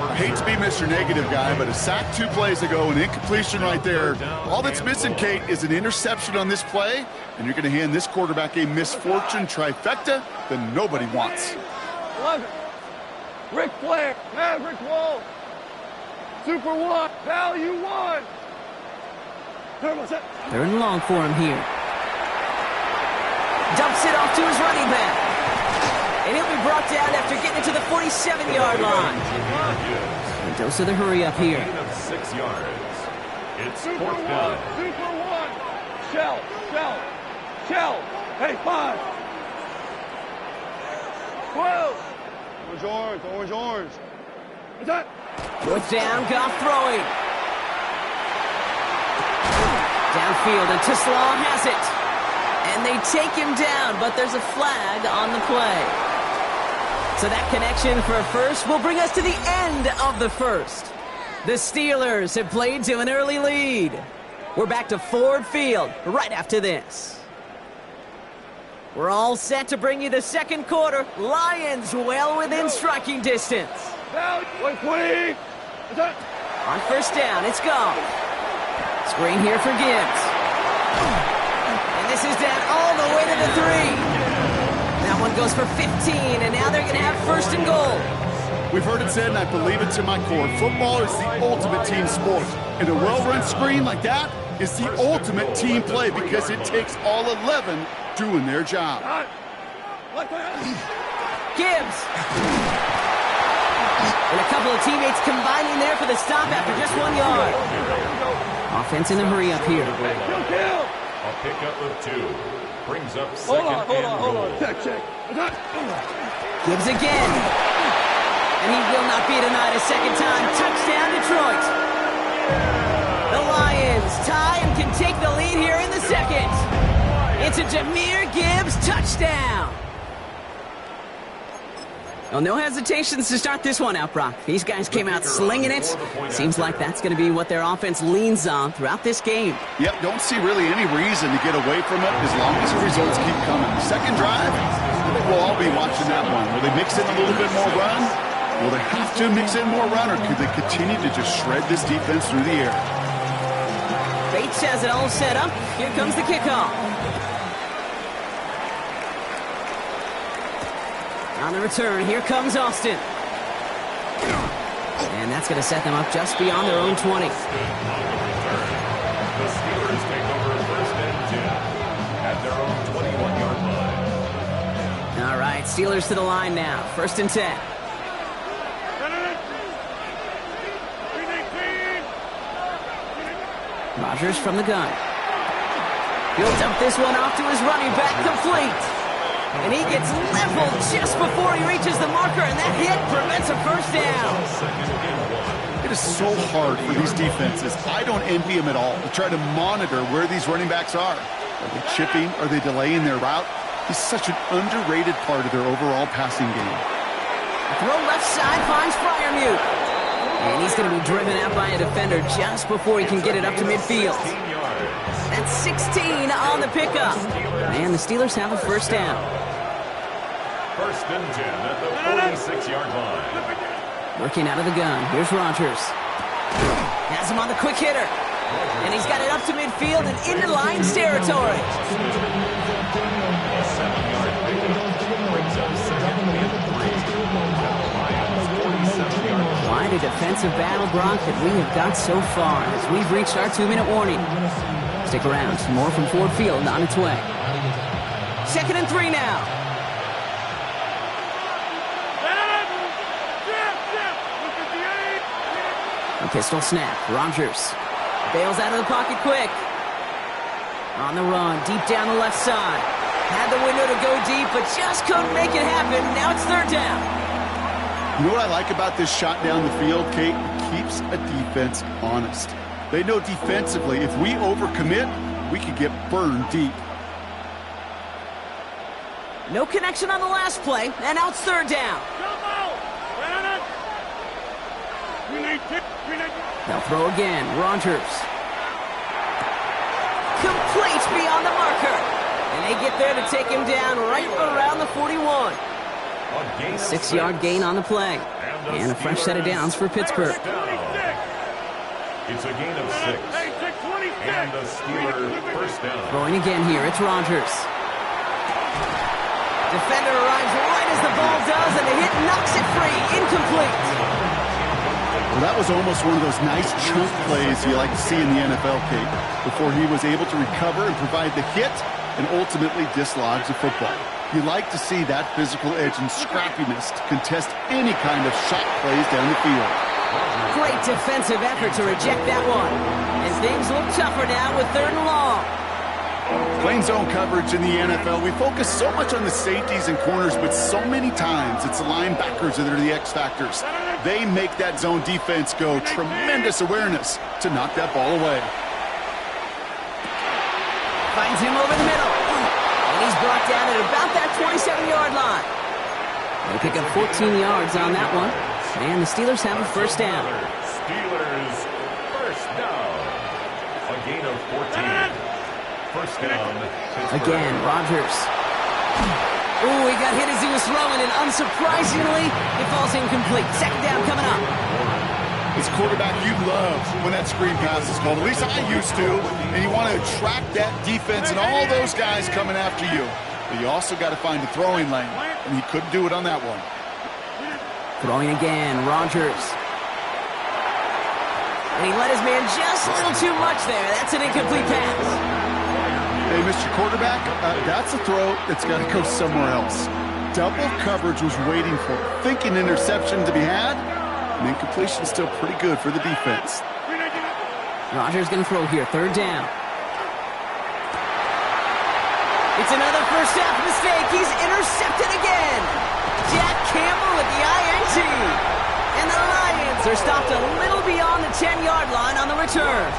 I hate to be Mr. Negative guy, but a sack 2 plays ago, an incompletion right there. All that's missing, Kate, is an interception on this play, and you're going to hand this quarterback a misfortune trifecta that nobody wants. 11. Ric Flair. Maverick Wall. Super 1. Value 1. They're in long for him here. Dumps it off to his running back. And he'll be brought down after getting it to the 47-yard line. A dose of the hurry up here. 6 yards. It's Super 4th 1. down. Super 1. Shell. Shell. Shell. Hey, 5. 12. Orange, orange. Orange, orange. What's that? 4th down, Goff throwing. Downfield, and Tisslaw has it. And they take him down, but there's a flag on the play. So that connection for a 1st will bring us to the end of the 1st. The Steelers have played to an early lead. We're back to Ford Field right after this. We're all set to bring you the 2nd quarter. Lions well within striking distance. 120. On 1st down, it's Goff. Screen here for Gibbs. And this is down all the way to the 3. That one goes for 15, and now they're going to have 1st and goal. We've heard it said, and I believe it to my core, football is the ultimate team sport. And a well-run screen like that is the ultimate team play because it takes all 11 doing their job. Gibbs. And a couple of teammates combining there for the stop after just 1 yard. Offense in a hurry up here. A pickup of 2. Brings up 2nd and goal. Check. Gibbs again. And he will not be denied a 2nd time. Touchdown, Detroit. The Lions tie and can take the lead here in the 2nd. It's a Jahmyr Gibbs touchdown. Well, no hesitations to start this one out, Brock. These guys came out slinging it. Seems like that's going to be what their offense leans on throughout this game. Yep, don't see really any reason to get away from it as long as the results keep coming. The 2nd drive, I think we'll all be watching that one. Will they mix in a little bit more run? Will they have to mix in more run, or could they continue to just shred this defense through the air? Bates has it all set up. Here comes the kickoff. On the return, here comes Austin. And that's going to set them up just beyond their own 20. The Steelers take over 1st and 10 at their own 21-yard line. All right, Steelers to the line now. 1st and 10. Rodgers from the gun. He'll dump this one off to his running back, complete. And he gets leveled just before he reaches the marker, and that hit prevents a 1st down. It is so hard for these defenses. I don't envy them at all to try to monitor where these running backs are. Are they chipping? Are they delaying their route? He's such an underrated part of their overall passing game. Throw left side finds Fryermuth. And he's going to be driven out by a defender just before he can get it up to midfield. That's 16 on the pickup. And the Steelers have a first down. First and 10 at the 46-yard line. Working out of the gun. Here's Rodgers. Has him on the quick hitter. And he's got it up to midfield and into Lions territory. Quite a defensive battle, Brock, that we have got so far as we've reached our 2-minute warning. Stick around. More from Ford Field on its way. 2nd and 3 now. A pistol snap. Rodgers bails out of the pocket quick. On the run, deep down the left side. Had the window to go deep, but just couldn't make it happen. Now it's 3rd down. You know what I like about this shot down the field, Kate? It keeps a defense honest. They know defensively, if we overcommit, we could get burned deep. No connection on the last play, and now it's 3rd down. They'll throw again. Rodgers. Complete beyond the marker. And they get there to take him down right around the 41. 6-yard gain on the play. And a fresh set of downs for Pittsburgh. It's a gain of 6. And the Steelers first down. Throwing again here. It's Rodgers. Defender arrives right as the ball does, and the hit knocks it free. Incomplete. Well, that was almost one of those nice chunk plays you like to see in the NFL, Kate, before he was able to recover and provide the hit and ultimately dislodge the football. You like to see that physical edge and scrappiness to contest any kind of shot plays down the field. Great defensive effort to reject that one. And things look tougher now with 3rd and long. Playing zone coverage in the NFL, we focus so much on the safeties and corners, but so many times it's the linebackers that are the X factors. They make that zone defense go. Tremendous awareness to knock that ball away. Finds him over the middle. And he's brought down at about that 27-yard line. They pick up 14 yards on that one. And the Steelers have a first down. Steelers first down. A gain of 14. First down. Again, Rodgers. Ooh, he got hit as he was throwing, and unsurprisingly, it falls incomplete. 2nd down coming up. As a quarterback, you love when that screen pass is called. At least I used to. And you want to attract that defense and all those guys coming after you. But you also got to find a throwing lane. And he couldn't do it on that one. Throwing again, Rodgers. And he let his man just a little too much there. That's an incomplete pass. Hey, Mr. Quarterback, that's a throw that's got to go somewhere else. Double coverage was waiting for it. Thinking interception to be had. And incompletion still pretty good for the defense. Rodgers going to throw here. 3rd down. It's another first half mistake. He's intercepted again. Jack Campbell with the INT. And the Lions are stopped a little beyond the 10-yard line on the return.